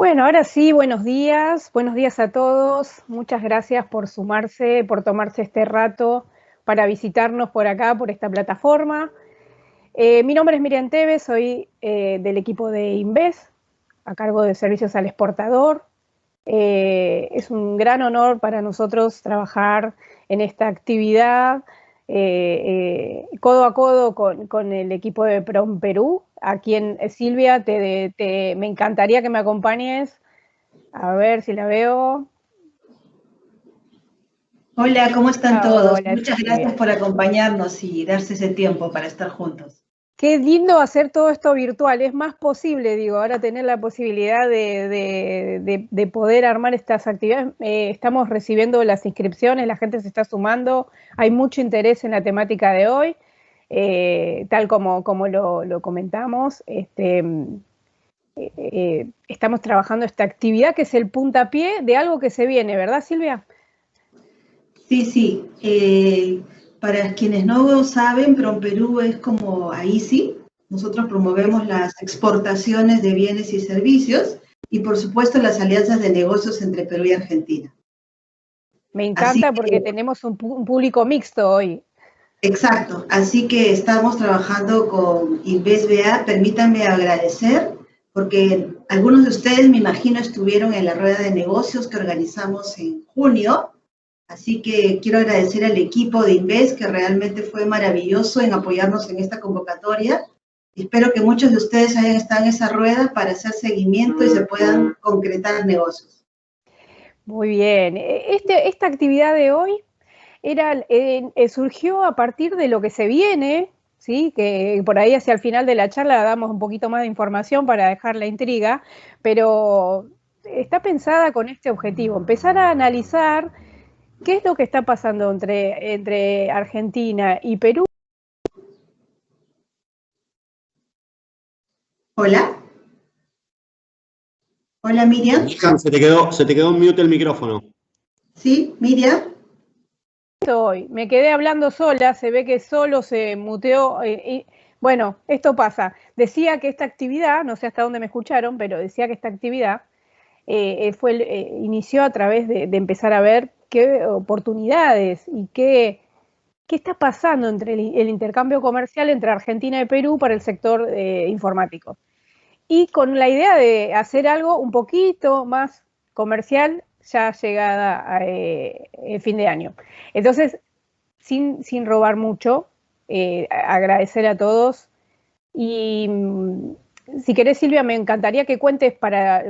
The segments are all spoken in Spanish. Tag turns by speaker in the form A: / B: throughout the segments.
A: Bueno, ahora sí, buenos días a todos. Muchas gracias por sumarse, por tomarse este rato para visitarnos por acá, por esta plataforma. Mi nombre es Miriam Tevez, soy del equipo de Inves, a cargo de servicios al exportador. Es un gran honor para nosotros trabajar en esta actividad codo a codo con el equipo de PROM Perú, a quien, Silvia, me encantaría que me acompañes. A ver si la veo.
B: Hola, ¿cómo están todos?
A: Hola,
B: Muchas gracias
A: Silvia.
B: por acompañarnos y darse ese tiempo para estar juntos.
A: Qué lindo hacer todo esto virtual, es más posible, digo, ahora tener la posibilidad de poder armar estas actividades. Estamos recibiendo las inscripciones, la gente se está sumando, hay mucho interés en la temática de hoy, tal como lo comentamos. Estamos trabajando esta actividad que es el puntapié de algo que se viene, ¿verdad, Silvia?
B: Sí. Para quienes no saben, PROMPERÚ es como AICI. Nosotros promovemos las exportaciones de bienes y servicios y, por supuesto, las alianzas de negocios entre Perú y Argentina.
A: Me encanta porque tenemos un público mixto hoy.
B: Exacto, así que estamos trabajando con InvestBA. Permítanme agradecer, porque algunos de ustedes, me imagino, estuvieron en la rueda de negocios que organizamos en junio, así que quiero agradecer al equipo de Invest, que realmente fue maravilloso en apoyarnos en esta convocatoria. Espero que muchos de ustedes hayan estado en esa rueda para hacer seguimiento y se puedan concretar negocios.
A: Muy bien, esta actividad de hoy surgió a partir de lo que se viene, ¿sí? Que por ahí hacia el final de la charla damos un poquito más de información para dejar la intriga, pero está pensada con este objetivo, empezar a analizar qué es lo que está pasando entre Argentina y Perú.
B: Hola. Hola, Miriam.
C: Se te quedó en mute el micrófono.
B: Sí, Miriam.
A: Me quedé hablando sola, se ve que solo se muteó. Bueno, esto pasa. Decía que esta actividad, no sé hasta dónde me escucharon, pero decía que esta actividad inició a través de empezar a ver qué oportunidades y qué está pasando entre el intercambio comercial entre Argentina y Perú para el sector informático. Y con la idea de hacer algo un poquito más comercial ya llegada a el fin de año. Entonces, sin robar mucho, agradecer a todos y si querés, Silvia, me encantaría que cuentes para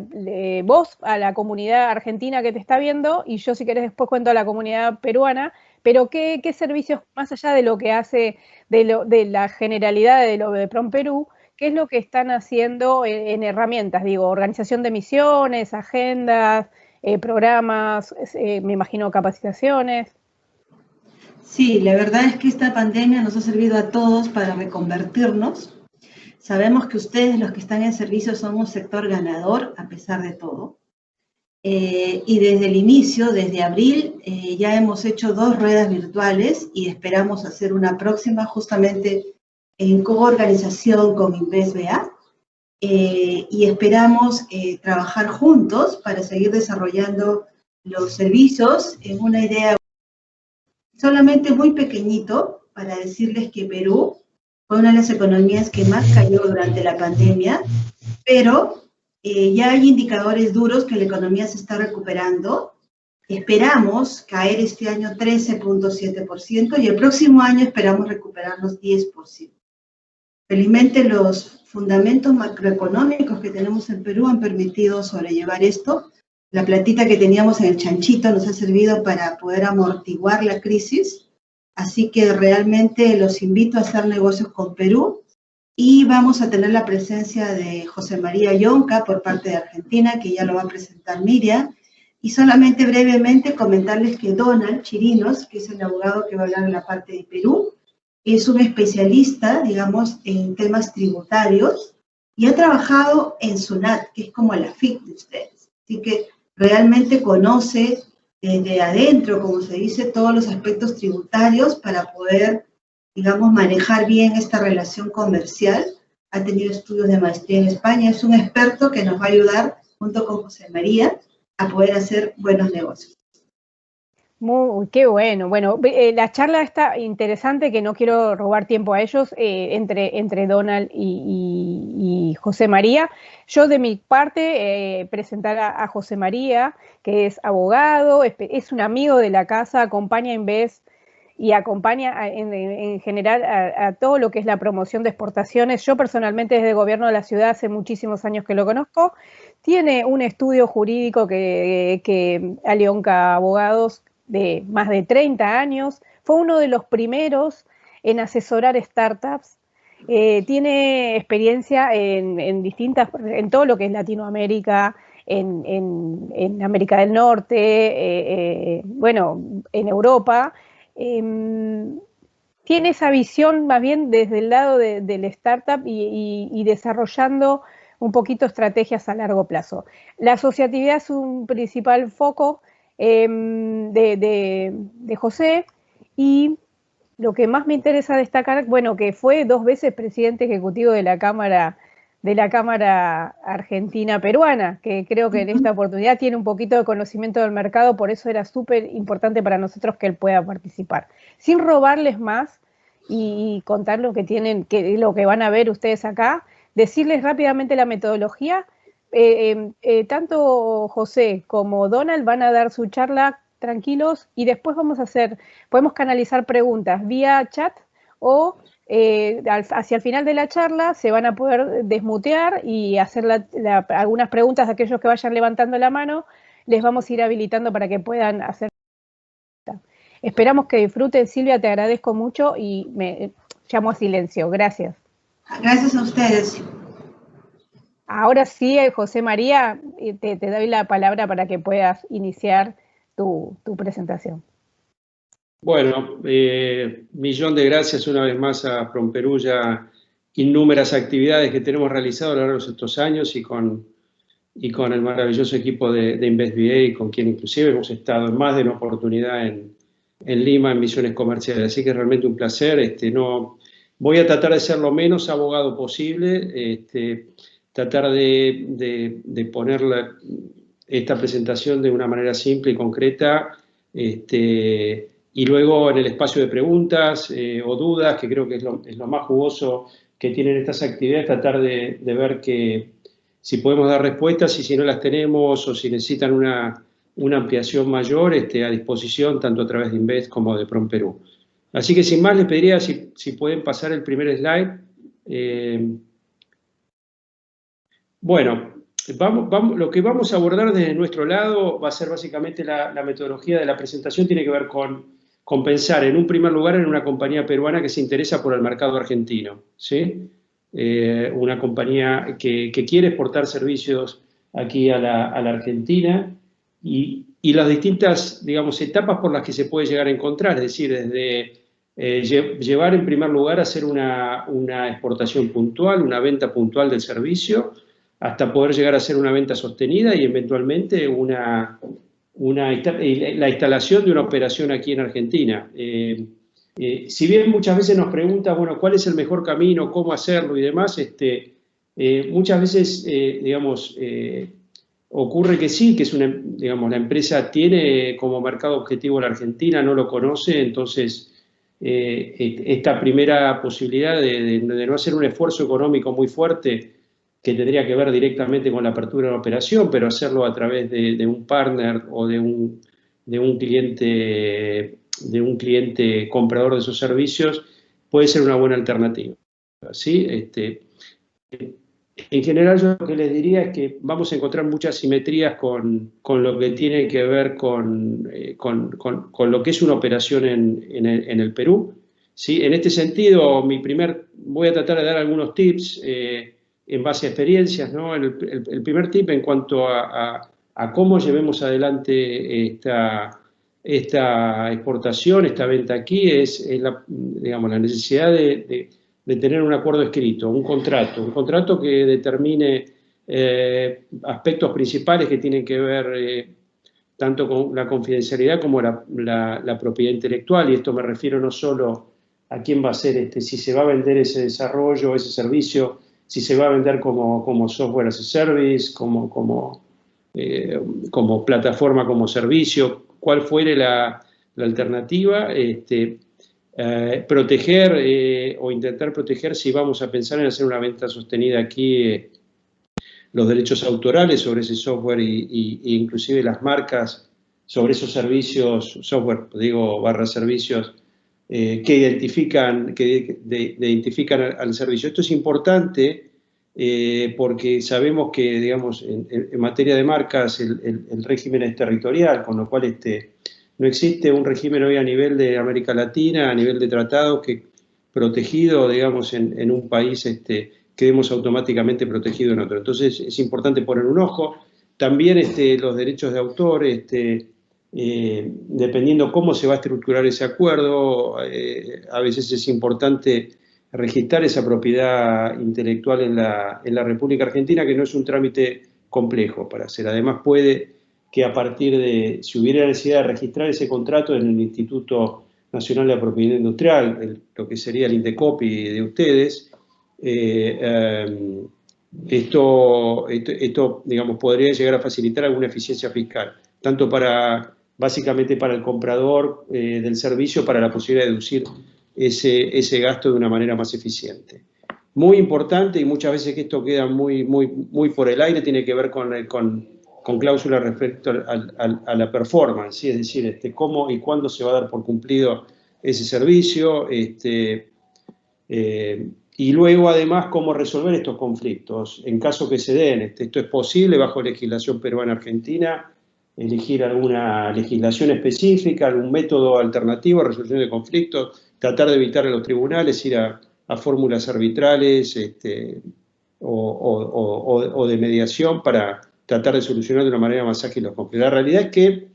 A: vos a la comunidad argentina que te está viendo y yo si querés después cuento a la comunidad peruana, pero qué servicios, más allá de lo que hace, de la generalidad de lo de PROM Perú, qué es lo que están haciendo en herramientas, digo, organización de misiones, agendas, programas, me imagino capacitaciones.
B: Sí, la verdad es que esta pandemia nos ha servido a todos para reconvertirnos. Sabemos que ustedes, los que están en servicio, son un sector ganador a pesar de todo. Y desde el inicio, desde abril, ya hemos hecho 2 ruedas virtuales y esperamos hacer una próxima justamente en coorganización con InvestBA. Y esperamos trabajar juntos para seguir desarrollando los servicios en una idea solamente muy pequeñito para decirles que Perú fue una de las economías que más cayó durante la pandemia, pero ya hay indicadores duros que la economía se está recuperando. Esperamos caer este año 13.7% y el próximo año esperamos recuperarnos 10%. Felizmente los fundamentos macroeconómicos que tenemos en Perú han permitido sobrellevar esto. La platita que teníamos en el chanchito nos ha servido para poder amortiguar la crisis, así que realmente los invito a hacer negocios con Perú y vamos a tener la presencia de José María Yonca por parte de Argentina, que ya lo va a presentar Miriam, y solamente brevemente comentarles que Donald Chirinos, que es el abogado que va a hablar en la parte de Perú, es un especialista, digamos, en temas tributarios y ha trabajado en SUNAT, que es como la FIC de ustedes, así que realmente conoce desde adentro, como se dice, todos los aspectos tributarios para poder, digamos, manejar bien esta relación comercial. Ha tenido estudios de maestría en España, es un experto que nos va a ayudar junto con José María, a poder hacer buenos negocios.
A: Qué bueno. Bueno, la charla está interesante, que no quiero robar tiempo a ellos, entre Donald y José María. Yo de mi parte presentar a José María, que es abogado, es un amigo de la casa, acompaña a Inves y acompaña en general a todo lo que es la promoción de exportaciones. Yo personalmente desde el gobierno de la ciudad hace muchísimos años que lo conozco. Tiene un estudio jurídico que Alionca Abogados de más de 30 años, fue uno de los primeros en asesorar startups, tiene experiencia en todo lo que es Latinoamérica, en América del Norte, bueno, en Europa. Tiene esa visión más bien desde el lado del startup y desarrollando un poquito estrategias a largo plazo. La asociatividad es un principal foco de José, y lo que más me interesa destacar, bueno, que fue 2 veces presidente ejecutivo de la Cámara Argentina-Peruana, que creo que en esta oportunidad tiene un poquito de conocimiento del mercado, por eso era súper importante para nosotros que él pueda participar. Sin robarles más y contar lo que tienen, lo que van a ver ustedes acá, decirles rápidamente la metodología. Tanto José como Donald van a dar su charla tranquilos y después podemos canalizar preguntas vía chat o hacia el final de la charla se van a poder desmutear y hacer algunas preguntas de aquellos que vayan levantando la mano, les vamos a ir habilitando para que puedan hacer. Esperamos que disfruten. Silvia, te agradezco mucho y me llamo a silencio. Gracias.
B: Gracias a ustedes.
A: Ahora sí, José María, te doy la palabra para que puedas iniciar tu presentación.
D: Bueno, millón de gracias una vez más a PromPerú, ya innúmeras actividades que tenemos realizado a lo largo de estos años y con el maravilloso equipo de InvestBA, con quien inclusive hemos estado en más de una oportunidad en Lima, en misiones comerciales. Así que es realmente un placer. Voy a tratar de ser lo menos abogado posible, tratar de poner esta presentación de una manera simple y concreta, y luego en el espacio de preguntas o dudas, que creo que es lo más jugoso que tienen estas actividades, tratar de ver si podemos dar respuestas y si no las tenemos o si necesitan una ampliación mayor, a disposición tanto a través de Invest como de PromPerú. Así que sin más les pediría si pueden pasar el primer slide. Bueno, lo que vamos a abordar desde nuestro lado va a ser básicamente la metodología de la presentación, tiene que ver con pensar en un primer lugar en una compañía peruana que se interesa por el mercado argentino, ¿sí? Una compañía que quiere exportar servicios aquí a la Argentina y las distintas, digamos, etapas por las que se puede llegar a encontrar, es decir, desde llevar en primer lugar a hacer una exportación puntual, una venta puntual del servicio, hasta poder llegar a hacer una venta sostenida y eventualmente la instalación de una operación aquí en Argentina. Si bien muchas veces nos preguntan, bueno, ¿cuál es el mejor camino, cómo hacerlo y demás? Muchas veces, digamos, ocurre que sí, que digamos, la empresa tiene como mercado objetivo la Argentina, no lo conoce, entonces esta primera posibilidad de no hacer un esfuerzo económico muy fuerte, que tendría que ver directamente con la apertura de la operación, pero hacerlo a través de un partner o de un cliente comprador de esos servicios, puede ser una buena alternativa, ¿sí? En general, yo lo que les diría es que vamos a encontrar muchas simetrías con lo que tiene que ver con lo que es una operación en el Perú, ¿sí? En este sentido, voy a tratar de dar algunos tips en base a experiencias, ¿no? El primer tip en cuanto a cómo llevemos adelante esta exportación, esta venta aquí, es digamos, la necesidad de tener un acuerdo escrito, un contrato que determine aspectos principales que tienen que ver tanto con la confidencialidad como la propiedad intelectual, y esto me refiero no solo a quién va a ser, si se va a vender ese desarrollo, ese servicio, si se va a vender como software as a service, como como plataforma, como servicio, cuál fuere la alternativa, proteger o intentar proteger, si vamos a pensar en hacer una venta sostenida aquí, los derechos autorales sobre ese software y inclusive las marcas sobre esos servicios, software, digo, barra servicios, que identifican al servicio. Esto es importante porque sabemos que, digamos, en materia de marcas el régimen es territorial, con lo cual no existe un régimen hoy a nivel de América Latina, a nivel de tratados, que protegido, digamos, en un país quedemos automáticamente protegidos en otro. Entonces es importante poner un ojo. También los derechos de autor, dependiendo cómo se va a estructurar ese acuerdo, a veces es importante registrar esa propiedad intelectual en la República Argentina, que no es un trámite complejo para hacer. Además puede que a partir de, si hubiera necesidad de registrar ese contrato en el Instituto Nacional de la Propiedad Industrial, lo que sería el INDECOPI de ustedes, esto, digamos, podría llegar a facilitar alguna eficiencia fiscal, tanto básicamente para el comprador del servicio, para la posibilidad de deducir ese gasto de una manera más eficiente. Muy importante, y muchas veces que esto queda muy por el aire, tiene que ver con cláusulas respecto a la performance, ¿sí? Es decir, cómo y cuándo se va a dar por cumplido ese servicio, y luego además cómo resolver estos conflictos en caso que se den. Esto es posible bajo legislación peruana-argentina, elegir alguna legislación específica, algún método alternativo a resolución de conflictos, tratar de evitar a los tribunales, ir a fórmulas arbitrales o de mediación para tratar de solucionar de una manera más ágil los conflictos. La realidad es que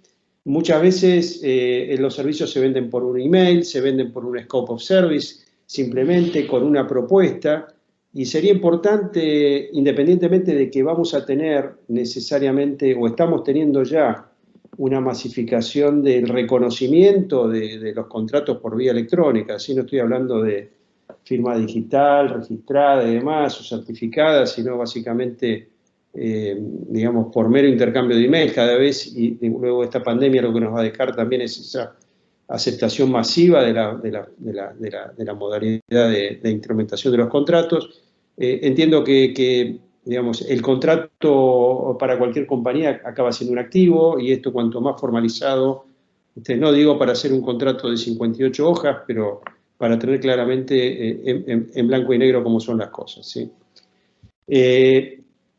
D: muchas veces los servicios se venden por un email, se venden por un scope of service, simplemente con una propuesta, y sería importante, independientemente de que vamos a tener necesariamente, o estamos teniendo ya, una masificación del reconocimiento de los contratos por vía electrónica, así no estoy hablando de firma digital, registrada y demás, o certificada, sino básicamente, digamos, por mero intercambio de email cada vez, y luego esta pandemia lo que nos va a dejar también es esa aceptación masiva de la modalidad de instrumentación de los contratos. Entiendo que, digamos, el contrato para cualquier compañía acaba siendo un activo, y esto cuanto más formalizado, no digo para hacer un contrato de 58 hojas, pero para tener claramente en blanco y negro cómo son las cosas, ¿sí?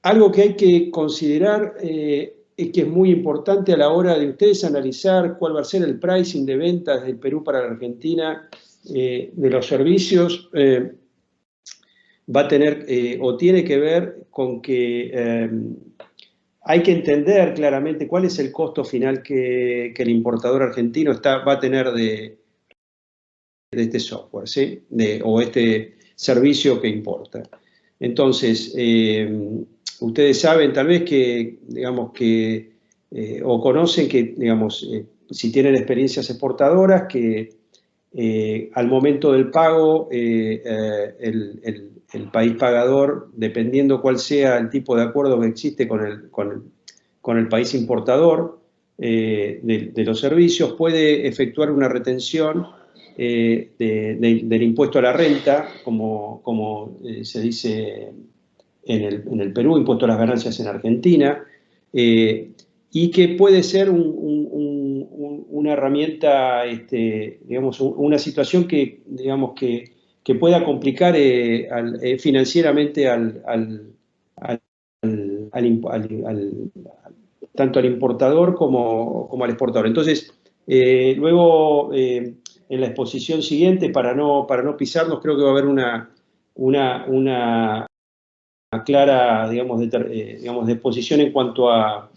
D: Algo que hay que considerar es que es muy importante a la hora de ustedes analizar cuál va a ser el pricing de ventas del Perú para la Argentina de los servicios. Va a tener o tiene que ver con que hay que entender claramente cuál es el costo final que el importador argentino va a tener de este software, ¿sí? O este servicio que importa. Entonces, ustedes saben tal vez que, digamos, o conocen que, digamos, si tienen experiencias exportadoras, que al momento del pago, el país pagador, dependiendo cuál sea el tipo de acuerdo que existe con el país importador de los servicios, puede efectuar una retención del impuesto a la renta, como se dice en el Perú, impuesto a las ganancias en Argentina, y que puede ser una herramienta, digamos, una situación que, digamos, que pueda complicar financieramente tanto al importador como al exportador. Entonces, luego, en la exposición siguiente, para no pisarnos, creo que va a haber una clara, digamos, de exposición en cuanto a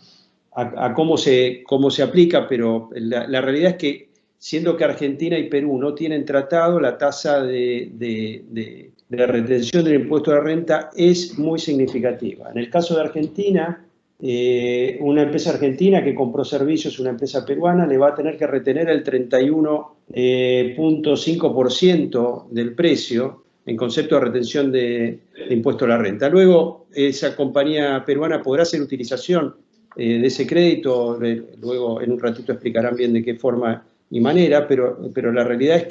D: cómo se aplica, pero la realidad es que, siendo que Argentina y Perú no tienen tratado, la tasa de retención del impuesto a la renta es muy significativa. En el caso de Argentina, una empresa argentina que compró servicios a una empresa peruana le va a tener que retener el 31.5% del precio en concepto de retención de impuesto a la renta. Luego, esa compañía peruana podrá hacer utilización de ese crédito. Luego en un ratito explicarán bien de qué forma y manera, pero la realidad es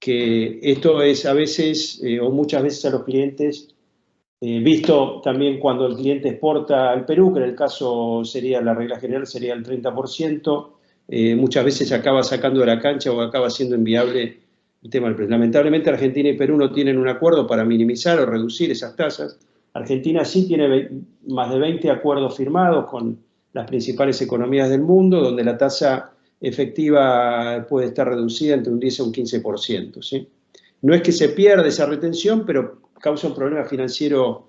D: que esto es a veces o muchas veces a los clientes, visto también cuando el cliente exporta al Perú, que en el caso sería, la regla general sería el 30%, muchas veces acaba sacando de la cancha o acaba siendo inviable el tema del precio. Lamentablemente Argentina y Perú no tienen un acuerdo para minimizar o reducir esas tasas. Argentina sí tiene más de 20 acuerdos firmados con las principales economías del mundo, donde la tasa efectiva puede estar reducida entre un 10 a un 15%, ¿sí? No es que se pierda esa retención, pero causa un problema financiero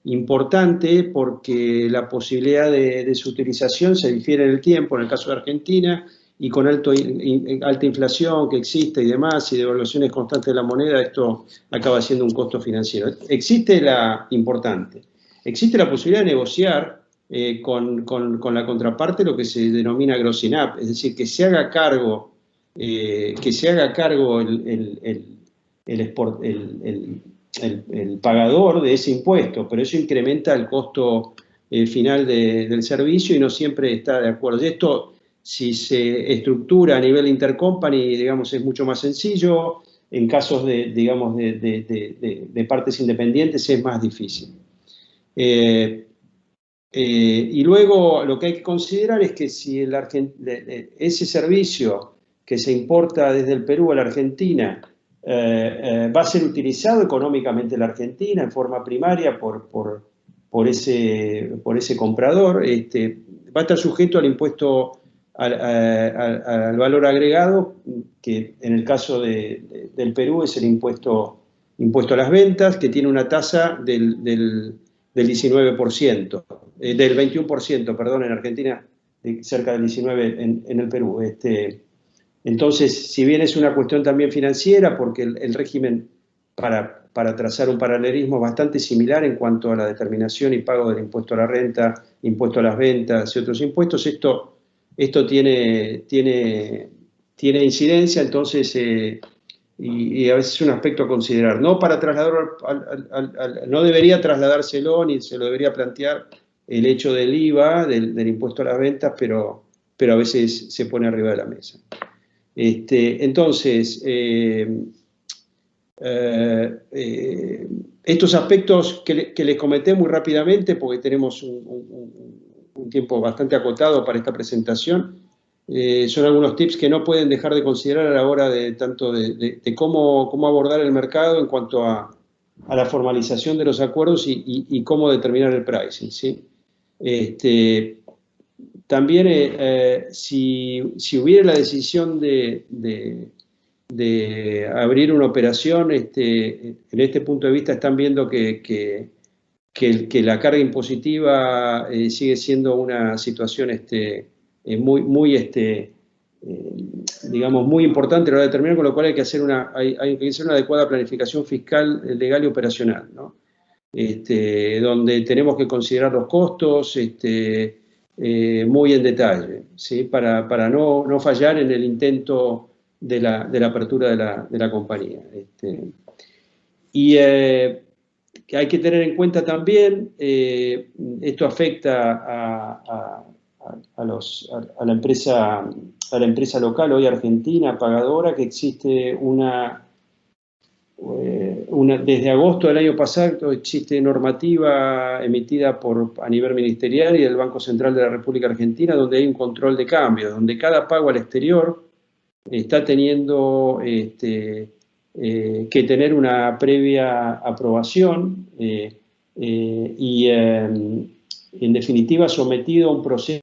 D: importante, porque la posibilidad de su utilización se difiere en el tiempo, en el caso de Argentina, y con alta inflación que existe y demás, y devaluaciones constantes de la moneda, esto acaba siendo un costo financiero. Existe la posibilidad de negociar con la contraparte lo que se denomina grossing up, es decir, que se haga cargo el pagador de ese impuesto, pero eso incrementa el costo final del servicio y no siempre está de acuerdo. Y esto, si se estructura a nivel intercompany, digamos, es mucho más sencillo. En casos de partes independientes es más difícil. Y luego lo que hay que considerar es que si ese servicio que se importa desde el Perú a la Argentina va a ser utilizado económicamente en la Argentina en forma primaria por ese comprador, va a estar sujeto al impuesto al valor agregado, que en el caso del Perú es el impuesto a las ventas, que tiene una tasa del 19%, del 21%, perdón, en Argentina, cerca del 19% en el Perú. Entonces, si bien es una cuestión también financiera, porque el régimen para trazar un paralelismo es bastante similar en cuanto a la determinación y pago del impuesto a la renta, impuesto a las ventas y otros impuestos, esto tiene incidencia, entonces, y a veces es un aspecto a considerar. No para trasladarlo, no debería trasladárselo, ni se lo debería plantear el hecho del IVA, del impuesto a las ventas, pero a veces se pone arriba de la mesa. Entonces, estos aspectos que les comenté muy rápidamente, porque tenemos un tiempo bastante acotado para esta presentación, son algunos tips que no pueden dejar de considerar a la hora de cómo abordar el mercado en cuanto a la formalización de los acuerdos y cómo determinar el pricing, ¿sí? También, si hubiera la decisión de abrir una operación, en este punto de vista están viendo que la carga impositiva sigue siendo una situación digamos, muy importante a la hora de determinar, con lo cual hay que hacer una adecuada planificación fiscal, legal y operacional, ¿no? Donde tenemos que considerar los costos muy en detalle, ¿sí? Para no fallar en el intento de la apertura de la compañía. Y hay que tener en cuenta también, esto afecta a la empresa local, hoy argentina, pagadora, que existe desde agosto del año pasado existe normativa emitida a nivel ministerial y del Banco Central de la República Argentina, donde hay un control de cambio, donde cada pago al exterior está teniendo que tener una previa aprobación y en definitiva sometido a un proceso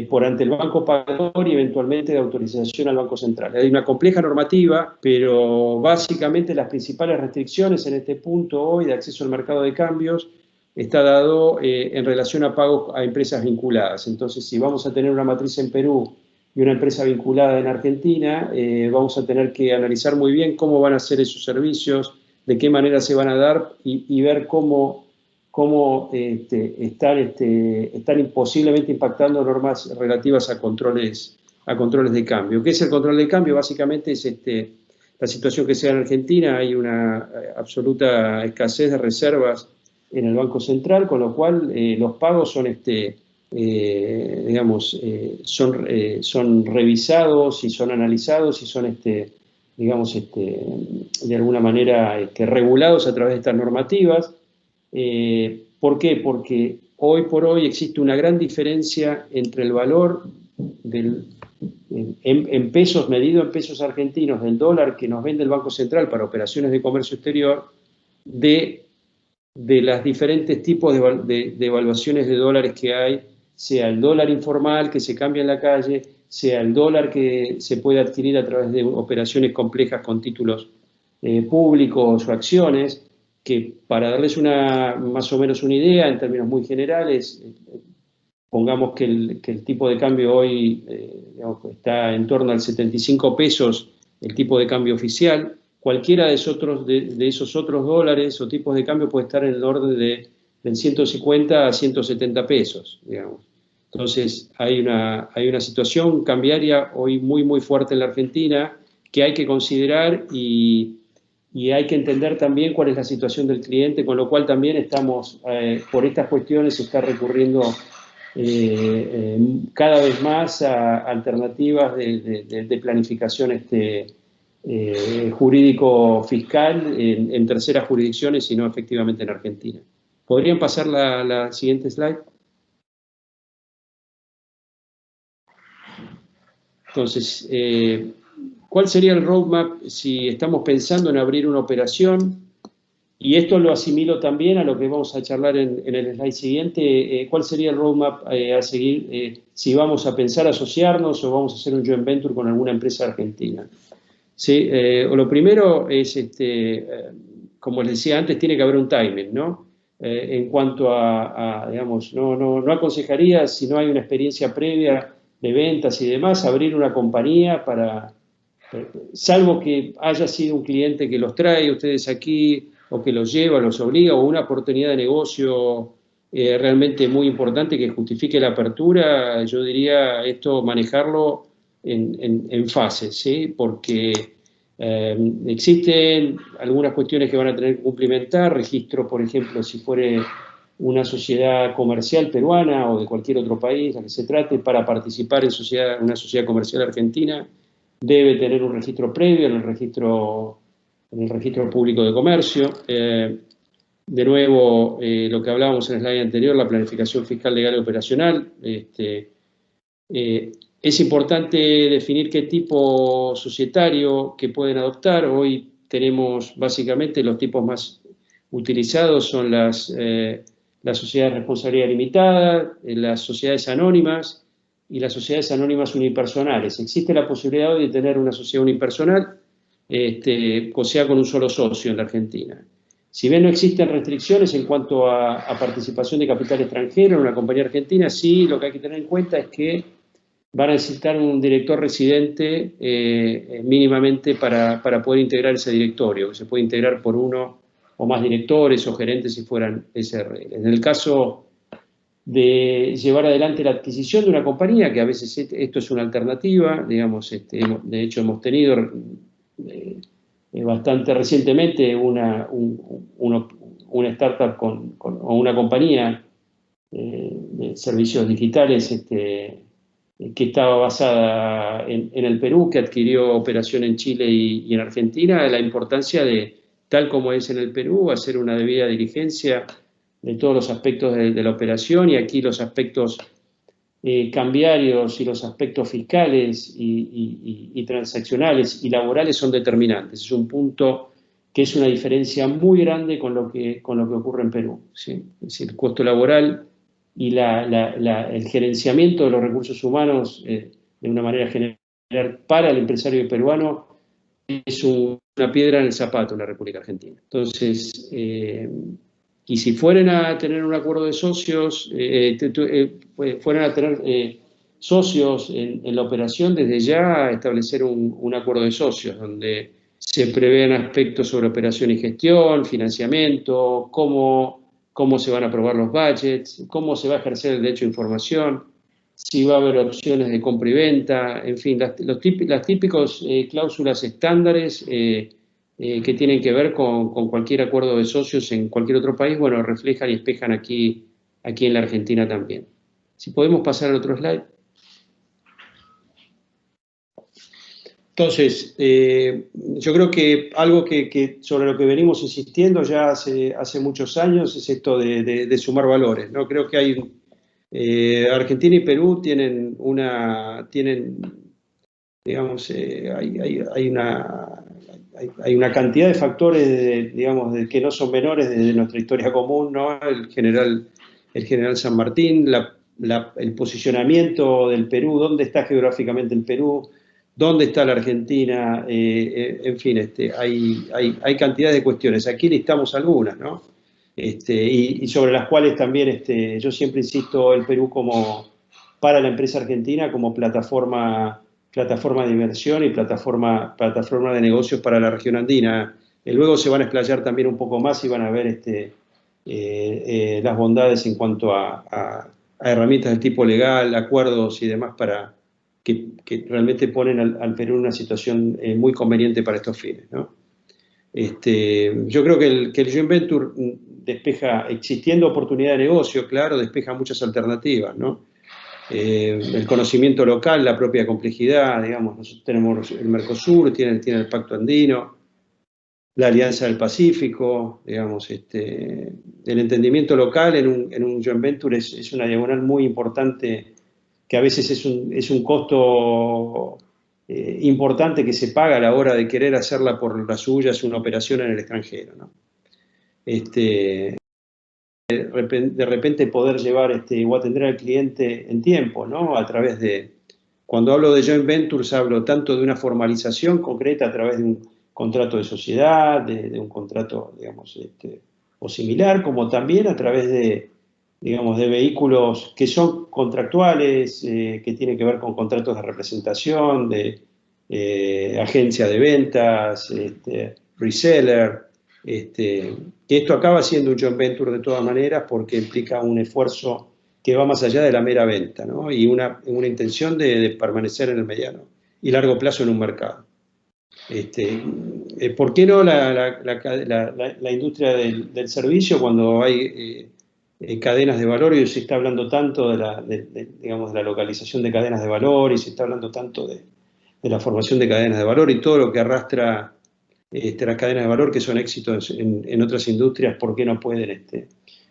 D: por ante el banco pagador y eventualmente de autorización al Banco Central. Hay una compleja normativa, pero básicamente las principales restricciones en este punto hoy de acceso al mercado de cambios está dado en relación a pagos a empresas vinculadas. Entonces, si vamos a tener una matriz en Perú y una empresa vinculada en Argentina, vamos a tener que analizar muy bien cómo van a ser esos servicios, de qué manera se van a dar y ver cómo están posiblemente impactando normas relativas a controles de cambio. ¿Qué es el control de cambio? Básicamente es la situación que se da en Argentina. Hay una absoluta escasez de reservas en el Banco Central, con lo cual los pagos son, son revisados y son analizados y son, de alguna manera regulados a través de estas normativas. ¿Por qué? Porque hoy por hoy existe una gran diferencia entre el valor en pesos, medido en pesos argentinos, del dólar que nos vende el Banco Central para operaciones de comercio exterior, de los diferentes tipos de evaluaciones de dólares que hay, sea el dólar informal que se cambia en la calle, sea el dólar que se puede adquirir a través de operaciones complejas con títulos públicos o acciones, que para darles más o menos una idea, en términos muy generales, pongamos que el tipo de cambio hoy está en torno al 75 pesos, el tipo de cambio oficial. Cualquiera de esos otros dólares o tipos de cambio puede estar en el orden de 150 a 170 pesos, digamos. Entonces, hay una situación cambiaria hoy muy, muy fuerte en la Argentina que hay que considerar y hay que entender también cuál es la situación del cliente, con lo cual también estamos, por estas cuestiones, se está recurriendo cada vez más a alternativas de planificación jurídico-fiscal en terceras jurisdicciones y no efectivamente en Argentina. ¿Podrían pasar la siguiente slide? Entonces, ¿cuál sería el roadmap si estamos pensando en abrir una operación? Y esto lo asimilo también a lo que vamos a charlar en el slide siguiente. ¿Cuál sería el roadmap a seguir si vamos a pensar asociarnos o vamos a hacer un joint venture con alguna empresa argentina? ¿Sí? Lo primero es, como les decía antes, tiene que haber un timing, ¿no? En cuanto digamos, no aconsejaría, si no hay una experiencia previa de ventas y demás, abrir una compañía salvo que haya sido un cliente que los trae ustedes aquí, o que los lleva, los obliga, o una oportunidad de negocio realmente muy importante que justifique la apertura. Yo diría esto manejarlo en fases, ¿sí? Porque existen algunas cuestiones que van a tener que cumplimentar, registro, por ejemplo, si fuere una sociedad comercial peruana o de cualquier otro país, la que se trate, para participar en una sociedad comercial argentina, debe tener un registro previo en el registro público de comercio. De nuevo, lo que hablábamos en el slide anterior, la planificación fiscal, legal y operacional. Es importante definir qué tipo societario que pueden adoptar. Hoy tenemos básicamente los tipos más utilizados son las sociedades de responsabilidad limitada, las sociedades anónimas y las sociedades anónimas unipersonales. Existe la posibilidad hoy de tener una sociedad unipersonal, o sea, con un solo socio en la Argentina. Si bien no existen restricciones en cuanto a participación de capital extranjero en una compañía argentina, sí lo que hay que tener en cuenta es que van a necesitar un director residente mínimamente para poder integrar ese directorio, que se puede integrar por uno o más directores o gerentes si fueran SRL. En el caso de llevar adelante la adquisición de una compañía, que a veces esto es una alternativa, digamos, de hecho hemos tenido bastante recientemente una startup o una compañía de servicios digitales que estaba basada en el Perú, que adquirió operación en Chile y en Argentina. La importancia de, tal como es en el Perú, hacer una debida diligencia de todos los aspectos de la operación, y aquí los aspectos cambiarios y los aspectos fiscales y transaccionales y laborales son determinantes. Es un punto que es una diferencia muy grande con lo que ocurre en Perú, ¿sí? Es decir, el costo laboral y el gerenciamiento de los recursos humanos de una manera general para el empresario peruano es una piedra en el zapato en la República Argentina. Entonces, y si fueran a tener un acuerdo de socios, fueran a tener socios en la operación, desde ya establecer un acuerdo de socios, donde se prevean aspectos sobre operación y gestión, financiamiento, cómo se van a aprobar los budgets, cómo se va a ejercer el derecho a información, si va a haber opciones de compra y venta, en fin, las típicas cláusulas estándares que tienen que ver con cualquier acuerdo de socios en cualquier otro país, bueno, reflejan y espejan aquí en la Argentina también. Si podemos pasar al otro slide. Entonces, yo creo que algo que sobre lo que venimos insistiendo ya hace muchos años es esto de sumar valores, ¿no? Creo que Argentina y Perú tienen digamos, hay una cantidad de factores, digamos, que no son menores de nuestra historia común, ¿no? El general San Martín, el posicionamiento del Perú, dónde está geográficamente el Perú, dónde está la Argentina, en fin, hay cantidad de cuestiones. Aquí listamos algunas, ¿no? Y sobre las cuales también yo siempre insisto el Perú para la empresa argentina como plataforma de inversión y plataforma de negocios para la región andina. Luego se van a explayar también un poco más y van a ver las bondades en cuanto a herramientas de tipo legal, acuerdos y demás que realmente ponen al Perú en una situación muy conveniente para estos fines, ¿no? Yo creo que el joint venture despeja, existiendo oportunidad de negocio, claro, despeja muchas alternativas, ¿no? El conocimiento local, la propia complejidad, digamos, nosotros tenemos el Mercosur, tiene el Pacto Andino, la Alianza del Pacífico, digamos, el entendimiento local en un joint venture es una diagonal muy importante, que a veces es un costo importante que se paga a la hora de querer hacerla por las suyas una operación en el extranjero, ¿no? De repente poder llevar o atender al cliente en tiempo, ¿no? A través cuando hablo de joint ventures hablo tanto de una formalización concreta a través de un contrato de sociedad, de un contrato, digamos, o similar, como también a través digamos, de vehículos que son contractuales, que tienen que ver con contratos de representación, de agencia de ventas, reseller, que esto acaba siendo un joint venture de todas maneras porque implica un esfuerzo que va más allá de la mera venta, ¿no? Y una intención de permanecer en el mediano y largo plazo en un mercado. ¿Por qué no la industria del servicio cuando hay cadenas de valor y se está hablando tanto digamos, de la localización de cadenas de valor y se está hablando tanto de la formación de cadenas de valor y todo lo que arrastra las cadenas de valor que son éxitos en otras industrias? ¿Por qué no pueden?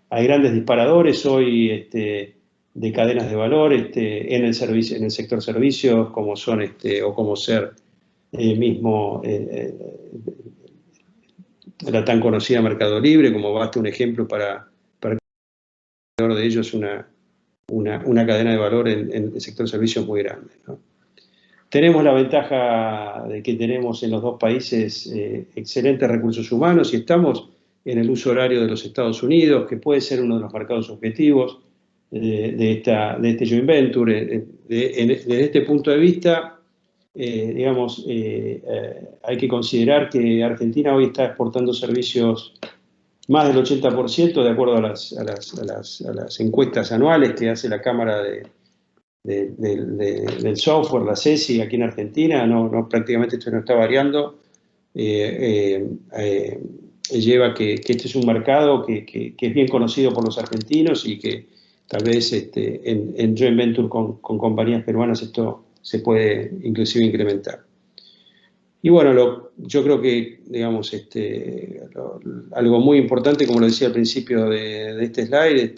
D: Hay grandes disparadores hoy de cadenas de valor en el sector servicios, como son o como ser mismo la tan conocida Mercado Libre, como basta un ejemplo para que de ellos una cadena de valor en el sector servicios muy grande, ¿no? Tenemos la ventaja de que tenemos en los dos países excelentes recursos humanos y estamos en el uso horario de los Estados Unidos, que puede ser uno de los mercados objetivos de este joint venture. Desde este punto de vista, digamos, hay que considerar que Argentina hoy está exportando servicios más del 80%, de acuerdo a las encuestas anuales que hace la Cámara del software, la CESI, aquí en Argentina. Prácticamente esto no está variando. Lleva que este es un mercado que es bien conocido por los argentinos y que tal vez en joint venture con compañías peruanas esto se puede inclusive incrementar. Y bueno, yo creo que, digamos, algo muy importante, como lo decía al principio de este slide,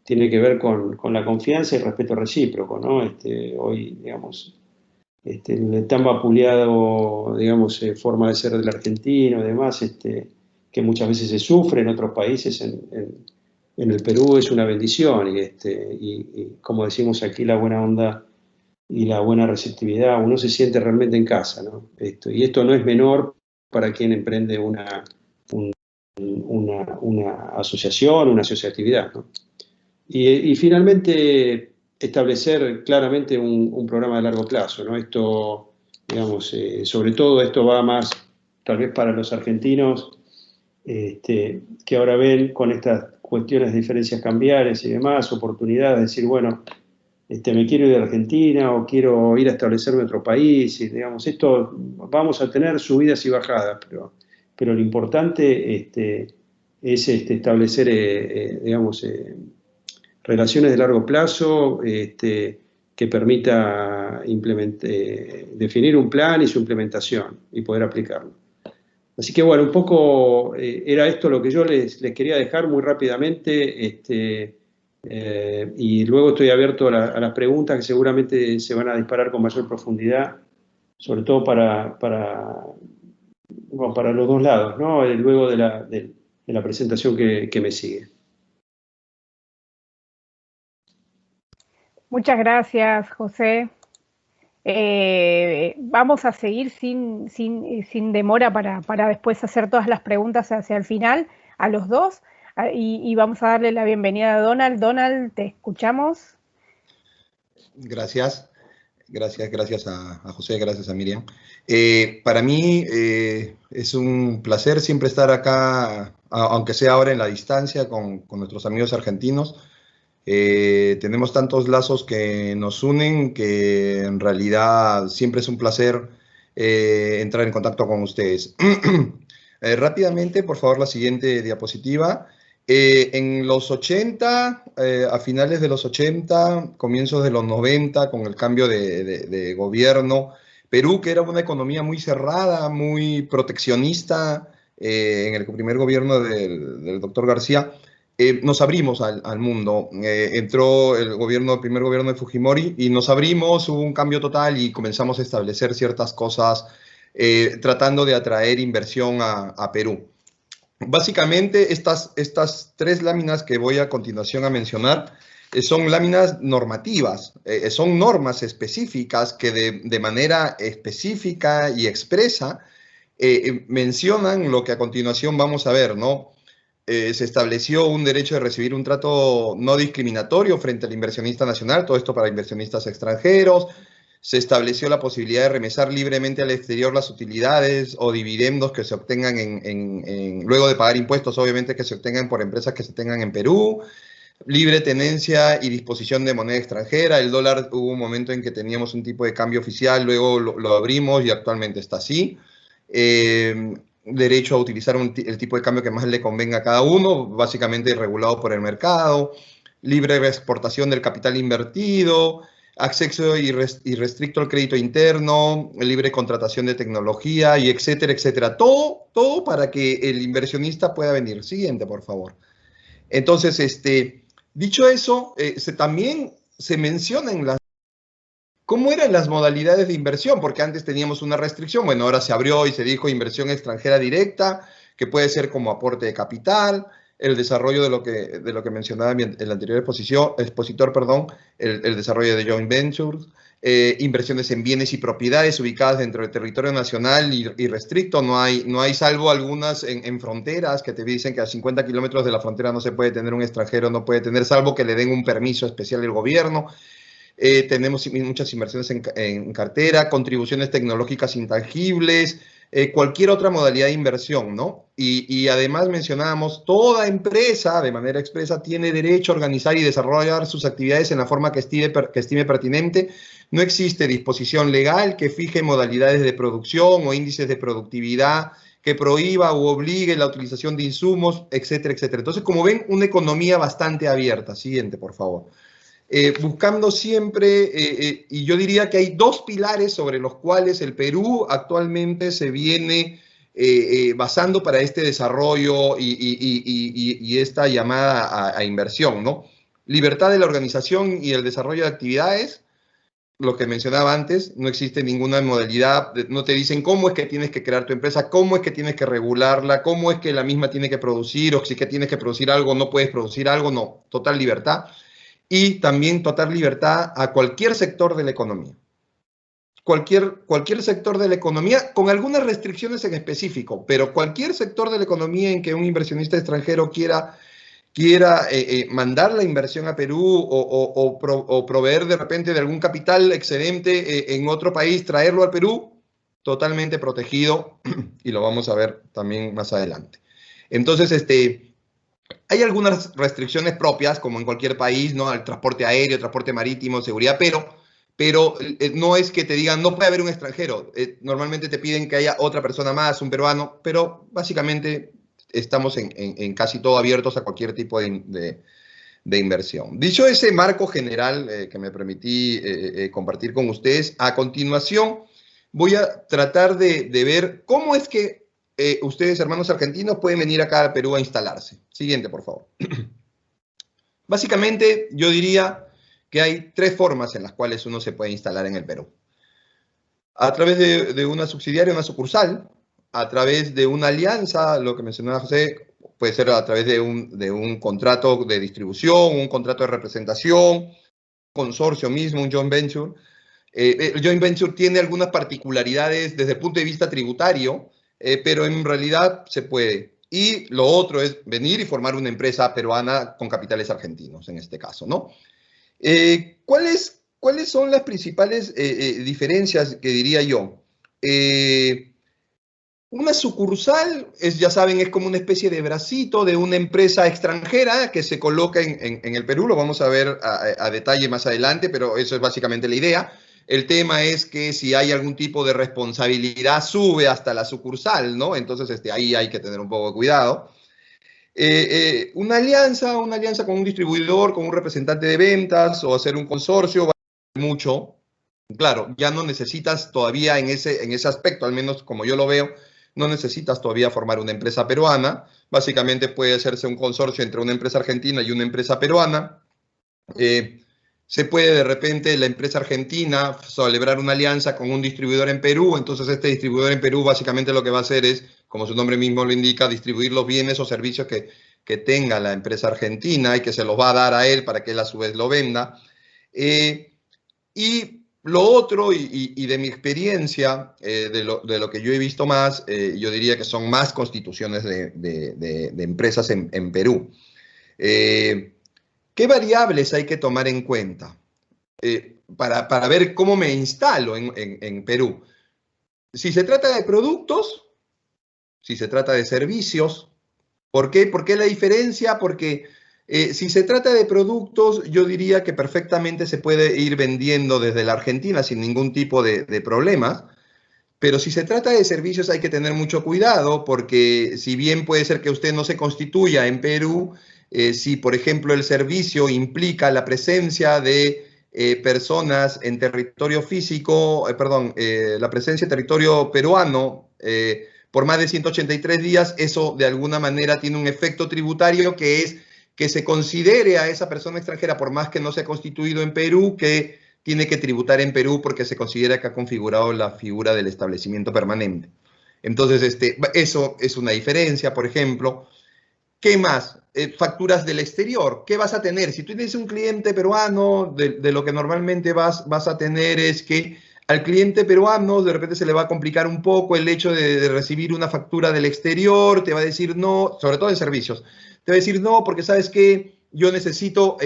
D: tiene que ver con la confianza y el respeto recíproco, ¿no? Hoy, digamos, el tan vapuleado, digamos, forma de ser del argentino y demás, que muchas veces se sufre en otros países, en el Perú es una bendición, y como decimos aquí, la buena onda y la buena receptividad, uno se siente realmente en casa, ¿no? Y esto no es menor para quien emprende una asociación, una asociatividad, ¿no? Y finalmente establecer claramente un programa de largo plazo, ¿no? Esto, digamos, sobre todo esto va más tal vez para los argentinos que ahora ven con estas cuestiones de diferencias cambiarias y demás, oportunidades de decir, bueno, me quiero ir de Argentina o quiero ir a establecerme en otro país. Y, digamos, esto vamos a tener subidas y bajadas, pero lo importante es establecer, digamos, relaciones de largo plazo que permita definir un plan y su implementación y poder aplicarlo. Así que bueno, un poco era esto lo que yo les quería dejar muy rápidamente, y luego estoy abierto a las preguntas que seguramente se van a disparar con mayor profundidad, sobre todo para los dos lados, ¿no? Luego de la presentación que me sigue.
A: Muchas gracias, José. Vamos a seguir sin demora para después hacer todas las preguntas hacia el final a los dos, y vamos a darle la bienvenida a Donald. Donald, te escuchamos.
E: Gracias a José, gracias a Miriam. Para mí es un placer siempre estar acá, aunque sea ahora en la distancia, con nuestros amigos argentinos. Tenemos tantos lazos que nos unen que en realidad siempre es un placer entrar en contacto con ustedes. Rápidamente, por favor, la siguiente diapositiva. En los 80, a finales de los 80, comienzos de los 90, con el cambio de gobierno, Perú, que era una economía muy cerrada, muy proteccionista, en el primer gobierno del doctor García, nos abrimos al mundo. Entró el primer gobierno de Fujimori y nos abrimos, hubo un cambio total y comenzamos a establecer ciertas cosas, tratando de atraer inversión a Perú. Básicamente, estas tres láminas que voy a continuación a mencionar son láminas normativas, son normas específicas que de manera específica y expresa mencionan lo que a continuación vamos a ver, ¿no? Se estableció un derecho de recibir un trato no discriminatorio frente al inversionista nacional, todo esto para inversionistas extranjeros. Se estableció la posibilidad de remesar libremente al exterior las utilidades o dividendos que se obtengan luego de pagar impuestos, obviamente, que se obtengan por empresas que se tengan en Perú. Libre tenencia y disposición de moneda extranjera. El dólar, hubo un momento en que teníamos un tipo de cambio oficial, luego lo abrimos y actualmente está así. Derecho a utilizar el tipo de cambio que más le convenga a cada uno, básicamente regulado por el mercado. Libre exportación del capital invertido. Acceso irrestricto al crédito interno, libre contratación de tecnología, y etcétera, etcétera. Todo para que el inversionista pueda venir. Siguiente, por favor. Entonces, dicho eso, también se mencionan cómo eran las modalidades de inversión, porque antes teníamos una restricción. Bueno, ahora se abrió y se dijo inversión extranjera directa, que puede ser como aporte de capital, el desarrollo de lo que mencionaba el anterior expositor, el desarrollo de joint ventures, inversiones en bienes y propiedades ubicadas dentro del territorio nacional y restricto. No hay salvo algunas en fronteras que te dicen que a 50 kilómetros de la frontera no se puede tener un extranjero, no puede tener, salvo que le den un permiso especial del gobierno. Tenemos muchas inversiones en cartera, contribuciones tecnológicas intangibles, cualquier otra modalidad de inversión, ¿no? Y además mencionábamos, toda empresa de manera expresa tiene derecho a organizar y desarrollar sus actividades en la forma que estime pertinente. No existe disposición legal que fije modalidades de producción o índices de productividad que prohíba u obligue la utilización de insumos, etcétera, etcétera. Entonces, como ven, una economía bastante abierta. Siguiente, por favor. Buscando siempre, y yo diría que hay dos pilares sobre los cuales el Perú actualmente se viene basando para este desarrollo y esta llamada a inversión, ¿no? Libertad de la organización y el desarrollo de actividades. Lo que mencionaba antes, no existe ninguna modalidad, no te dicen cómo es que tienes que crear tu empresa, cómo es que tienes que regularla, cómo es que la misma tiene que producir, o si que tienes que producir algo, no puedes producir algo, no, total libertad. Y también total libertad a cualquier sector de la economía. Cualquier sector de la economía, con algunas restricciones en específico, pero cualquier sector de la economía en que un inversionista extranjero quiera mandar la inversión a Perú o proveer de repente de algún capital excedente en otro país, traerlo al Perú, totalmente protegido, y lo vamos a ver también más adelante. Entonces, Hay algunas restricciones propias, como en cualquier país, ¿no? Al transporte aéreo, transporte marítimo, seguridad, pero no es que te digan, no puede haber un extranjero. Normalmente te piden que haya otra persona más, un peruano, pero básicamente estamos en casi todo abiertos a cualquier tipo de inversión. Dicho ese marco general que me permití compartir con ustedes, a continuación voy a tratar de ver cómo es que ustedes, hermanos argentinos, pueden venir acá al Perú a instalarse. Siguiente, por favor. Básicamente, yo diría que hay 3 formas en las cuales uno se puede instalar en el Perú. A través de una subsidiaria, una sucursal, a través de una alianza, lo que mencionaba José, puede ser a través de un contrato de distribución, un contrato de representación, consorcio mismo, un joint venture. El joint venture tiene algunas particularidades desde el punto de vista tributario, pero en realidad se puede. Y lo otro es venir y formar una empresa peruana con capitales argentinos, en este caso, ¿no? ¿Cuáles son las principales diferencias que diría yo? Una sucursal ya saben, es como una especie de bracito de una empresa extranjera que se coloca en el Perú. Lo vamos a ver a detalle más adelante, pero eso es básicamente la idea. El tema es que si hay algún tipo de responsabilidad, sube hasta la sucursal, ¿no? Entonces, ahí hay que tener un poco de cuidado. Una alianza con un distribuidor, con un representante de ventas o hacer un consorcio, va a mucho. Claro, ya no necesitas todavía en ese aspecto, al menos como yo lo veo, no necesitas todavía formar una empresa peruana. Básicamente puede hacerse un consorcio entre una empresa argentina y una empresa peruana. Se puede de repente la empresa argentina celebrar una alianza con un distribuidor en Perú, entonces este distribuidor en Perú básicamente lo que va a hacer es, como su nombre mismo lo indica, distribuir los bienes o servicios que tenga la empresa argentina y que se los va a dar a él para que él a su vez lo venda. Y lo otro, y de mi experiencia, de lo que yo he visto más, yo diría que son más constituciones de empresas en Perú. ¿Qué variables hay que tomar en cuenta para ver cómo me instalo en Perú? Si se trata de productos, si se trata de servicios. ¿Por qué? ¿Por qué la diferencia? Porque si se trata de productos, yo diría que perfectamente se puede ir vendiendo desde la Argentina sin ningún tipo de problemas. Pero si se trata de servicios hay que tener mucho cuidado porque si bien puede ser que usted no se constituya en Perú, si por ejemplo el servicio implica la presencia de personas en territorio físico, la presencia en territorio peruano por más de 183 días, eso de alguna manera tiene un efecto tributario que es que se considere a esa persona extranjera, por más que no se ha constituido en Perú, que tiene que tributar en Perú porque se considera que ha configurado la figura del establecimiento permanente. Entonces, eso es una diferencia, por ejemplo. ¿Qué más? Facturas del exterior. ¿Qué vas a tener? Si tú tienes un cliente peruano, de lo que normalmente vas a tener es que al cliente peruano de repente se le va a complicar un poco el hecho de recibir una factura del exterior, te va a decir no, sobre todo en servicios, te va a decir no porque sabes que yo necesito,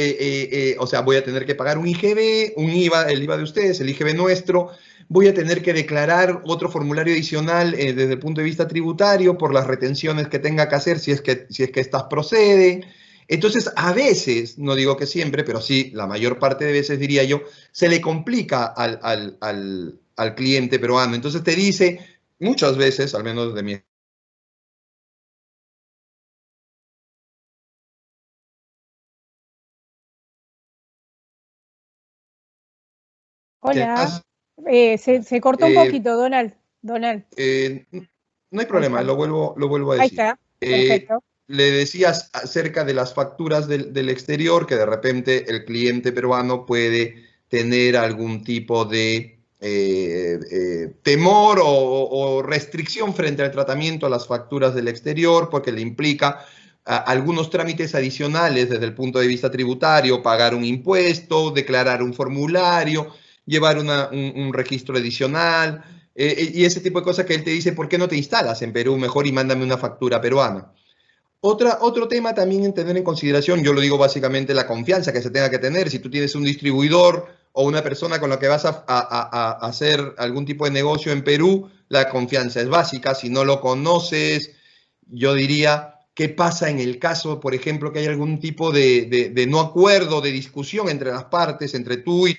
E: o sea, voy a tener que pagar un IGB, un IVA, el IVA de ustedes, el IGB nuestro, voy a tener que declarar otro formulario adicional desde el punto de vista tributario por las retenciones que tenga que hacer si es que estas proceden. Entonces, a veces, no digo que siempre, pero sí, la mayor parte de veces diría yo, se le complica al cliente peruano. Entonces te dice, muchas veces, al menos de mi
A: Hola, se cortó un poquito, Donald.
E: no hay problema,
A: Ahí
E: lo vuelvo a
A: Ahí
E: decir.
A: está, perfecto.
E: Le decías acerca de las facturas del exterior, que de repente el cliente peruano puede tener algún tipo de temor o restricción frente al tratamiento a las facturas del exterior, porque le implica algunos trámites adicionales desde el punto de vista tributario, pagar un impuesto, declarar un formulario, llevar un registro adicional, y ese tipo de cosas que él te dice, ¿por qué no te instalas en Perú mejor y mándame una factura peruana? Otro tema también en tener en consideración, yo lo digo básicamente la confianza que se tenga que tener. Si tú tienes un distribuidor o una persona con la que vas a hacer algún tipo de negocio en Perú, la confianza es básica. Si no lo conoces, yo diría, ¿Qué pasa en el caso, por ejemplo, que hay algún tipo de no acuerdo, de discusión entre las partes, entre tú y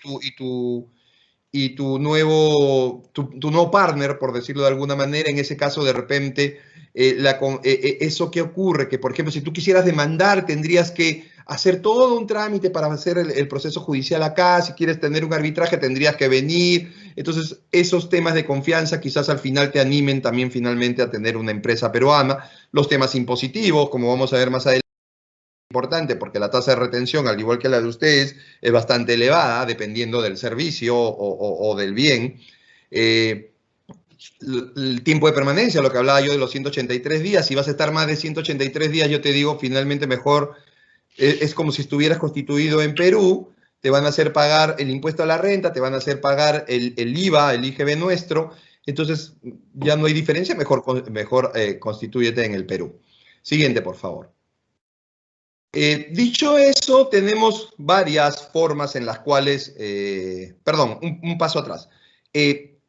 E: tu nuevo partner, por decirlo de alguna manera? En ese caso, de repente, ¿eso qué ocurre? Que, por ejemplo, si tú quisieras demandar, tendrías que hacer todo un trámite para hacer el proceso judicial acá. Si quieres tener un arbitraje, tendrías que venir. Entonces, esos temas de confianza quizás al final te animen también finalmente a tener una empresa peruana. Los temas impositivos, como vamos a ver más adelante, importante porque la tasa de retención, al igual que la de ustedes, es bastante elevada dependiendo del servicio o del bien. El tiempo de permanencia, lo que hablaba yo de los 183 días, si vas a estar más de 183 días, yo te digo, finalmente mejor, es como si estuvieras constituido en Perú, te van a hacer pagar el impuesto a la renta, te van a hacer pagar el IVA, el IGB nuestro, entonces ya no hay diferencia, mejor constitúyete en el Perú. Siguiente, por favor. Dicho eso, tenemos varias formas en las cuales, perdón, un paso atrás.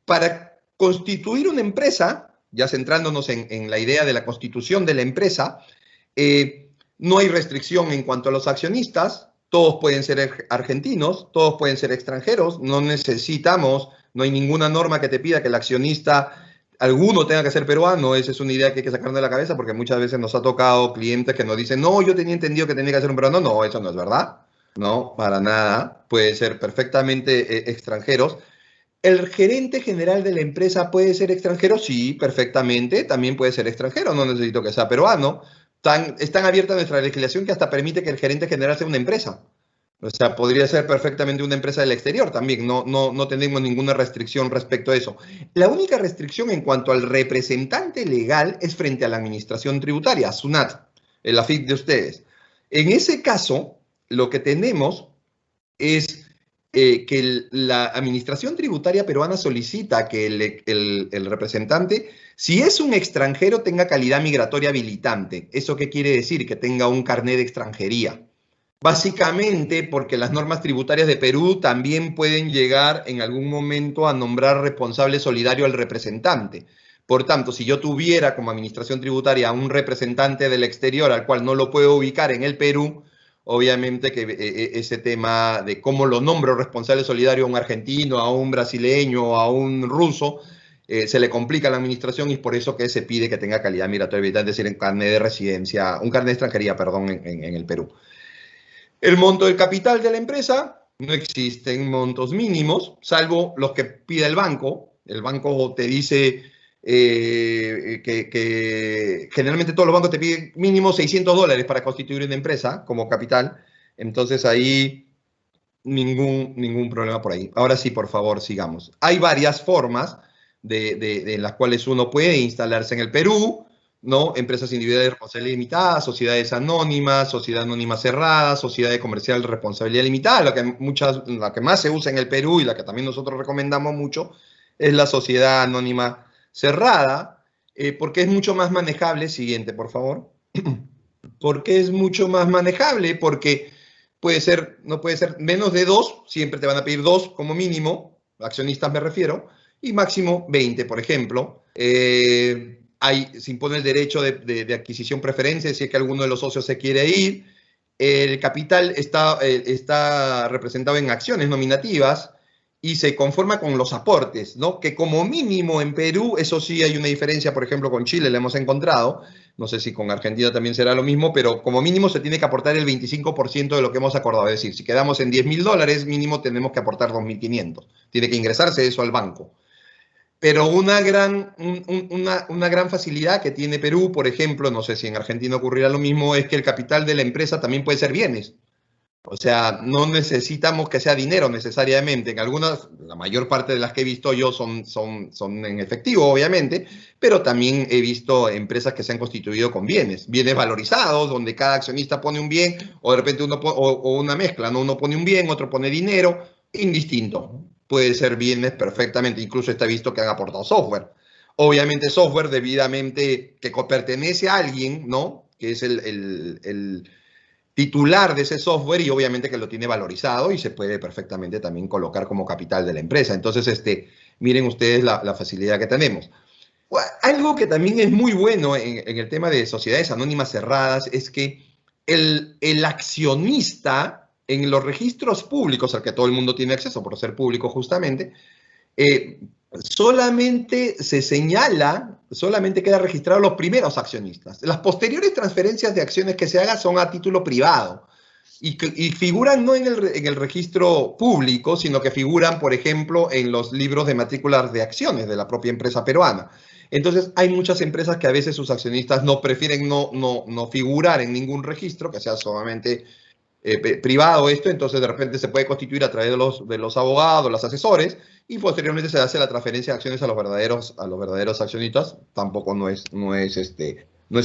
E: Para constituir una empresa, ya centrándonos en la idea de la constitución de la empresa, no hay restricción en cuanto a los accionistas, todos pueden ser argentinos, todos pueden ser extranjeros, no hay ninguna norma que te pida que el accionista alguno tenga que ser peruano. Esa es una idea que hay que sacar de la cabeza porque muchas veces nos ha tocado clientes que nos dicen, no, yo tenía entendido que tenía que ser un peruano. No, eso no es verdad. No, para nada. Puede ser perfectamente extranjeros. ¿El gerente general de la empresa puede ser extranjero? Sí, perfectamente. También puede ser extranjero. No necesito que sea peruano. Es tan abierta nuestra legislación que hasta permite que el gerente general sea una empresa. O sea, podría ser perfectamente una empresa del exterior también. No tenemos ninguna restricción respecto a eso. La única restricción en cuanto al representante legal es frente a la administración tributaria, SUNAT, el AFIP de ustedes. En ese caso, lo que tenemos es que la administración tributaria peruana solicita que el representante, si es un extranjero, tenga calidad migratoria habilitante. ¿Eso qué quiere decir? Que tenga un carnet de extranjería. Básicamente porque las normas tributarias de Perú también pueden llegar en algún momento a nombrar responsable solidario al representante. Por tanto, si yo tuviera como administración tributaria un representante del exterior al cual no lo puedo ubicar en el Perú, obviamente que ese tema de cómo lo nombro responsable solidario a un argentino, a un brasileño, a un ruso, se le complica a la administración y es por eso que se pide que tenga calidad migratoria, es decir, un carnet de residencia, un carnet de extranjería, perdón, en el Perú. El monto del capital de la empresa, no existen montos mínimos, salvo los que pide el banco. El banco te dice que generalmente todos los bancos te piden mínimo $600 para constituir una empresa como capital. Entonces ahí ningún problema por ahí. Ahora sí, por favor, sigamos. Hay varias formas de las cuales uno puede instalarse en el Perú, ¿no? Empresas individuales de responsabilidad limitada, sociedades anónimas, sociedad anónima cerrada, sociedad comercial de responsabilidad limitada. La que más se usa en el Perú y la que también nosotros recomendamos mucho es la sociedad anónima cerrada, porque es mucho más manejable. Siguiente, por favor. ¿Por qué es mucho más manejable? Porque no puede ser menos de 2, siempre te van a pedir 2 como mínimo, accionistas me refiero, y máximo 20, por ejemplo. Se impone el derecho de adquisición preferencia si es que alguno de los socios se quiere ir. El capital está representado en acciones nominativas y se conforma con los aportes, ¿no? Que como mínimo en Perú, eso sí hay una diferencia, por ejemplo, con Chile la hemos encontrado, no sé si con Argentina también será lo mismo, pero como mínimo se tiene que aportar el 25% de lo que hemos acordado. Es decir, si quedamos en $10.000, mínimo tenemos que aportar 2.500. Tiene que ingresarse eso al banco. Pero una gran facilidad que tiene Perú, por ejemplo, no sé si en Argentina ocurrirá lo mismo, es que el capital de la empresa también puede ser bienes. O sea, no necesitamos que sea dinero necesariamente. En algunas, la mayor parte de las que he visto yo son en efectivo, obviamente, pero también he visto empresas que se han constituido con bienes valorizados, donde cada accionista pone un bien, o de repente o una mezcla, ¿no? Uno pone un bien, otro pone dinero, indistinto. Puede ser bienes perfectamente, incluso está visto que han aportado software. Obviamente software debidamente que pertenece a alguien, ¿no? Que es el titular de ese software y obviamente que lo tiene valorizado y se puede perfectamente también colocar como capital de la empresa. Entonces, miren ustedes la facilidad que tenemos. Algo que también es muy bueno en el tema de sociedades anónimas cerradas es que el accionista en los registros públicos, al que todo el mundo tiene acceso por ser público justamente, solamente se señala, solamente queda registrado los primeros accionistas. Las posteriores transferencias de acciones que se hagan son a título privado y figuran no en el registro público, sino que figuran, por ejemplo, en los libros de matrículas de acciones de la propia empresa peruana. Entonces, hay muchas empresas que a veces sus accionistas prefieren no figurar en ningún registro, que sea solamente privado esto, entonces de repente se puede constituir a través de los abogados, los asesores, y posteriormente se hace la transferencia de acciones a los verdaderos accionistas. Tampoco no es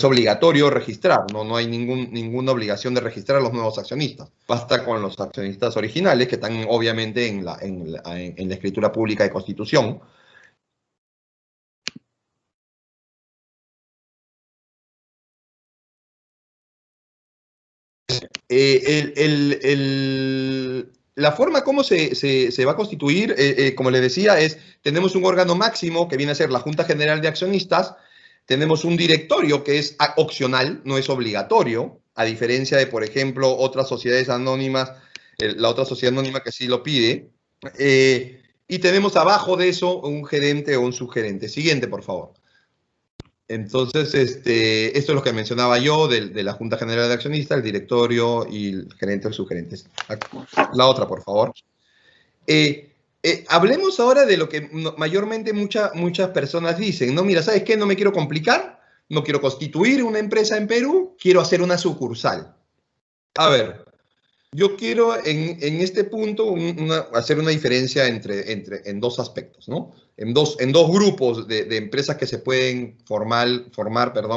E: obligatorio registrar, no hay ninguna obligación de registrar a los nuevos accionistas. Basta con los accionistas originales, que están obviamente en la escritura pública de constitución. La forma como se va a constituir, como les decía, tenemos un órgano máximo que viene a ser la Junta General de Accionistas, tenemos un directorio que es opcional, no es obligatorio, a diferencia de, por ejemplo, otras sociedades anónimas, la otra sociedad anónima que sí lo pide, y tenemos abajo de eso un gerente o un subgerente. Siguiente, por favor. Entonces, esto es lo que mencionaba yo de la Junta General de Accionistas, el directorio y el gerente o subgerentes. La otra, por favor. Hablemos ahora de lo que mayormente muchas personas dicen, ¿no? Mira, ¿sabes qué? No me quiero complicar, no quiero constituir una empresa en Perú, quiero hacer una sucursal. A ver, yo quiero en este punto hacer una diferencia en dos aspectos, ¿no? En dos grupos de empresas que se pueden formar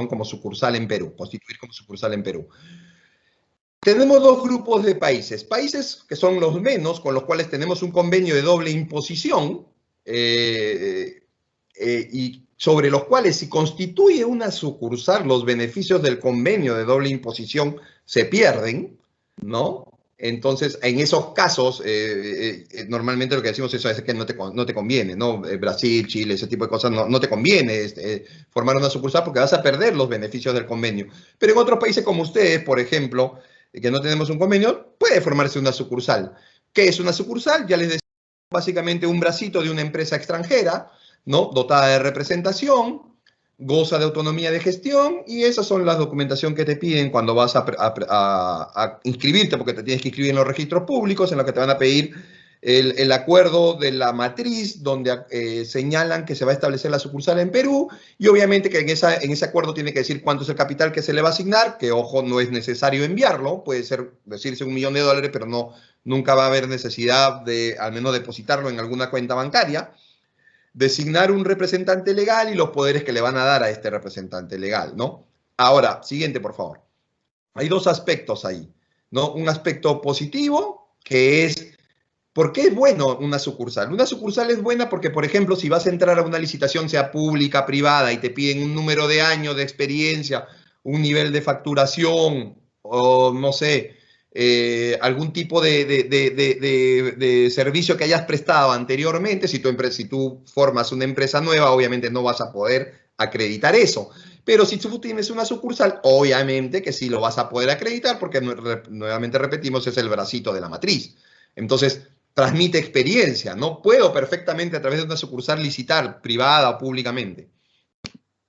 E: como sucursal en Perú, constituir como sucursal en Perú. Tenemos dos grupos de países que son los menos, con los cuales tenemos un convenio de doble imposición, y sobre los cuales si constituye una sucursal, los beneficios del convenio de doble imposición se pierden, ¿no? Entonces, en esos casos, normalmente lo que decimos es que no te conviene, ¿no? Brasil, Chile, ese tipo de cosas, no te conviene formar una sucursal porque vas a perder los beneficios del convenio. Pero en otros países como ustedes, por ejemplo, que no tenemos un convenio, puede formarse una sucursal. ¿Qué es una sucursal? Ya les decía, básicamente un bracito de una empresa extranjera, ¿no? Dotada de representación, goza de autonomía de gestión, y esas son las documentación que te piden cuando vas a inscribirte, porque te tienes que inscribir en los registros públicos, en los que te van a pedir el acuerdo de la matriz, donde señalan que se va a establecer la sucursal en Perú, y obviamente que en ese acuerdo tiene que decir cuánto es el capital que se le va a asignar, que ojo, no es necesario enviarlo, puede decirse $1 millón, pero nunca va a haber necesidad de al menos depositarlo en alguna cuenta bancaria. Designar un representante legal y los poderes que le van a dar a este representante legal, ¿no? Ahora, siguiente, por favor. Hay dos aspectos ahí, ¿no? Un aspecto positivo, que es, ¿por qué es bueno una sucursal? Una sucursal es buena porque, por ejemplo, si vas a entrar a una licitación, sea pública, privada, y te piden un número de años de experiencia, un nivel de facturación, o no sé, algún tipo de servicio que hayas prestado anteriormente, si tú formas una empresa nueva, obviamente no vas a poder acreditar eso. Pero si tú tienes una sucursal, obviamente que sí lo vas a poder acreditar, porque nuevamente repetimos, es el bracito de la matriz. Entonces, transmite experiencia, ¿no? Puedo perfectamente a través de una sucursal licitar, privada o públicamente.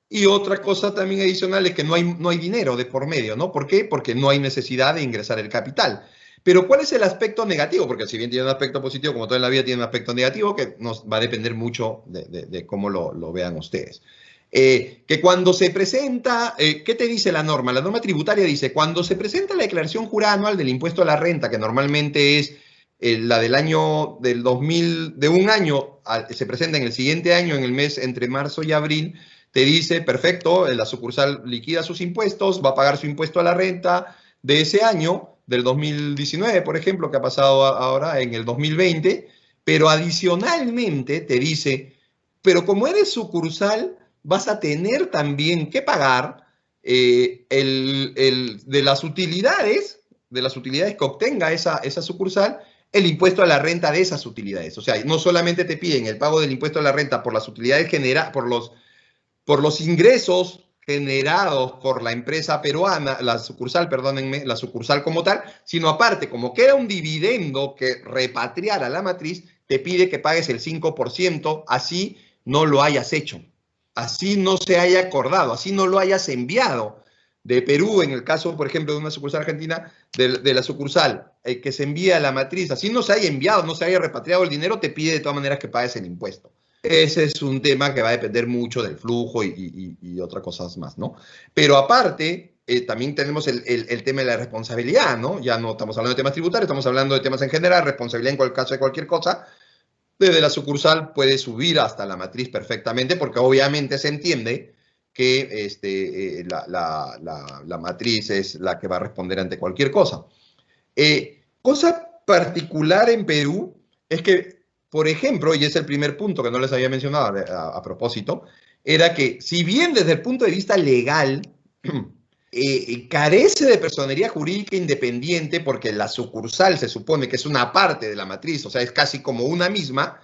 E: Y otra cosa también adicional es que no hay dinero de por medio, ¿no? ¿Por qué? Porque no hay necesidad de ingresar el capital. Pero ¿cuál es el aspecto negativo? Porque si bien tiene un aspecto positivo, como todo en la vida tiene un aspecto negativo, que nos va a depender mucho de cómo lo vean ustedes. Que cuando se presenta, ¿qué te dice la norma? La norma tributaria dice, cuando se presenta la declaración jurada anual del impuesto a la renta, que normalmente es la del año del 2000, de un año, se presenta en el siguiente año, en el mes entre marzo y abril, te dice, perfecto, la sucursal liquida sus impuestos, va a pagar su impuesto a la renta de ese año, del 2019, por ejemplo, que ha pasado ahora en el 2020, pero adicionalmente te dice, pero como eres sucursal, vas a tener también que pagar de las utilidades que obtenga esa sucursal, el impuesto a la renta de esas utilidades. O sea, no solamente te piden el pago del impuesto a la renta por las utilidades generadas, por los ingresos generados por la empresa peruana, la sucursal, perdónenme, la sucursal como tal, sino aparte, como que era un dividendo que repatriara la matriz, te pide que pagues el 5%, así no lo hayas hecho, así no se haya acordado, así no lo hayas enviado de Perú, en el caso, por ejemplo, de una sucursal argentina, de la sucursal que se envía a la matriz, así no se haya enviado, no se haya repatriado el dinero, te pide de todas maneras que pagues el impuesto. Ese es un tema que va a depender mucho del flujo y otras cosas más, ¿no? Pero aparte, también tenemos el tema de la responsabilidad, ¿no? Ya no estamos hablando de temas tributarios, estamos hablando de temas en general, responsabilidad en caso de cualquier cosa. Desde la sucursal puede subir hasta la matriz perfectamente, porque obviamente se entiende que la matriz es la que va a responder ante cualquier cosa. Cosa particular en Perú es que, por ejemplo, y es el primer punto que no les había mencionado a propósito, era que si bien desde el punto de vista legal carece de personería jurídica independiente, porque la sucursal se supone que es una parte de la matriz, o sea, es casi como una misma.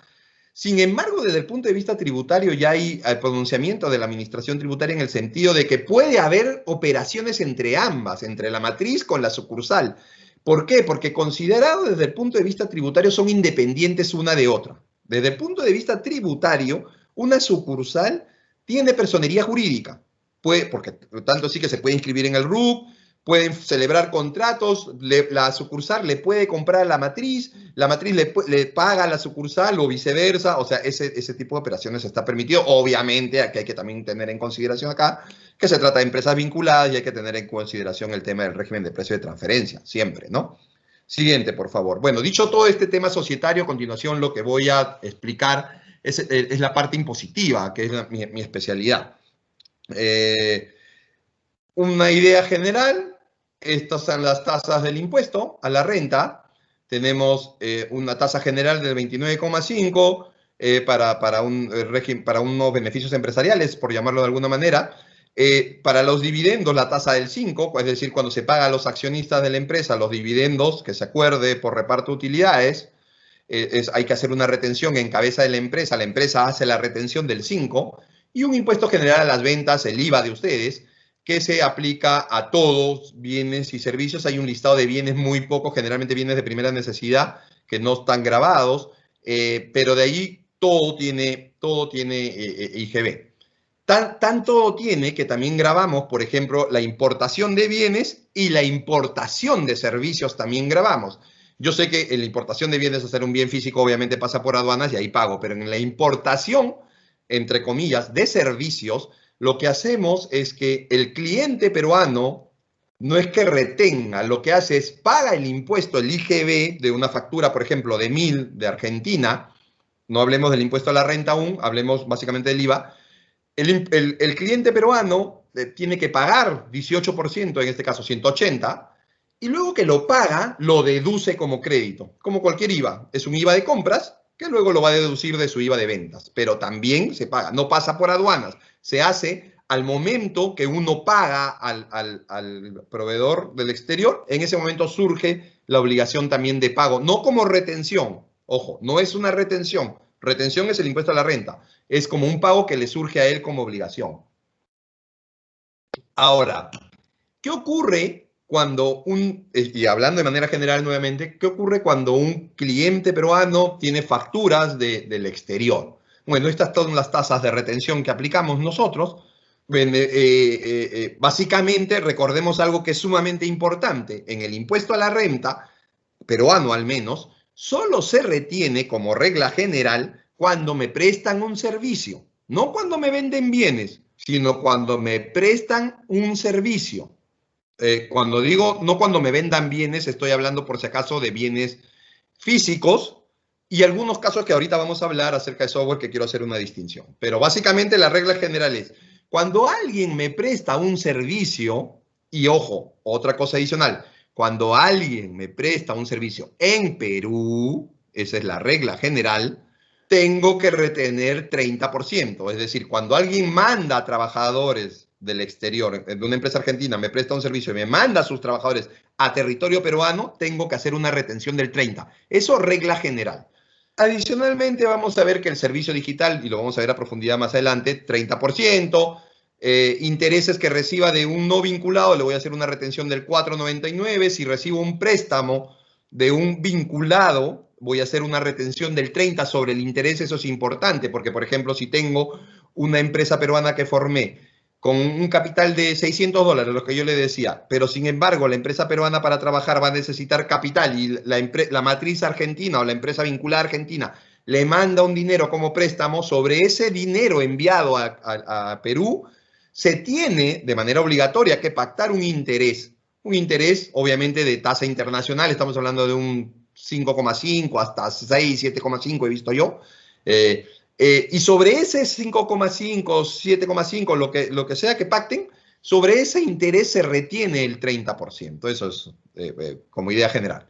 E: Sin embargo, desde el punto de vista tributario ya hay el pronunciamiento de la administración tributaria en el sentido de que puede haber operaciones entre ambas, entre la matriz con la sucursal. ¿Por qué? Porque considerado desde el punto de vista tributario son independientes una de otra. Desde el punto de vista tributario, una sucursal tiene personería jurídica, porque tanto sí que se puede inscribir en el RUC, pueden celebrar contratos, la sucursal le puede comprar a la matriz le paga a la sucursal o viceversa, o sea, ese tipo de operaciones está permitido. Obviamente, aquí hay que también tener en consideración acá que se trata de empresas vinculadas y hay que tener en consideración el tema del régimen de precio de transferencia, siempre, ¿no? Siguiente, por favor. Bueno, dicho todo este tema societario, a continuación lo que voy a explicar es la parte impositiva, que es mi especialidad. Una idea general. Estas son las tasas del impuesto a la renta. Tenemos una tasa general del 29,5 para unos beneficios empresariales, por llamarlo de alguna manera. Para los dividendos, la tasa del 5, es decir, cuando se paga a los accionistas de la empresa los dividendos que se acuerde por reparto de utilidades, hay que hacer una retención en cabeza de la empresa hace la retención del 5, y un impuesto general a las ventas, el IVA de ustedes, que se aplica a todos bienes y servicios. Hay un listado de bienes muy pocos, generalmente bienes de primera necesidad, que no están grabados, pero de ahí todo tiene IGB. Tanto tiene que también grabamos, por ejemplo, la importación de bienes y la importación de servicios también grabamos. Yo sé que en la importación de bienes, hacer un bien físico, obviamente pasa por aduanas y ahí pago, pero en la importación, entre comillas, de servicios, lo que hacemos es que el cliente peruano no es que retenga, lo que hace es paga el impuesto, el IGB de una factura, por ejemplo, de 1.000 de Argentina. No hablemos del impuesto a la renta aún, hablemos básicamente del IVA. El cliente peruano tiene que pagar 18%, en este caso 180, y luego que lo paga, lo deduce como crédito, como cualquier IVA. Es un IVA de compras que luego lo va a deducir de su IVA de ventas, pero también se paga, no pasa por aduanas, se hace al momento que uno paga al proveedor del exterior. En ese momento surge la obligación también de pago, no como retención, ojo, no es una retención, retención es el impuesto a la renta, es como un pago que le surge a él como obligación. Ahora, ¿qué ocurre cuando y hablando de manera general nuevamente, qué ocurre cuando un cliente peruano tiene facturas del exterior? Bueno, estas son las tasas de retención que aplicamos nosotros. Básicamente, recordemos algo que es sumamente importante. En el impuesto a la renta, peruano al menos, solo se retiene como regla general cuando me prestan un servicio. No cuando me venden bienes, sino cuando me prestan un servicio. Cuando digo no cuando me vendan bienes, estoy hablando por si acaso de bienes físicos y algunos casos que ahorita vamos a hablar acerca de software, que quiero hacer una distinción. Pero básicamente la regla general es, cuando alguien me presta un servicio, y ojo, otra cosa adicional, cuando alguien me presta un servicio en Perú, esa es la regla general, tengo que retener 30%. Es decir, cuando alguien manda a trabajadores del exterior, de una empresa argentina, me presta un servicio y me manda a sus trabajadores a territorio peruano, tengo que hacer una retención del 30%. Eso regla general. Adicionalmente, vamos a ver que el servicio digital, y lo vamos a ver a profundidad más adelante, 30%. Intereses que reciba de un no vinculado, le voy a hacer una retención del 4,99. Si recibo un préstamo de un vinculado, voy a hacer una retención del 30 sobre el interés. Eso es importante, porque, por ejemplo, si tengo una empresa peruana que formé con un capital de $600, lo que yo le decía, pero sin embargo la empresa peruana para trabajar va a necesitar capital y la matriz argentina o la empresa vinculada argentina le manda un dinero como préstamo, sobre ese dinero enviado a Perú se tiene de manera obligatoria que pactar un interés obviamente de tasa internacional. Estamos hablando de un 5,5 hasta 6, 7,5 he visto yo. Y sobre ese 5,5, 7,5, lo que sea que pacten, sobre ese interés se retiene el 30%. Eso es como idea general.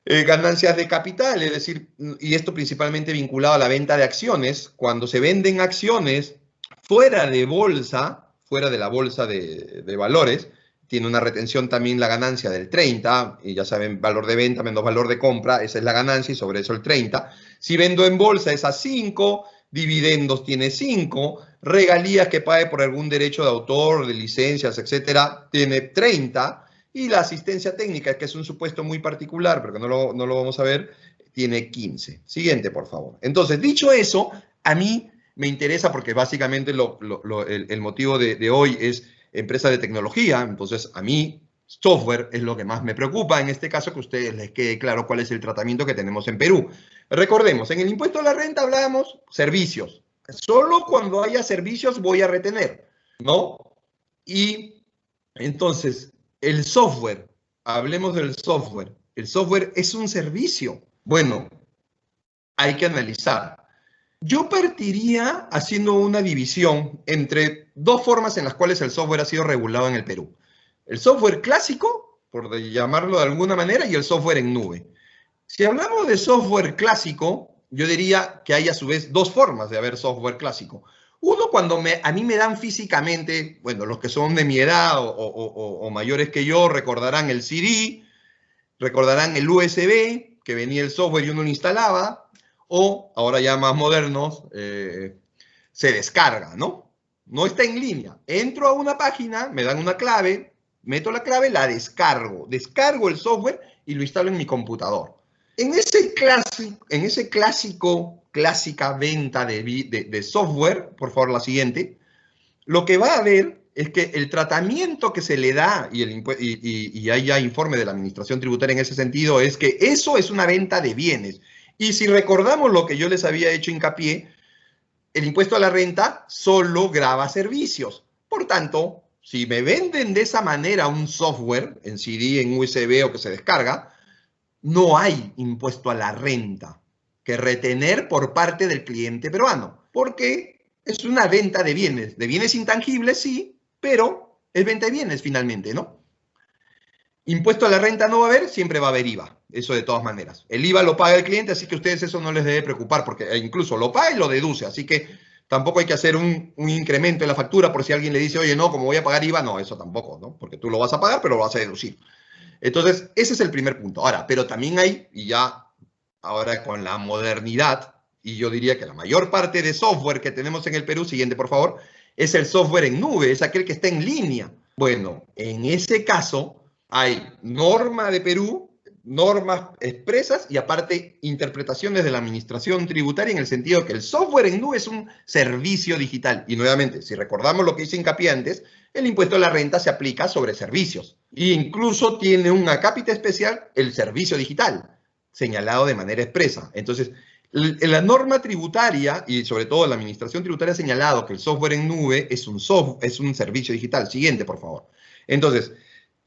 E: Ganancias de capital, es decir, y esto principalmente vinculado a la venta de acciones. Cuando se venden acciones fuera de la bolsa de valores, tiene una retención también la ganancia del 30%, y ya saben, valor de venta menos valor de compra, esa es la ganancia, y sobre eso el 30%. Si vendo en bolsa es a 5, dividendos tiene 5, regalías que pague por algún derecho de autor, de licencias, etcétera, tiene 30, y la asistencia técnica, que es un supuesto muy particular, pero que no lo vamos a ver, tiene 15. Siguiente, por favor. Entonces, dicho eso, a mí me interesa, porque básicamente el motivo de hoy es empresa de tecnología. Entonces a mí software es lo que más me preocupa, en este caso, que a ustedes les quede claro cuál es el tratamiento que tenemos en Perú. Recordemos, en el impuesto a la renta hablábamos servicios. Solo cuando haya servicios voy a retener, ¿no? Y entonces, el software, hablemos del software. El software es un servicio. Bueno, hay que analizar. Yo partiría haciendo una división entre dos formas en las cuales el software ha sido regulado en el Perú. El software clásico, por llamarlo de alguna manera, y el software en nube. Si hablamos de software clásico, yo diría que hay a su vez dos formas de haber software clásico. Uno, cuando a mí me dan físicamente, bueno, los que son de mi edad o mayores que yo recordarán el CD, recordarán el USB, que venía el software y uno lo instalaba, o, ahora ya más modernos, se descarga, ¿no? No está en línea. Entro a una página, me dan una clave, meto la clave, la descargo. Descargo el software y lo instalo en mi computador. En ese clásica venta de software, por favor, la siguiente, lo que va a haber es que el tratamiento que se le da, y hay ya informe de la Administración Tributaria en ese sentido, es que eso es una venta de bienes. Y si recordamos lo que yo les había hecho hincapié, el impuesto a la renta solo grava servicios. Por tanto, si me venden de esa manera un software en CD, en USB o que se descarga, no hay impuesto a la renta que retener por parte del cliente peruano, porque es una venta de bienes intangibles, sí, pero es venta de bienes finalmente, ¿no? Impuesto a la renta no va a haber, siempre va a haber IVA, eso de todas maneras. El IVA lo paga el cliente, así que a ustedes eso no les debe preocupar, porque incluso lo paga y lo deduce, así que tampoco hay que hacer un incremento en la factura por si alguien le dice, oye, no, como voy a pagar IVA, no, eso tampoco, ¿no? Porque tú lo vas a pagar, pero lo vas a deducir. Entonces, ese es el primer punto. Ahora, pero también hay, y ya ahora con la modernidad, y yo diría que la mayor parte de software que tenemos en el Perú, siguiente por favor, es el software en nube, es aquel que está en línea. Bueno, en ese caso hay norma de Perú, normas expresas y aparte interpretaciones de la Administración Tributaria en el sentido que el software en nube es un servicio digital. Y nuevamente, si recordamos lo que hice hincapié antes, el impuesto a la renta se aplica sobre servicios. E incluso tiene un acápite especial, el servicio digital, señalado de manera expresa. Entonces, la norma tributaria y sobre todo la Administración Tributaria ha señalado que el software en nube es un servicio digital. Siguiente, por favor. Entonces,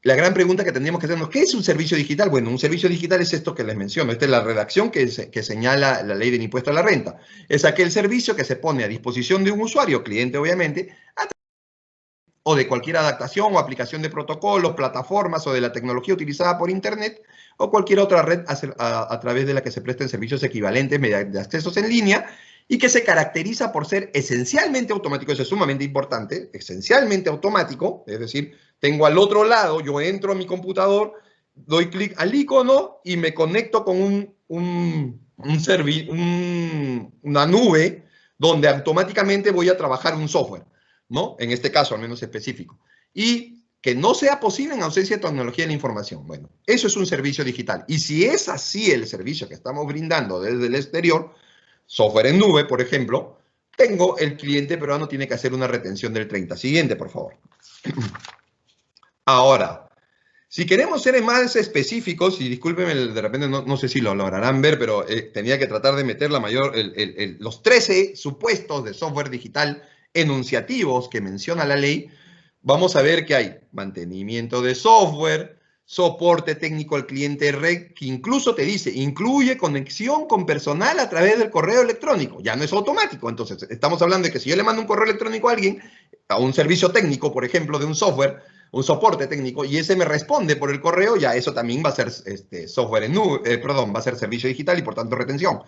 E: la gran pregunta que tendríamos que hacernos, ¿qué es un servicio digital? Bueno, un servicio digital es esto que les menciono. Esta es la redacción que señala la ley del impuesto a la renta. Es aquel servicio que se pone a disposición de un usuario, cliente obviamente, o de cualquier adaptación o aplicación de protocolos, plataformas o de la tecnología utilizada por Internet o cualquier otra red a través de la que se presten servicios equivalentes mediante accesos en línea y que se caracteriza por ser esencialmente automático. Eso es sumamente importante, esencialmente automático, es decir, tengo al otro lado, yo entro a mi computador, doy clic al icono y me conecto con un una nube donde automáticamente voy a trabajar un software, ¿no? En este caso, al menos específico. Y que no sea posible en ausencia de tecnología de la información. Bueno, eso es un servicio digital. Y si es así el servicio que estamos brindando desde el exterior, software en nube, por ejemplo, el cliente peruano tiene que hacer una retención del 30. Siguiente, por favor. Ahora, si queremos ser más específicos, y discúlpenme, de repente no sé si lo lograrán ver, pero tenía que tratar de meter los 13 supuestos de software digital enunciativos que menciona la ley. Vamos a ver que hay mantenimiento de software, soporte técnico al cliente red, que incluso te dice, incluye conexión con personal a través del correo electrónico. Ya no es automático. Entonces, estamos hablando de que si yo le mando un correo electrónico a alguien, a un servicio técnico, por ejemplo, de un software, un soporte técnico, y ese me responde por el correo, ya eso también va a ser software en nube, va a ser servicio digital y por tanto retención.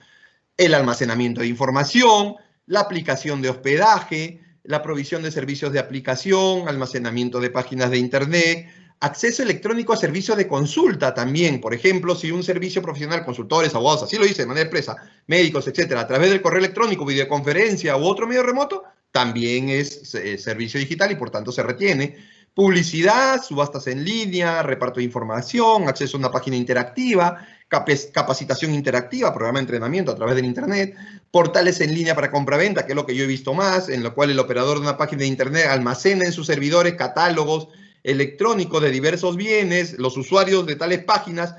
E: El almacenamiento de información, la aplicación de hospedaje, la provisión de servicios de aplicación, almacenamiento de páginas de internet, acceso electrónico a servicios de consulta también. Por ejemplo, si un servicio profesional, consultores, abogados, así lo dice de manera expresa, médicos, etcétera, a través del correo electrónico, videoconferencia u otro medio remoto, también es servicio digital y por tanto se retiene. Publicidad, subastas en línea, reparto de información, acceso a una página interactiva, capacitación interactiva, programa de entrenamiento a través del internet, portales en línea para compra-venta, que es lo que yo he visto más, en lo cual el operador de una página de internet almacena en sus servidores catálogos electrónicos de diversos bienes. Los usuarios de tales páginas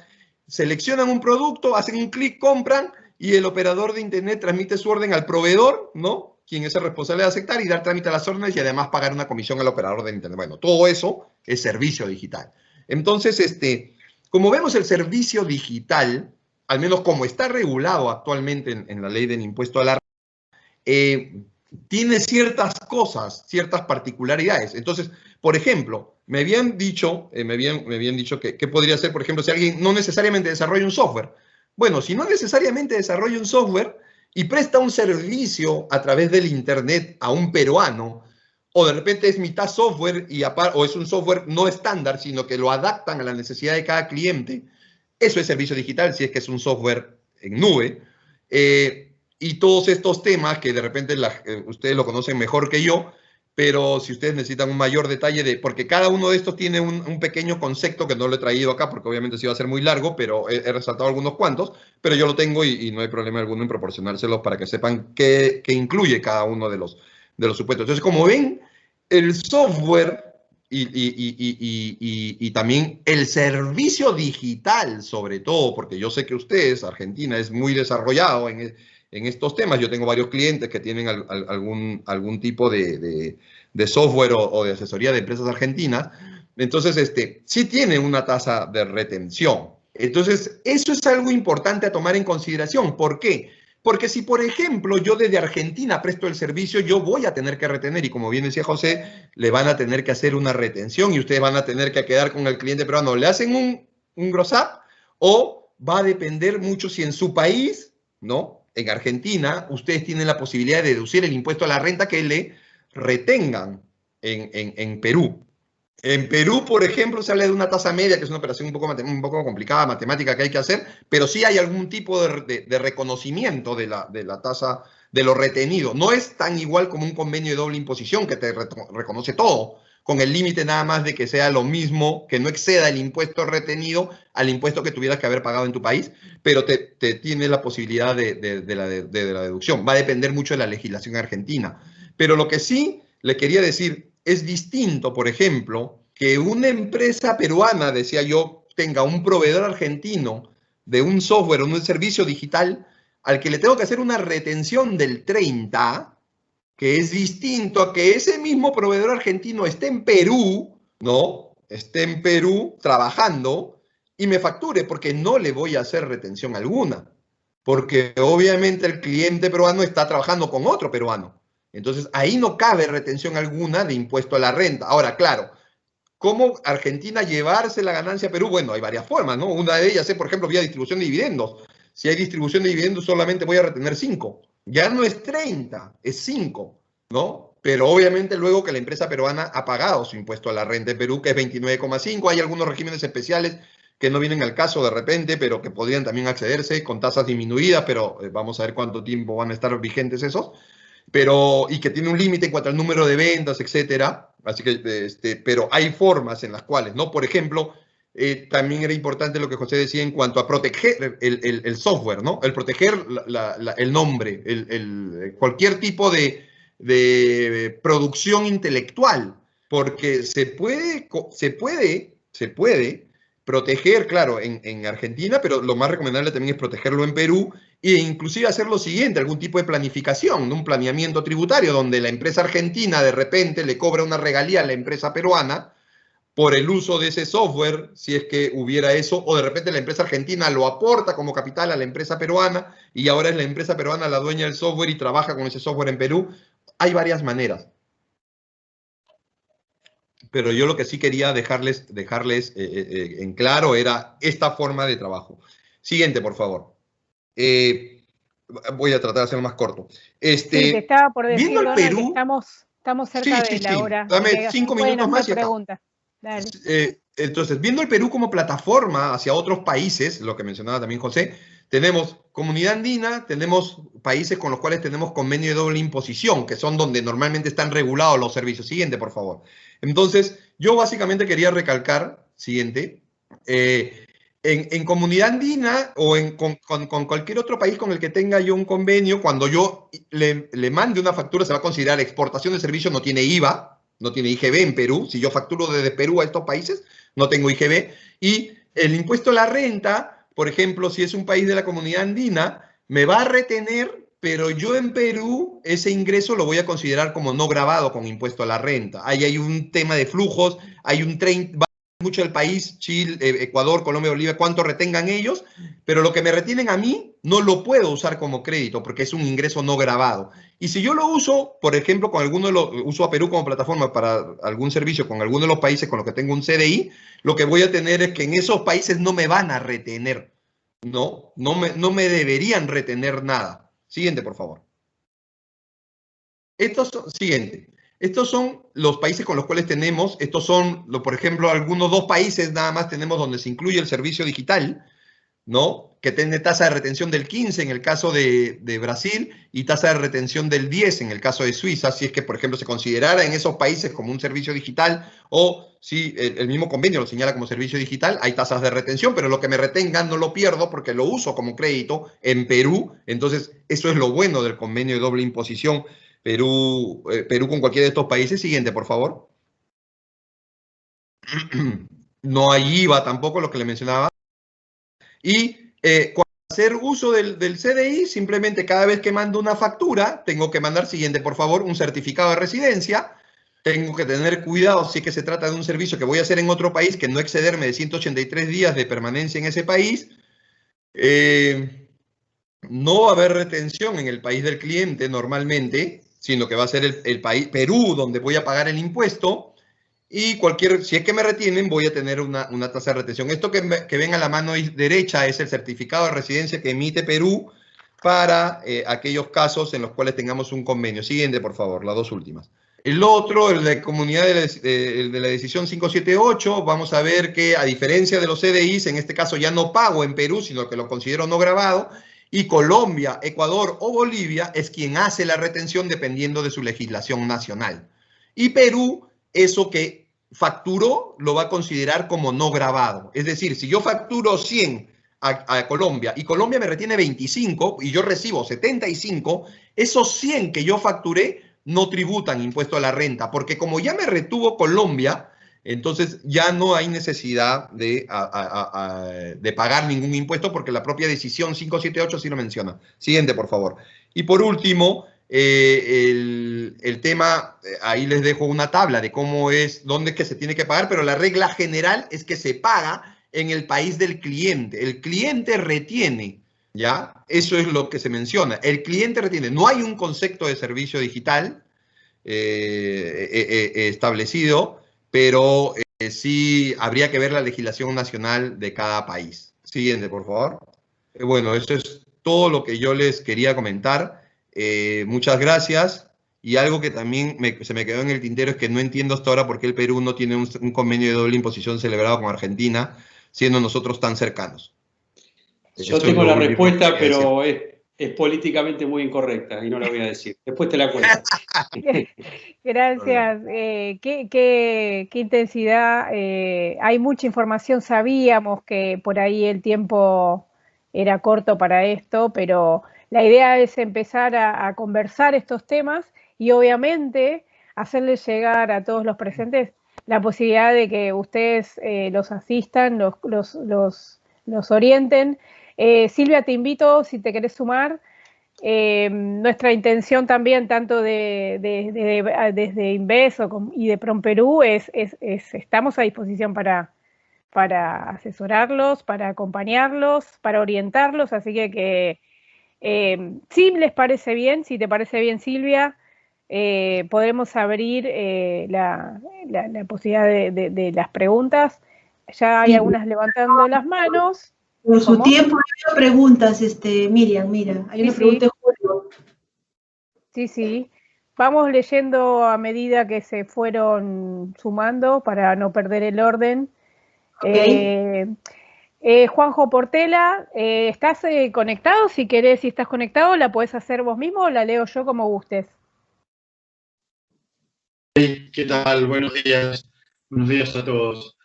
E: seleccionan un producto, hacen un clic, compran, y el operador de internet transmite su orden al proveedor, ¿no?, quien es el responsable de aceptar y dar trámite a las órdenes y además pagar una comisión al operador de internet. Bueno, todo eso es servicio digital. Entonces, como vemos, el servicio digital, al menos como está regulado actualmente en la ley del impuesto a la renta, tiene ciertas cosas, ciertas particularidades. Entonces, por ejemplo, me habían dicho que podría ser, por ejemplo, si alguien no necesariamente desarrolla un software. Bueno, si no necesariamente desarrolla un software y presta un servicio a través del internet a un peruano, o de repente es mitad software o es un software no estándar, sino que lo adaptan a la necesidad de cada cliente, eso es servicio digital, si es que es un software en nube. Y todos estos temas que de repente ustedes lo conocen mejor que yo, pero si ustedes necesitan un mayor detalle porque cada uno de estos tiene un pequeño concepto que no lo he traído acá, porque obviamente sí va a ser muy largo, pero he resaltado algunos cuantos, pero yo lo tengo y no hay problema alguno en proporcionárselos para que sepan qué incluye cada uno de los supuestos. Entonces, como ven, el software y también el servicio digital, sobre todo, porque yo sé que ustedes, Argentina, es muy desarrollado en estos temas. Yo tengo varios clientes que tienen algún tipo de software o de asesoría de empresas argentinas. Entonces, sí tiene una tasa de retención. Entonces, eso es algo importante a tomar en consideración. ¿Por qué? Porque si, por ejemplo, yo desde Argentina presto el servicio, yo voy a tener que retener, y como bien decía José, le van a tener que hacer una retención y ustedes van a tener que quedar con el cliente peruano. ¿Le hacen un gross up? O va a depender mucho si en su país, ¿no?, en Argentina, ustedes tienen la posibilidad de deducir el impuesto a la renta que le retengan en Perú. En Perú, por ejemplo, se habla de una tasa media, que es una operación un poco complicada, matemática que hay que hacer, pero sí hay algún tipo de reconocimiento de la tasa de lo retenido. No es tan igual como un convenio de doble imposición que te reconoce todo, con el límite nada más de que sea lo mismo, que no exceda el impuesto retenido al impuesto que tuvieras que haber pagado en tu país, pero te tiene la posibilidad de la deducción. Va a depender mucho de la legislación argentina. Pero lo que sí le quería decir, es distinto, por ejemplo, que una empresa peruana, decía yo, tenga un proveedor argentino de un software o un servicio digital al que le tengo que hacer una retención del 30%, que es distinto a que ese mismo proveedor argentino esté en Perú, ¿no? Esté en Perú trabajando y me facture, porque no le voy a hacer retención alguna. Porque obviamente el cliente peruano está trabajando con otro peruano. Entonces, ahí no cabe retención alguna de impuesto a la renta. Ahora, claro, ¿cómo Argentina llevarse la ganancia a Perú? Bueno, hay varias formas, ¿no? Una de ellas es, por ejemplo, vía distribución de dividendos. Si hay distribución de dividendos, solamente voy a retener 5. Ya no es 30, es 5, ¿no? Pero obviamente luego que la empresa peruana ha pagado su impuesto a la renta en Perú, que es 29,5, hay algunos regímenes especiales que no vienen al caso de repente, pero que podrían también accederse con tasas disminuidas, pero vamos a ver cuánto tiempo van a estar vigentes esos, y que tiene un límite en cuanto al número de ventas, etcétera. Así que, pero hay formas en las cuales, ¿no? Por ejemplo, también era importante lo que José decía en cuanto a proteger el software, ¿no? El proteger el nombre, cualquier tipo de producción intelectual, porque se puede proteger, claro, en Argentina, pero lo más recomendable también es protegerlo en Perú e inclusive hacer lo siguiente, algún tipo de planificación, un planeamiento tributario donde la empresa argentina de repente le cobra una regalía a la empresa peruana por el uso de ese software, si es que hubiera eso, o de repente la empresa argentina lo aporta como capital a la empresa peruana y ahora es la empresa peruana la dueña del software y trabaja con ese software en Perú. Hay varias maneras. Pero yo lo que sí quería dejarles en claro era esta forma de trabajo. Siguiente, por favor. Voy a tratar de hacerlo más corto.
A: Sí, te estaba por decir,
E: viendo el
A: Donald,
E: Perú,
A: que estamos cerca de la hora.
E: Dame 5 minutos más y acabo.
A: Dale.
E: Entonces, viendo el Perú como plataforma hacia otros países, lo que mencionaba también José, tenemos comunidad andina, tenemos países con los cuales tenemos convenio de doble imposición, que son donde normalmente están regulados los servicios. Siguiente, por favor. Entonces, yo básicamente quería recalcar, siguiente, en comunidad andina o con cualquier otro país con el que tenga yo un convenio, cuando yo le mande una factura, se va a considerar exportación de servicio, no tiene IVA, no tiene IGB en Perú. Si yo facturo desde Perú a estos países, no tengo IGB. Y el impuesto a la renta, por ejemplo, si es un país de la comunidad andina, me va a retener, pero yo en Perú ese ingreso lo voy a considerar como no gravado con impuesto a la renta. Ahí hay un tema de flujos, hay un tren, va mucho el país, Chile, Ecuador, Colombia, Bolivia, cuánto retengan ellos, pero lo que me retienen a mí no lo puedo usar como crédito porque es un ingreso no gravado. Y si yo lo uso, por ejemplo, uso a Perú como plataforma para algún servicio con alguno de los países con los que tengo un CDI, lo que voy a tener es que en esos países no me van a retener, no me deberían retener nada. Siguiente, por favor. Siguiente. Estos son los países con los cuales tenemos, estos son, por ejemplo, algunos 2 países nada más tenemos donde se incluye el servicio digital, ¿no? Que tiene tasa de retención del 15 en el caso de Brasil y tasa de retención del 10 en el caso de Suiza, si es que, por ejemplo, se considerara en esos países como un servicio digital o si el mismo convenio lo señala como servicio digital, hay tasas de retención, pero lo que me retengan no lo pierdo porque lo uso como crédito en Perú. Entonces, eso es lo bueno del convenio de doble imposición Perú con cualquiera de estos países. Siguiente, por favor. No hay IVA tampoco, lo que le mencionaba. Y cuando hacer uso del CDI, simplemente cada vez que mando una factura, tengo que mandar, siguiente, por favor, un certificado de residencia. Tengo que tener cuidado si es que se trata de un servicio que voy a hacer en otro país, que no excederme de 183 días de permanencia en ese país. No va a haber retención en el país del cliente normalmente, sino que va a ser el país, Perú, donde voy a pagar el impuesto. Y si es que me retienen, voy a tener una tasa de retención. Esto que ven a la mano derecha es el certificado de residencia que emite Perú para aquellos casos en los cuales tengamos un convenio. Siguiente, por favor, las 2 últimas. El otro, el de comunidad de la decisión 578, vamos a ver que a diferencia de los CDIs, en este caso ya no pago en Perú, sino que lo considero no gravado. Y Colombia, Ecuador o Bolivia es quien hace la retención dependiendo de su legislación nacional. Y Perú, eso que facturó lo va a considerar como no gravado. Es decir, si yo facturo 100 a Colombia y Colombia me retiene 25 y yo recibo 75, esos 100 que yo facturé no tributan impuesto a la renta, porque como ya me retuvo Colombia, entonces ya no hay necesidad de pagar ningún impuesto porque la propia decisión 578 sí lo menciona. Siguiente, por favor. Y por último, el tema, ahí les dejo una tabla de dónde es que se tiene que pagar, pero la regla general es que se paga en el país del cliente. El cliente retiene, ¿ya? Eso es lo que se menciona. El cliente retiene. No hay un concepto de servicio digital establecido, pero sí habría que ver la legislación nacional de cada país. Siguiente, por favor. Bueno, eso es todo lo que yo les quería comentar. Muchas gracias. Y algo que también se me quedó en el tintero es que no entiendo hasta ahora por qué el Perú no tiene un convenio de doble imposición celebrado con Argentina, siendo nosotros tan cercanos.
D: Yo tengo la respuesta, pero es políticamente muy incorrecta y no la voy a decir. Después te la cuento.
A: Gracias. Qué intensidad. Hay mucha información. Sabíamos que por ahí el tiempo era corto para esto, pero la idea es empezar a conversar estos temas y obviamente hacerles llegar a todos los presentes la posibilidad de que ustedes los asistan, los orienten. Silvia, te invito, si te querés sumar. Nuestra intención también, tanto desde Inves y de PROMPERÚ, estamos a disposición para asesorarlos, para acompañarlos, para orientarlos, así que si les parece bien, si te parece bien, Silvia, podremos abrir la posibilidad de las preguntas. Ya hay algunas levantando las manos.
B: Por su tiempo hay preguntas, Miriam, mira, hay una pregunta de Julio.
A: Sí. Vamos leyendo a medida que se fueron sumando para no perder el orden.
B: Okay.
A: Juanjo Portela, ¿estás conectado? Si estás conectado, la podés hacer vos mismo o la leo yo como gustes.
F: ¿Qué tal? Buenos días. Buenos días a todos.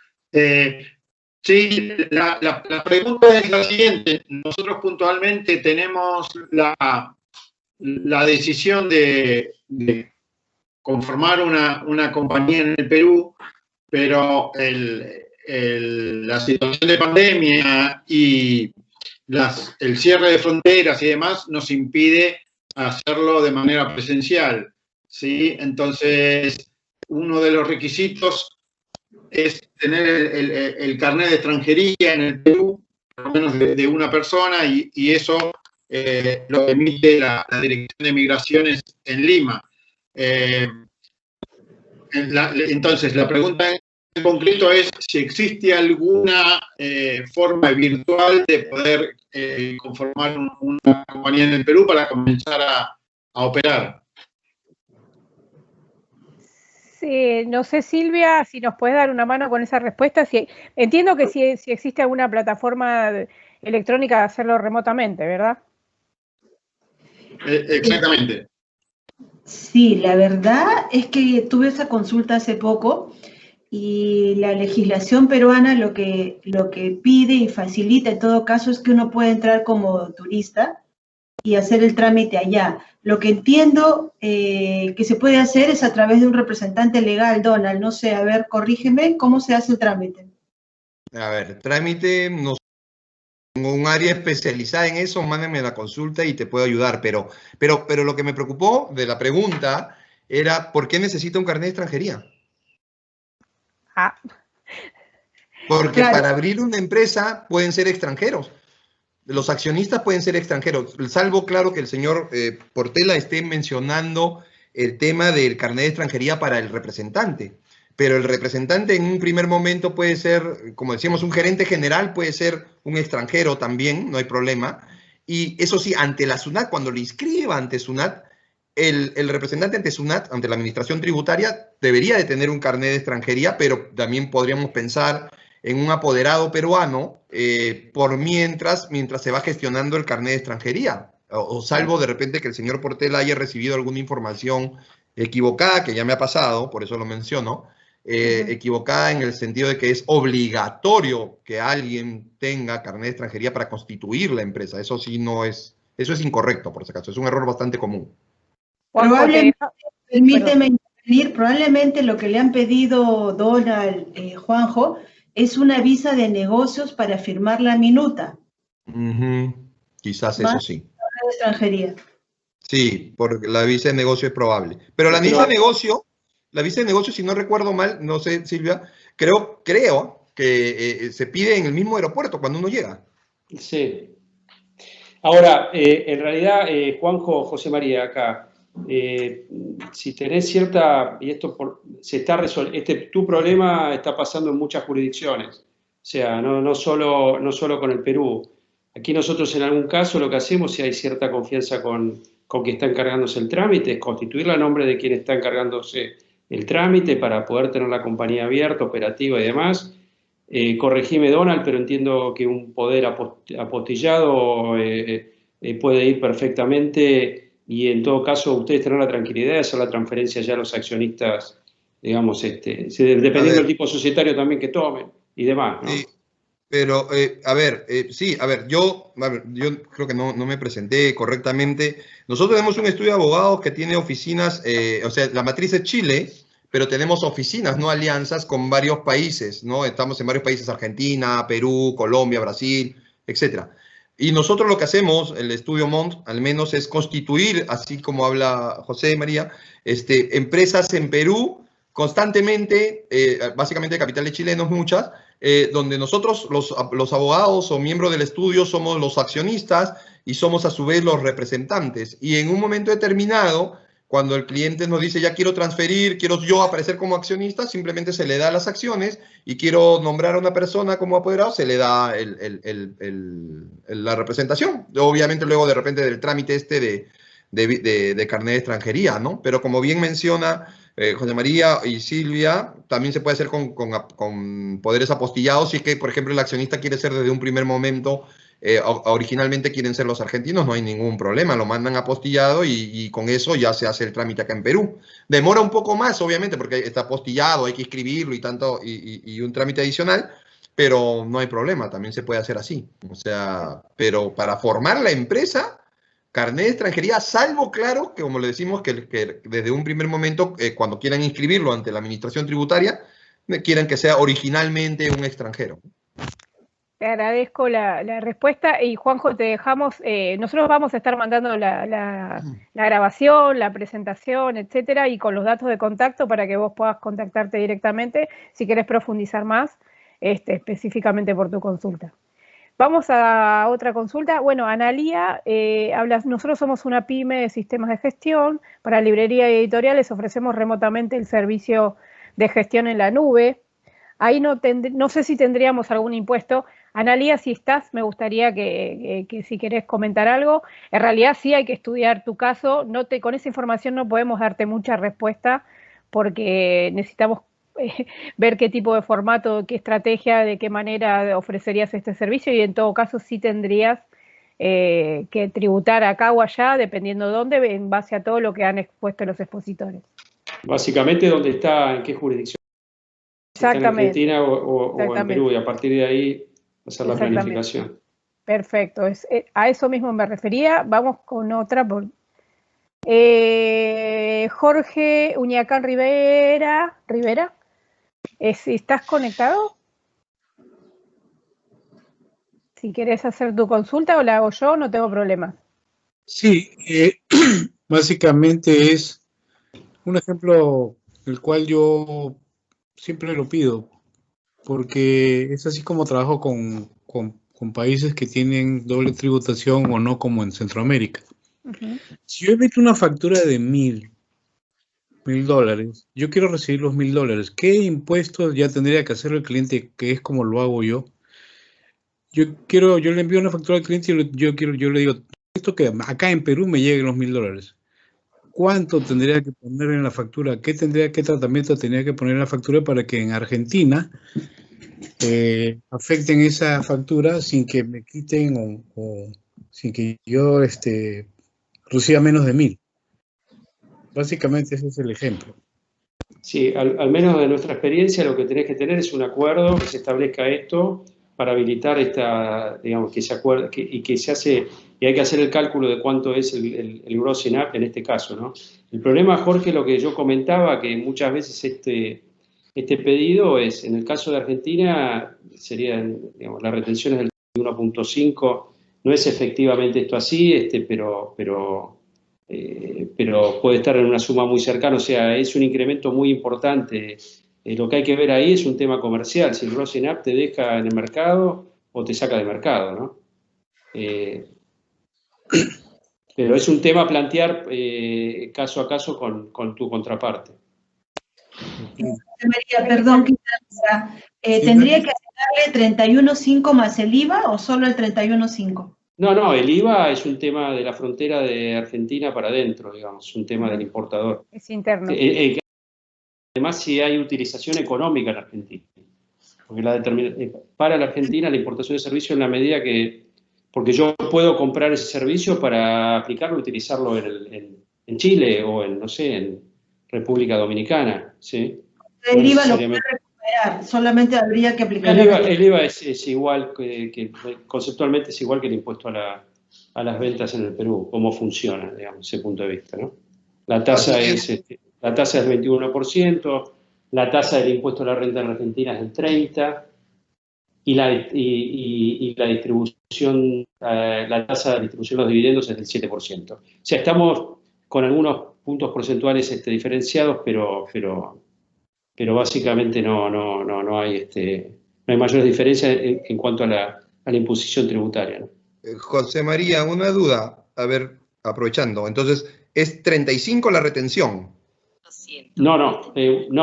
F: Sí, la pregunta es la siguiente. Nosotros puntualmente tenemos la decisión de conformar una compañía en el Perú, pero la situación de pandemia y el cierre de fronteras y demás nos impide hacerlo de manera presencial, ¿sí? Entonces, uno de los requisitos es tener el carnet de extranjería en el Perú, por lo menos de una persona, y eso lo emite la Dirección de Migraciones en Lima. Entonces, la pregunta en concreto es si existe alguna forma virtual de poder conformar una compañía en el Perú para comenzar a operar.
A: Sí, no sé, Silvia, si nos puedes dar una mano con esa respuesta. Entiendo que si existe alguna plataforma electrónica de hacerlo remotamente, ¿verdad?
F: Exactamente.
B: Sí, la verdad es que tuve esa consulta hace poco y la legislación peruana lo que pide y facilita en todo caso es que uno pueda entrar como turista y hacer el trámite allá. Lo que entiendo que se puede hacer es a través de un representante legal, Donald. No sé, a ver, corrígeme, ¿cómo se hace el trámite?
E: A ver, trámite, no tengo un área especializada en eso, mándenme la consulta y te puedo ayudar, pero lo que me preocupó de la pregunta era ¿por qué necesita un carnet de extranjería? Porque claro, para abrir una empresa pueden ser extranjeros. Los accionistas pueden ser extranjeros, salvo, claro, que el señor Portela esté mencionando el tema del carnet de extranjería para el representante. Pero el representante en un primer momento puede ser, como decíamos, un gerente general, puede ser un extranjero también, no hay problema. Y eso sí, ante la SUNAT, cuando le inscriba ante SUNAT, el representante ante SUNAT, ante la administración tributaria, debería de tener un carnet de extranjería, pero también podríamos pensar en un apoderado peruano por mientras se va gestionando el carnet de extranjería. O salvo de repente que el señor Portela haya recibido alguna información equivocada, que ya me ha pasado, por eso lo menciono, equivocada en el sentido de que es obligatorio que alguien tenga carnet de extranjería para constituir la empresa. Eso sí no es, eso es incorrecto, por si acaso, es un error bastante común.
B: Probablemente, permíteme intervenir, probablemente lo que le han pedido Donald, Juanjo, es una visa de negocios para firmar la minuta.
E: Quizás eso sí.
B: De extranjería.
E: Sí, porque la visa de negocio es probable. Pero la visa de negocio, si no recuerdo mal, no sé, Silvia, creo que se pide en el mismo aeropuerto cuando uno llega.
D: Sí. Ahora, en realidad, Juanjo, José María, acá, si tenés cierta, y esto se está resolviendo, tu problema está pasando en muchas jurisdicciones, o sea, no solo con el Perú. Aquí nosotros en algún caso lo que hacemos, si hay cierta confianza con quien está encargándose el trámite, es constituirla a nombre de quien está encargándose el trámite para poder tener la compañía abierta, operativa y demás. Corregime, Donald, pero entiendo que un poder apostillado puede ir perfectamente y en todo caso ustedes tendrán la tranquilidad de hacer la transferencia ya a los accionistas, digamos, dependiendo del tipo societario también que tomen y demás, ¿no?
E: Pero, yo creo que no me presenté correctamente. Nosotros tenemos un estudio de abogados que tiene oficinas, o sea, la matriz es Chile, pero tenemos oficinas, no alianzas, con varios países, ¿no? Estamos en varios países, Argentina, Perú, Colombia, Brasil, etcétera. Y nosotros lo que hacemos, el estudio MONT, al menos, es constituir, así como habla José María, empresas en Perú constantemente, básicamente capitales chilenos, muchas, donde nosotros, los abogados o miembros del estudio, somos los accionistas y somos a su vez los representantes. Y en un momento determinado, cuando el cliente nos dice, ya quiero transferir, quiero yo aparecer como accionista, simplemente se le da las acciones, y quiero nombrar a una persona como apoderado, se le da la representación. Obviamente luego de repente del trámite de carnet de extranjería, ¿no? Pero como bien menciona José María y Silvia, también se puede hacer con poderes apostillados, si es que, por ejemplo, el accionista quiere ser desde un primer momento, originalmente quieren ser los argentinos, no hay ningún problema, lo mandan apostillado y con eso ya se hace el trámite acá en Perú. Demora un poco más, obviamente, porque está apostillado, hay que escribirlo y un trámite adicional, pero no hay problema, también se puede hacer así. O sea, pero para formar la empresa, carnet de extranjería, salvo, claro, que como le decimos, que desde un primer momento, cuando quieran inscribirlo ante la administración tributaria, quieran que sea originalmente un extranjero.
A: Te agradezco la respuesta y Juanjo, te dejamos, nosotros vamos a estar mandando la grabación, la presentación, etcétera, y con los datos de contacto para que vos puedas contactarte directamente si querés profundizar más específicamente por tu consulta. Vamos a otra consulta. Bueno, Analía, nosotros somos una pyme de sistemas de gestión. Para librería y editoriales ofrecemos remotamente el servicio de gestión en la nube. Ahí no sé si tendríamos algún impuesto. Analía, si estás, me gustaría que si querés comentar algo. En realidad sí hay que estudiar tu caso. Con esa información no podemos darte mucha respuesta porque necesitamos ver qué tipo de formato, qué estrategia, de qué manera ofrecerías este servicio y en todo caso sí tendrías que tributar acá o allá, dependiendo de dónde, en base a todo lo que han expuesto los expositores.
D: Básicamente, ¿dónde está, en qué jurisdicción?
A: Exactamente.
D: ¿Está en Argentina o en Perú? Y a partir de ahí hacer la planificación.
A: Perfecto, a eso mismo me refería. Vamos con otra. Jorge Uñacán Rivera, ¿estás conectado? Si querés hacer tu consulta o la hago yo, no tengo problema.
G: Sí, básicamente es un ejemplo el cual yo siempre lo pido, porque es así como trabajo con países que tienen doble tributación o no, como en Centroamérica. Uh-huh. Si yo emito una factura de $1,000, yo quiero recibir los $1,000, ¿qué impuestos ya tendría que hacer el cliente, que es como lo hago yo? Yo le envío una factura al cliente y yo le digo, esto que acá en Perú me lleguen los $1,000. ¿Cuánto tendría que poner en la factura? ¿Qué tratamiento tendría que poner en la factura para que en Argentina afecten esa factura sin que me quiten o sin que yo reciba menos de 1,000? Básicamente ese es el ejemplo.
D: Sí, al menos de nuestra experiencia lo que tenés que tener es un acuerdo que se establezca esto para habilitar digamos, que se acuerde y que se hace, y hay que hacer el cálculo de cuánto es el gross in-up en este caso, ¿no? El problema, Jorge, lo que yo comentaba, que muchas veces este pedido es, en el caso de Argentina, serían, digamos, las retenciones del 1.5, no es efectivamente esto así, pero puede estar en una suma muy cercana, o sea, es un incremento muy importante. Lo que hay que ver ahí es un tema comercial, si el gross in-up te deja en el mercado o te saca del mercado, ¿no? Pero es un tema a plantear caso a caso con tu contraparte.
B: María, perdón, ¿tendría que asignarle 31.5 más el IVA o solo el 31.5?
D: No, el IVA es un tema de la frontera de Argentina para adentro, digamos, es un tema del importador.
A: Es interno.
D: Además, si hay utilización económica en Argentina. Porque para la Argentina la importación de servicios en la medida que, porque yo puedo comprar ese servicio para aplicarlo, utilizarlo en Chile o en, no sé, en República Dominicana, ¿sí?
B: El IVA lo puede recuperar, solamente habría que aplicar
D: el IVA es igual, conceptualmente es igual que el impuesto a las ventas en el Perú, cómo funciona, digamos, ese punto de vista, ¿no? La tasa es del 21%, la tasa del impuesto a la renta en Argentina es del 30%, y la distribución, la tasa de distribución de los dividendos es del 7%. O sea, estamos con algunos puntos porcentuales diferenciados, pero básicamente no hay mayores diferencias en cuanto a la imposición tributaria, ¿no?
E: José María, una duda, a ver, aprovechando, entonces, ¿es 35 la retención?
D: No, 30,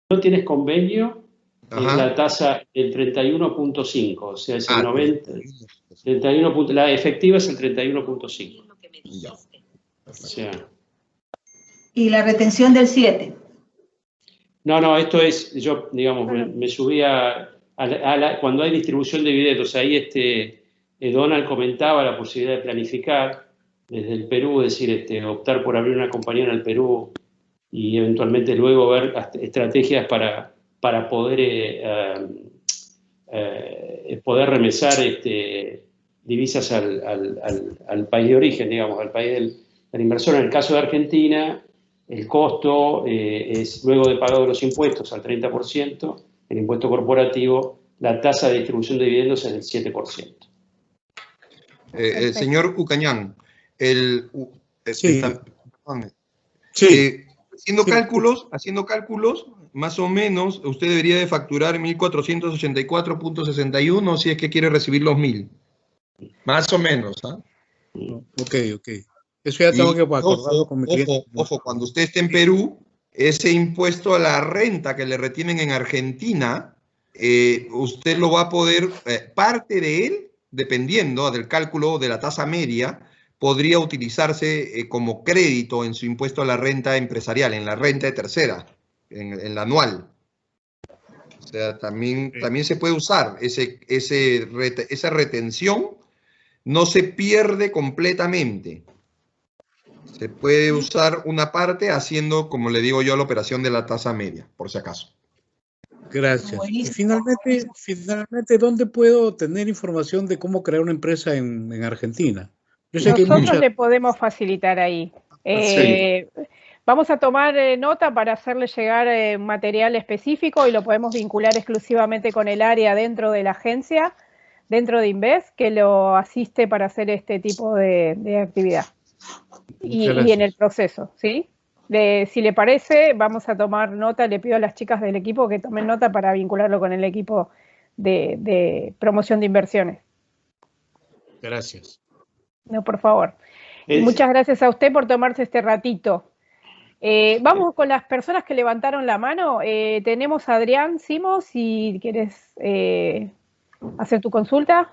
D: no tienes convenio, la tasa el 31.5, o sea, es el 90, 31, la efectiva es el 31.5. O sea,
B: y la retención del 7.
D: No, esto es, yo, digamos, me subí cuando hay distribución de dividendos, ahí Donald comentaba la posibilidad de planificar desde el Perú, es decir, optar por abrir una compañía en el Perú y eventualmente luego ver estrategias para poder remesar divisas al país de origen, digamos, al país del inversor. En el caso de Argentina, el costo es, luego de pagado los impuestos al 30%, el impuesto corporativo, la tasa de distribución de dividendos es del 7%.
E: Señor Ucañán, haciendo cálculos, más o menos, usted debería de facturar 1.484.61 si es que quiere recibir los 1.000. Más o menos, ¿ah?
G: Ok. Eso ya tengo que acordarlo con mi cliente.
E: Ojo, cuando usted esté en Perú, ese impuesto a la renta que le retienen en Argentina, usted lo va a poder, parte de él, dependiendo del cálculo de la tasa media, podría utilizarse como crédito en su impuesto a la renta empresarial, en la renta de tercera, en la anual. O sea, también se puede usar esa retención, no se pierde completamente. Se puede usar una parte haciendo, como le digo yo, la operación de la tasa media, por si acaso.
G: Gracias. Y finalmente, ¿dónde puedo tener información de cómo crear una empresa en Argentina? Yo sé
A: Nosotros le podemos facilitar ahí. Vamos a tomar nota para hacerle llegar material específico y lo podemos vincular exclusivamente con el área dentro de la agencia, dentro de Invest, que lo asiste para hacer este tipo de actividad. Y en el proceso, ¿sí? Si le parece, vamos a tomar nota, le pido a las chicas del equipo que tomen nota para vincularlo con el equipo de promoción de inversiones.
G: Gracias.
A: No, por favor. Muchas gracias a usted por tomarse este ratito. Vamos con las personas que levantaron la mano. Tenemos a Adrián Simos, si quieres hacer tu consulta.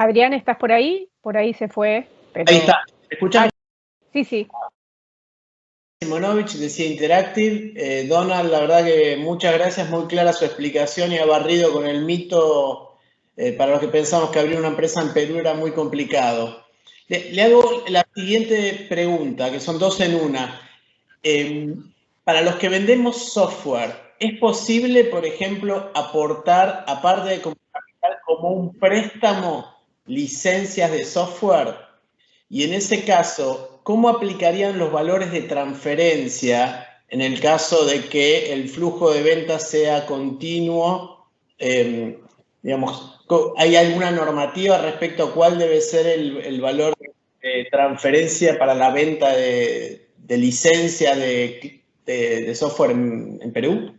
A: Adrián, ¿estás por ahí? Por ahí se fue. Pero...
H: Ahí está. ¿Me escuchan?
A: Sí.
H: Simonovich de CIA Interactive. Donald, la verdad que muchas gracias, muy clara su explicación y ha barrido con el mito para los que pensamos que abrir una empresa en Perú era muy complicado. Le hago la siguiente pregunta, que son dos en una. Para los que vendemos software, ¿es posible, por ejemplo, aportar, aparte de como capital, como un préstamo, licencias de software? Y en ese caso, ¿cómo aplicarían los valores de transferencia en el caso de que el flujo de ventas sea continuo? Digamos, ¿hay alguna normativa respecto a cuál debe ser el valor de transferencia para la venta de licencia de software en Perú?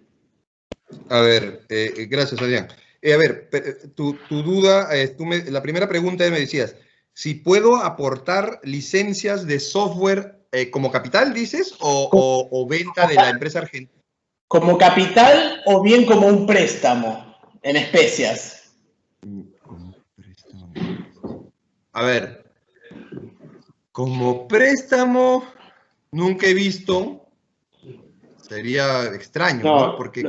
E: A ver, gracias, Adrián. A ver, tu duda, la primera pregunta me decías, si puedo aportar licencias de software como capital, dices, o venta de la empresa argentina.
H: ¿Como capital o bien como un préstamo en especias?
E: A ver, como préstamo nunca he visto, sería extraño, ¿no? Porque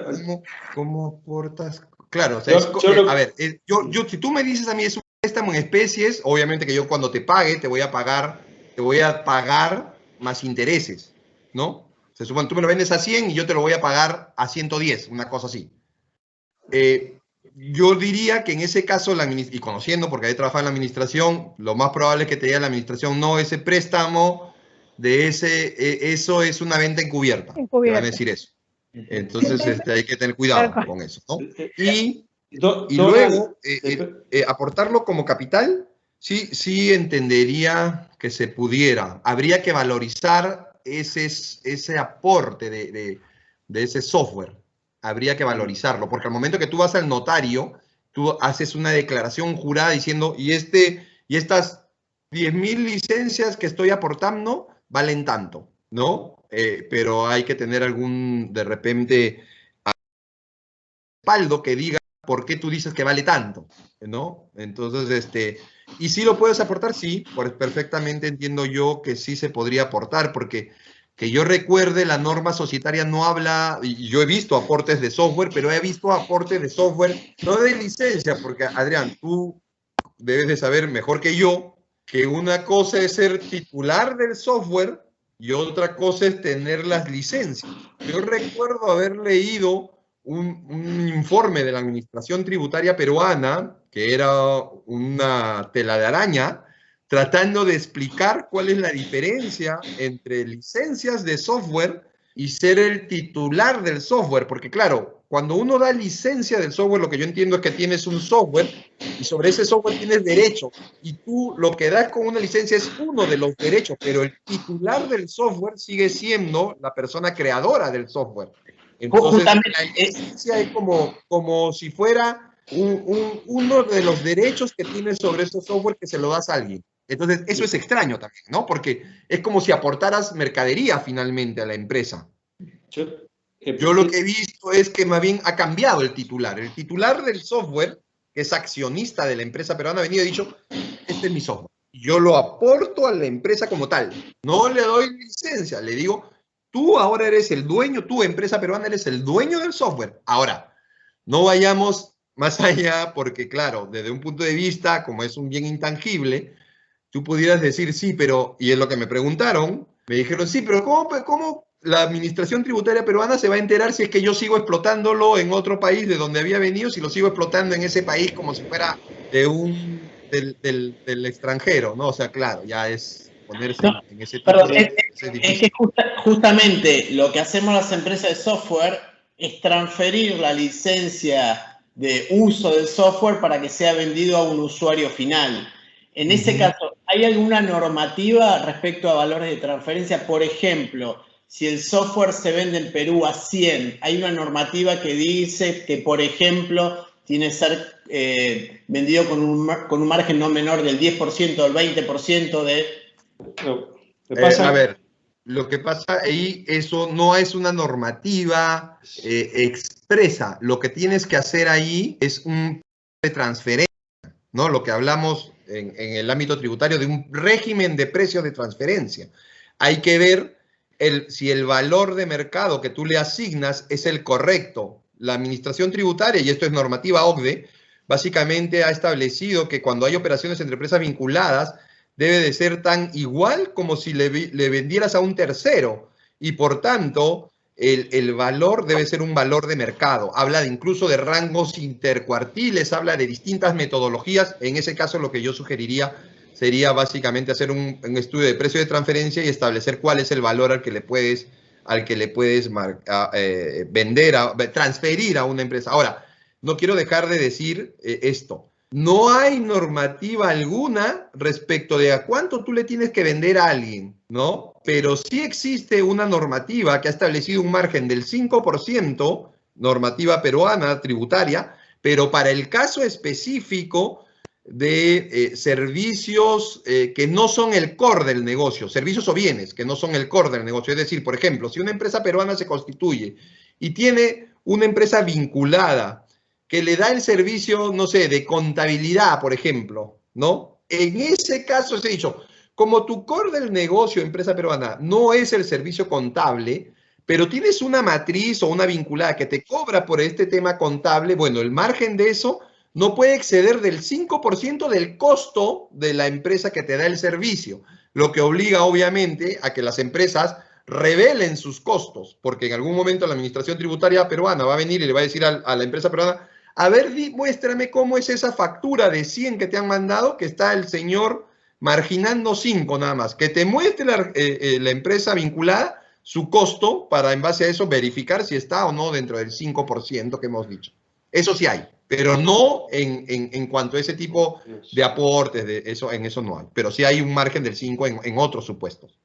E: ¿cómo aportas? Claro, o sea, a ver, si tú me dices a mí es un préstamo en especies, obviamente que yo cuando te pague te voy a pagar más intereses, ¿no? Se supone, tú me lo vendes a 100 y yo te lo voy a pagar a 110, una cosa así. Yo diría que en ese caso, y conociendo, porque he trabajado en la administración, lo más probable es que te diga la administración, no, ese préstamo eso es una venta encubierta. Te van a decir eso. Entonces hay que tener cuidado con eso, ¿no? Y luego, aportarlo como capital, sí entendería que se pudiera. Habría que valorizar ese aporte de ese software. Habría que valorizarlo, porque al momento que tú vas al notario, tú haces una declaración jurada diciendo, y estas 10.000 licencias que estoy aportando valen tanto, ¿no? Pero hay que tener de repente, respaldo que diga por qué tú dices que vale tanto, ¿no? Entonces, y si lo puedes aportar, sí, perfectamente entiendo yo que sí se podría aportar, porque que yo recuerde, la norma societaria no habla, y yo he visto aportes de software, pero he visto aportes de software, no de licencia, porque Adrián, tú debes de saber mejor que yo que una cosa es ser titular del software y otra cosa es tener las licencias. Yo recuerdo haber leído un informe de la Administración Tributaria Peruana, que era una tela de araña, tratando de explicar cuál es la diferencia entre licencias de software y ser el titular del software, porque claro, cuando uno da licencia del software, lo que yo entiendo es que tienes un software y sobre ese software tienes derecho, y tú lo que das con una licencia es uno de los derechos, pero el titular del software sigue siendo la persona creadora del software. Entonces, la licencia es como si fuera uno de los derechos que tienes sobre ese software que se lo das a alguien. Entonces, eso es extraño también, ¿no? Porque es como si aportaras mercadería finalmente a la empresa. Yo lo que he visto es que más bien ha cambiado el titular. El titular del software, que es accionista de la empresa peruana, ha venido y ha dicho, este es mi software. Yo lo aporto a la empresa como tal. No le doy licencia. Le digo, tú ahora eres el dueño, tú, empresa peruana, eres el dueño del software. Ahora, no vayamos más allá porque, claro, desde un punto de vista, como es un bien intangible, tú pudieras decir, sí, pero, y es lo que me preguntaron, me dijeron, sí, pero ¿cómo la administración tributaria peruana se va a enterar si es que yo sigo explotándolo en otro país de donde había venido, si lo sigo explotando en ese país como si fuera del extranjero, ¿no? O sea, claro, ya es ponerse en ese tipo de...
H: Es que justamente lo que hacemos las empresas de software es transferir la licencia de uso del software para que sea vendido a un usuario final. En ese caso, ¿hay alguna normativa respecto a valores de transferencia? Por ejemplo, si el software se vende en Perú a 100, ¿hay una normativa que dice que, por ejemplo, tiene que ser vendido con un margen no menor del 10% o el 20% de...
E: a ver, lo que pasa ahí, eso no es una normativa expresa. Lo que tienes que hacer ahí es un de transferencia, ¿no? Lo que hablamos en el ámbito tributario de un régimen de precios de transferencia. Hay que ver si el valor de mercado que tú le asignas es el correcto. La administración tributaria, y esto es normativa OCDE, básicamente ha establecido que cuando hay operaciones entre empresas vinculadas, debe de ser tan igual como si le vendieras a un tercero. Y por tanto, el valor debe ser un valor de mercado. Habla incluso de rangos intercuartiles, habla de distintas metodologías. En ese caso, lo que yo sugeriría sería básicamente hacer un estudio de precio de transferencia y establecer cuál es el valor al que le puedes transferir a una empresa. Ahora, no quiero dejar de decir esto. No hay normativa alguna respecto de a cuánto tú le tienes que vender a alguien, ¿no? Pero sí existe una normativa que ha establecido un margen del 5%, normativa peruana tributaria, pero para el caso específico de servicios que no son el core del negocio, servicios o bienes que no son el core del negocio. Es decir, por ejemplo, si una empresa peruana se constituye y tiene una empresa vinculada que le da el servicio, no sé, de contabilidad, por ejemplo, ¿no? En ese caso se ha dicho, como tu core del negocio, empresa peruana, no es el servicio contable, pero tienes una matriz o una vinculada que te cobra por este tema contable, bueno, el margen de eso no puede exceder del 5% del costo de la empresa que te da el servicio, lo que obliga obviamente a que las empresas revelen sus costos, porque en algún momento la administración tributaria peruana va a venir y le va a decir a la empresa peruana, a ver, muéstrame cómo es esa factura de 100 que te han mandado, que está el señor marginando 5 nada más, que te muestre la empresa vinculada su costo para en base a eso verificar si está o no dentro del 5% que hemos dicho. Eso sí hay, pero no en cuanto a ese tipo de aportes, en eso no hay, pero sí hay un margen del 5 en otros supuestos.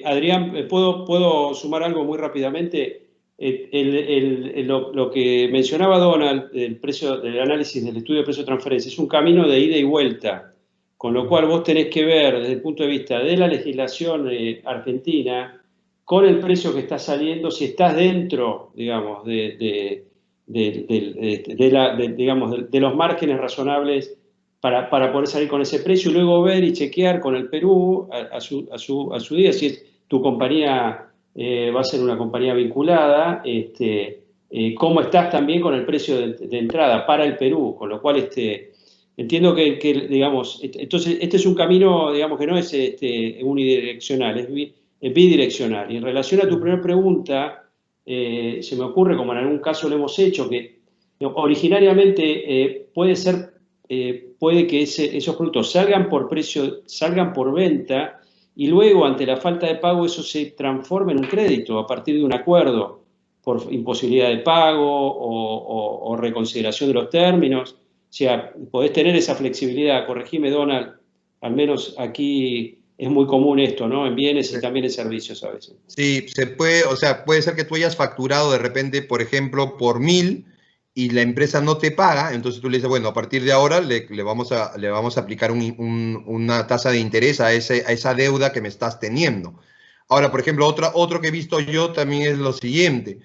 D: Adrián, ¿puedo sumar algo muy rápidamente? Lo que mencionaba Donald, el precio del análisis del estudio de precio de transferencia, es un camino de ida y vuelta, con lo cual vos tenés que ver desde el punto de vista de la legislación argentina, con el precio que está saliendo, si estás dentro, digamos, de los márgenes razonables para poder salir con ese precio y luego ver y chequear con el Perú a su día si tu compañía va a ser una compañía vinculada, cómo estás también con el precio de entrada para el Perú, con lo cual entiendo que digamos, entonces este es un camino, digamos, que no es unidireccional, es bidireccional. Y en relación a tu primera pregunta, se me ocurre, como en algún caso lo hemos hecho, que originariamente puede que esos productos salgan por precio, salgan por venta, y luego ante la falta de pago eso se transforma en un crédito a partir de un acuerdo por imposibilidad de pago o reconsideración de los términos. O sea, podés tener esa flexibilidad. Corregime, Donald, al menos aquí es muy común esto, ¿no? En bienes y también en servicios a veces.
E: Sí, se puede, o sea, puede ser que tú hayas facturado de repente, por ejemplo, por 1.000 y la empresa no te paga, entonces tú le dices, bueno, a partir de ahora le vamos a aplicar una tasa de interés a esa deuda que me estás teniendo. Ahora, por ejemplo, otro que he visto yo también es lo siguiente.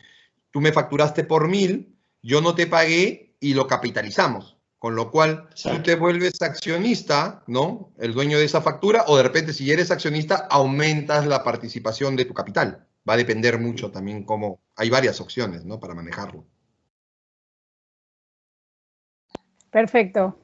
E: Tú me facturaste por 1.000, yo no te pagué y lo capitalizamos. Con lo cual, tú te vuelves accionista, ¿no? El dueño de esa factura, o de repente, si eres accionista, aumentas la participación de tu capital. Va a depender mucho también cómo... Hay varias opciones, ¿no? Para manejarlo.
A: Perfecto.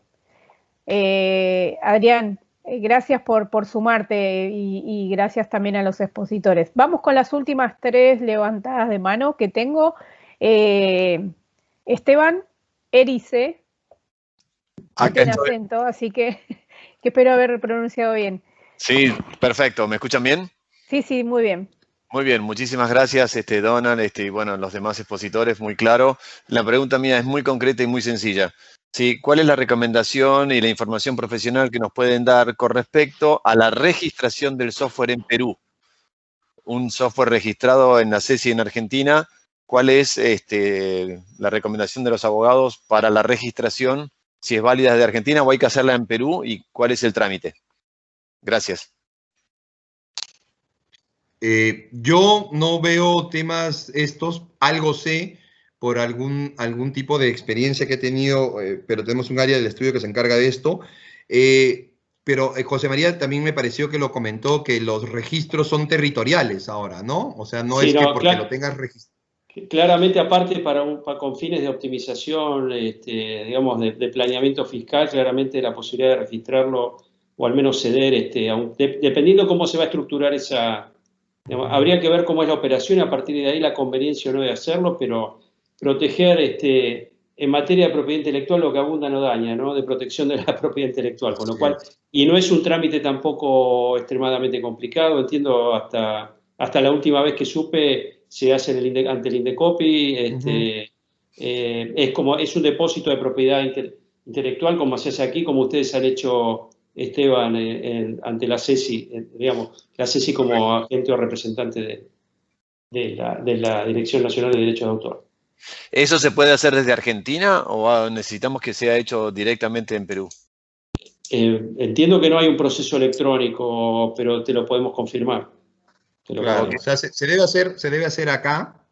A: Adrián, gracias por sumarte y gracias también a los expositores. Vamos con las últimas 3 levantadas de mano que tengo. Esteban Erice, tiene acento, así que espero haber pronunciado bien.
I: Sí, perfecto. ¿Me escuchan bien?
A: Sí, muy bien.
I: Muy bien, muchísimas gracias, Donald, y bueno, los demás expositores, muy claro. La pregunta mía es muy concreta y muy sencilla. Sí, ¿cuál es la recomendación y la información profesional que nos pueden dar con respecto a la registración del software en Perú? Un software registrado en la CESI en Argentina, ¿cuál es la recomendación de los abogados para la registración? Si es válida desde Argentina o hay que hacerla en Perú y cuál es el trámite. Gracias.
E: Yo no veo temas estos, algo sé por algún tipo de experiencia que he tenido, pero tenemos un área del estudio que se encarga de esto. Pero José María también me pareció que lo comentó, que los registros son territoriales ahora, ¿no? O sea, no es que porque lo tengas registrado.
D: Claramente, aparte, con fines de optimización, digamos, de planeamiento fiscal, claramente la posibilidad de registrarlo o al menos ceder, dependiendo cómo se va a estructurar esa... Digamos, habría que ver cómo es la operación y a partir de ahí la conveniencia o no de hacerlo, pero proteger en materia de propiedad intelectual lo que abunda no daña, ¿no? De protección de la propiedad intelectual, con lo cual... Y no es un trámite tampoco extremadamente complicado, entiendo, hasta la última vez que supe... se hace ante el Indecopi, es un depósito de propiedad intelectual, como se hace aquí, como ustedes han hecho, Esteban, ante la CESI, digamos, la CESI como agente o representante de la Dirección Nacional de Derechos de Autor.
I: ¿Eso se puede hacer desde Argentina o necesitamos que sea hecho directamente en Perú?
D: Entiendo que no hay un proceso electrónico, pero te lo podemos confirmar.
E: Claro, o sea, se debe hacer acá,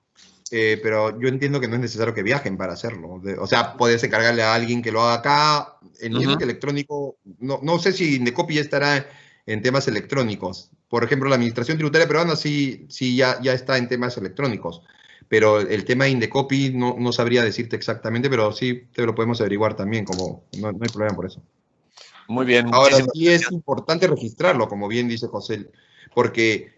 E: pero yo entiendo que no es necesario que viajen para hacerlo. O sea, puedes encargarle a alguien que lo haga acá. Entiendo que electrónico, no sé si Indecopi ya estará en temas electrónicos. Por ejemplo, la Administración Tributaria Peruana sí ya está en temas electrónicos. Pero el tema de Indecopi no sabría decirte exactamente, pero sí te lo podemos averiguar también, como no hay problema por eso.
I: Muy bien.
E: Ahora sí es importante registrarlo, como bien dice José, porque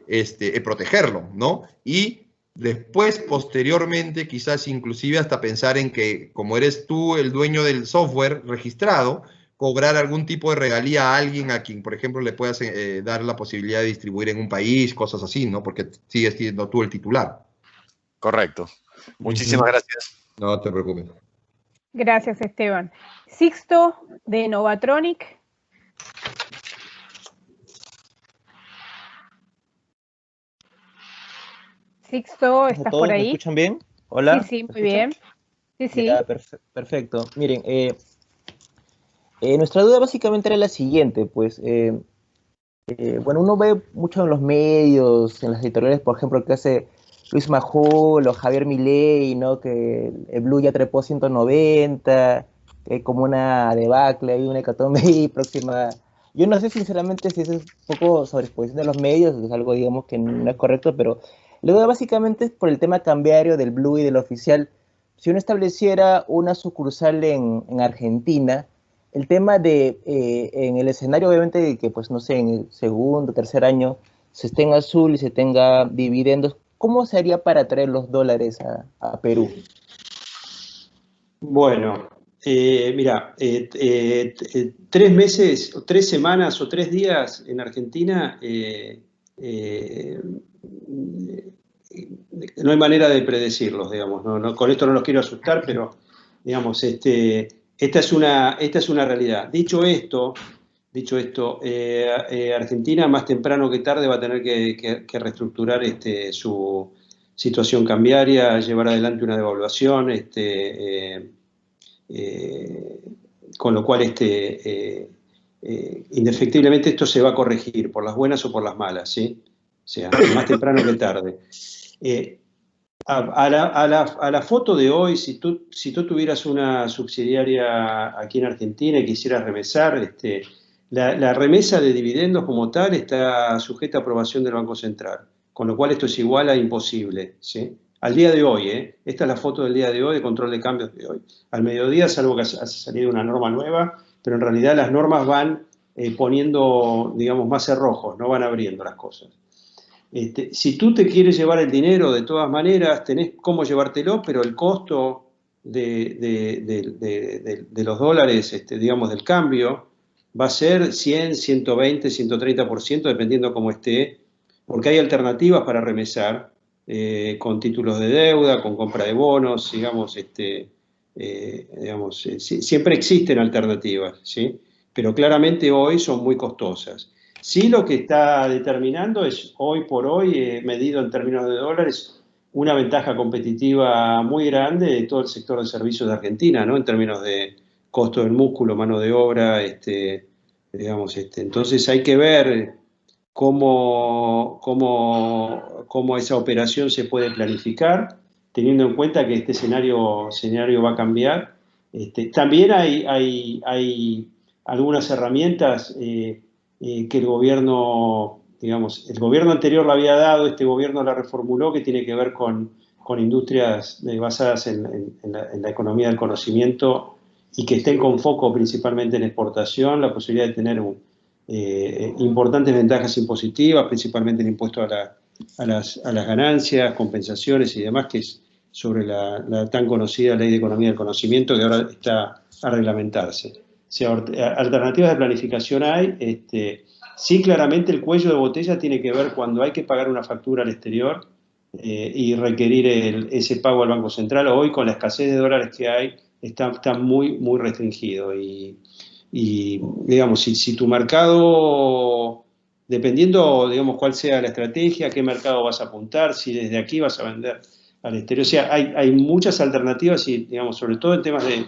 E: protegerlo, ¿no? Y después, posteriormente, quizás inclusive hasta pensar en que, como eres tú el dueño del software registrado, cobrar algún tipo de regalía a alguien a quien, por ejemplo, le puedas dar la posibilidad de distribuir en un país, cosas así, ¿no? Porque sigues siendo tú el titular.
I: Correcto. Muchísimas gracias.
E: No te preocupes.
A: Gracias, Esteban. Sixto, de Novatronic. Sixto, ¿estás por ahí?
J: ¿Me escuchan bien? Hola.
A: Sí, muy bien. Sí.
J: Ya, perfecto. Miren, nuestra duda básicamente era la siguiente, pues, bueno, uno ve mucho en los medios, en las editoriales, por ejemplo, que hace Luis Majul o Javier Milei, ¿no? Que el Blue ya trepó 190, que hay como una debacle, hay una hecatombe ahí próxima. Yo no sé sinceramente si eso es un poco sobreexposición de los medios, es algo, digamos, que no es correcto, pero la duda básicamente es por el tema cambiario del Blue y del oficial. Si uno estableciera una sucursal en Argentina, el tema de, en el escenario obviamente de que, pues no sé, en el segundo, tercer año se esté en azul y se tenga dividendos, ¿cómo se haría para traer los dólares a Perú?
D: Bueno, mira, 3 meses, 3 semanas o 3 días en Argentina, no hay manera de predecirlos, digamos. Con esto no los quiero asustar, pero, digamos, esta es una realidad. Dicho esto, Argentina más temprano que tarde va a tener que reestructurar su situación cambiaria, llevar adelante una devaluación, con lo cual indefectiblemente esto se va a corregir por las buenas o por las malas, ¿sí? O sea, más temprano que tarde. A la foto de hoy, si tú tuvieras una subsidiaria aquí en Argentina y quisieras remesar, la remesa de dividendos como tal está sujeta a aprobación del Banco Central, con lo cual esto es igual a imposible, ¿sí? Al día de hoy, esta es la foto del día de hoy, de control de cambios de hoy. Al mediodía, salvo que haya salido una norma nueva, pero en realidad las normas van poniendo, digamos, más cerrojos, no van abriendo las cosas. Si tú te quieres llevar el dinero, de todas maneras, tenés cómo llevártelo, pero el costo de los dólares, digamos, del cambio, va a ser 100, 120, 130%, dependiendo cómo esté, porque hay alternativas para remesar, con títulos de deuda, con compra de bonos, digamos, siempre existen alternativas, ¿sí? Pero claramente hoy son muy costosas. Sí, lo que está determinando es, hoy por hoy, medido en términos de dólares, una ventaja competitiva muy grande de todo el sector de servicios de Argentina, ¿no? En términos de costo del músculo, mano de obra, digamos, entonces hay que ver cómo esa operación se puede planificar, teniendo en cuenta que este escenario va a cambiar. También hay algunas herramientas que el gobierno, digamos, el gobierno anterior la había dado, este gobierno la reformuló, que tiene que ver con industrias basadas en la economía del conocimiento y que estén con foco principalmente en exportación, la posibilidad de tener importantes ventajas impositivas, principalmente el impuesto a las ganancias, compensaciones y demás, que es sobre la tan conocida Ley de Economía del Conocimiento, que ahora está a reglamentarse. O sea, alternativas de planificación hay. Sí, claramente el cuello de botella tiene que ver cuando hay que pagar una factura al exterior y requerir ese pago al Banco Central. Hoy, con la escasez de dólares que hay, está muy, muy restringido. Y digamos, si tu mercado, dependiendo, digamos, cuál sea la estrategia, qué mercado vas a apuntar, si desde aquí vas a vender al exterior. O sea, hay muchas alternativas y, digamos, sobre todo en temas de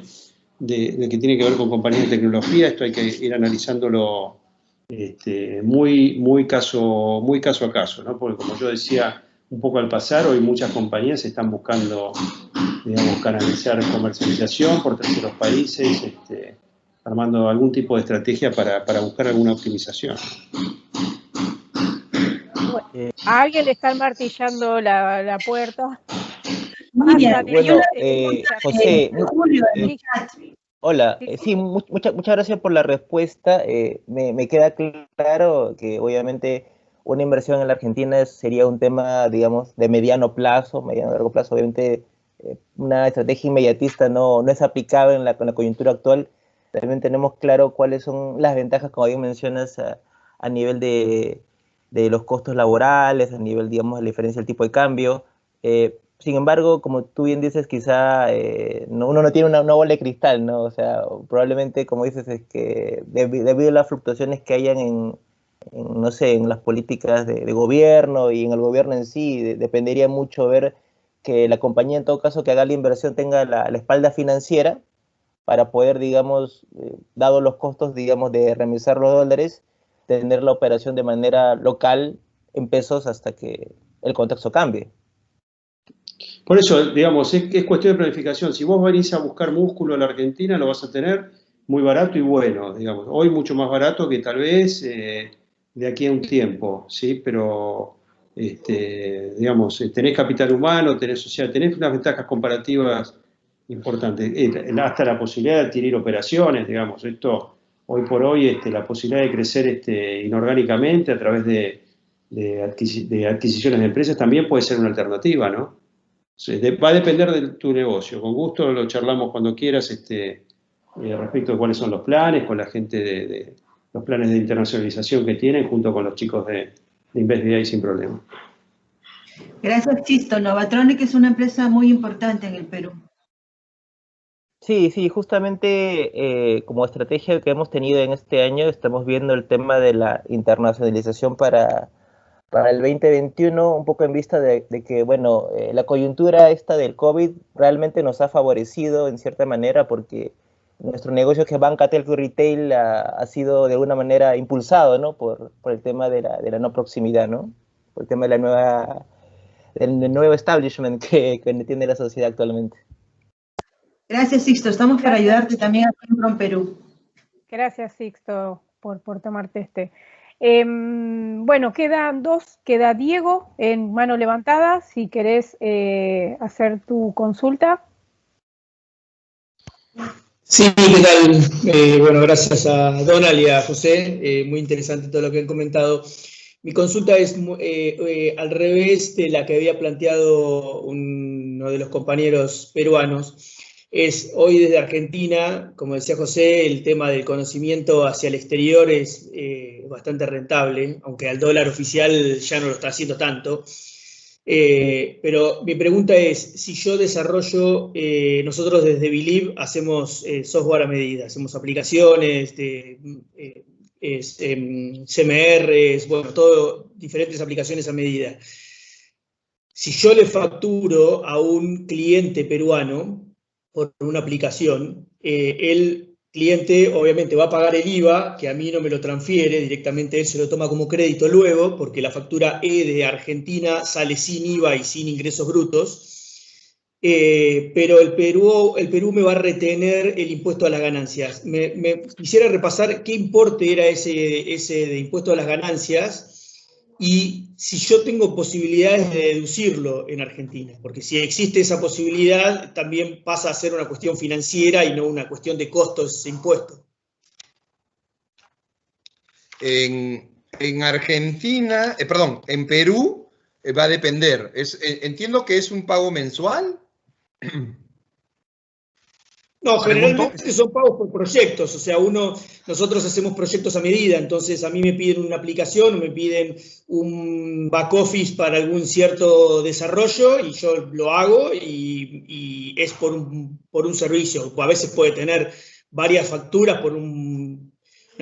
D: que tiene que ver con compañías de tecnología, esto hay que ir analizándolo muy caso a caso, ¿no? Porque, como yo decía, un poco al pasar. Hoy muchas compañías están buscando, digamos, canalizar comercialización por terceros países, armando algún tipo de estrategia para buscar alguna optimización.
A: Bueno, a alguien le están martillando la puerta.
B: Muy bien.
J: Bueno,
A: Richard,
J: José,
B: Julio, en el chat.
J: hola,
A: Sí,
J: sí, muchas gracias por la respuesta. Me queda claro que obviamente una inversión en la Argentina sería un tema, digamos, de mediano plazo, mediano largo plazo. Obviamente una estrategia inmediatista no es aplicable con la coyuntura actual. También tenemos claro cuáles son las ventajas, como bien mencionas, a nivel de los costos laborales, a nivel, digamos, de la diferencia del tipo de cambio. Sin embargo, como tú bien dices, quizá uno no tiene una bola de cristal, ¿no? O sea, probablemente, como dices, es que debido a las fluctuaciones que hayan no sé, en las políticas de gobierno y en el gobierno en sí, dependería mucho ver que la compañía, en todo caso, que haga la inversión tenga la espalda financiera para poder, digamos, dado los costos, digamos, de remisar los dólares, tener la operación de manera local en pesos hasta que el contexto cambie.
D: Por eso, digamos, es cuestión de planificación. Si vos venís a buscar músculo en la Argentina, lo vas a tener muy barato y bueno, digamos. Hoy mucho más barato que tal vez de aquí a un tiempo, ¿sí? Pero, digamos, tenés capital humano, tenés unas ventajas comparativas importantes. Hasta la posibilidad de adquirir operaciones, digamos. Esto, hoy por hoy, la posibilidad de crecer inorgánicamente a través de adquisiciones de empresas también puede ser una alternativa, ¿no? Va a depender de tu negocio. Con gusto lo charlamos cuando quieras respecto de cuáles son los planes, con la gente de los planes de internacionalización que tienen, junto con los chicos de InvestBI sin problema.
B: Gracias, Sisto. Novatronic es una empresa muy importante en el Perú.
J: Sí, justamente como estrategia que hemos tenido en este año, estamos viendo el tema de la internacionalización para el 2021, un poco en vista de que, bueno, la coyuntura esta del COVID realmente nos ha favorecido en cierta manera porque nuestro negocio que es banca, telco y retail ha sido de alguna manera impulsado, ¿no? Por el tema de la no proximidad, ¿no? Por el tema de del nuevo establishment que tiene la sociedad actualmente.
B: Gracias, Sixto. Estamos para ayudarte también aquí en Perú.
A: Gracias, Sixto, por tomarte bueno, quedan dos. Queda Diego en mano levantada, si querés hacer tu consulta.
K: Sí, ¿qué tal? Bueno, gracias a Donald y a José. Muy interesante todo lo que han comentado. Mi consulta es al revés de la que había planteado uno de los compañeros peruanos. Es hoy desde Argentina, como decía José, el tema del conocimiento hacia el exterior es bastante rentable, aunque al dólar oficial ya no lo está haciendo tanto. Pero mi pregunta es, si yo desarrollo, nosotros desde Believe hacemos software a medida, hacemos aplicaciones, CMRs, bueno, todo, diferentes aplicaciones a medida. Si yo le facturo a un cliente peruano por una aplicación, el cliente obviamente va a pagar el IVA, que a mí no me lo transfiere, directamente él se lo toma como crédito luego, porque la factura E de Argentina sale sin IVA y sin ingresos brutos, pero el Perú me va a retener el impuesto a las ganancias. Me quisiera repasar qué importe era ese de impuesto a las ganancias, y si yo tengo posibilidades de deducirlo en Argentina, porque si existe esa posibilidad, también pasa a ser una cuestión financiera y no una cuestión de costos ese impuesto.
E: En Argentina, perdón, en Perú va a depender. Entiendo que es un pago mensual.
K: No, generalmente son pagos por proyectos, o sea, nosotros hacemos proyectos a medida, entonces a mí me piden una aplicación o me piden un back office para algún cierto desarrollo y yo lo hago y es por un servicio, o a veces puede tener varias facturas por una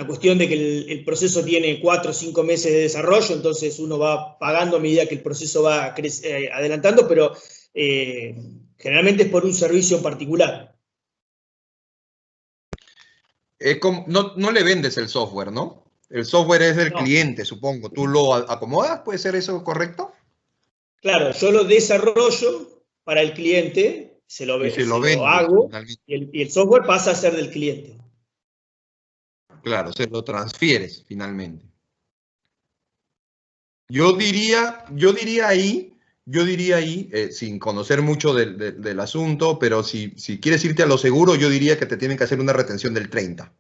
K: cuestión de que el proceso tiene 4 o 5 meses de desarrollo, entonces uno va pagando a medida que el proceso va adelantando, pero generalmente es por un servicio en particular.
E: No le vendes el software, ¿no? El software es del cliente, supongo. ¿Tú lo acomodas? ¿Puede ser eso correcto?
K: Claro, yo lo desarrollo para el cliente, se lo hago, y el software pasa a ser del cliente.
E: Claro, se lo transfieres finalmente. Yo diría ahí, sin conocer mucho del asunto, pero si quieres irte a lo seguro, yo diría que te tienen que hacer una retención del 30%.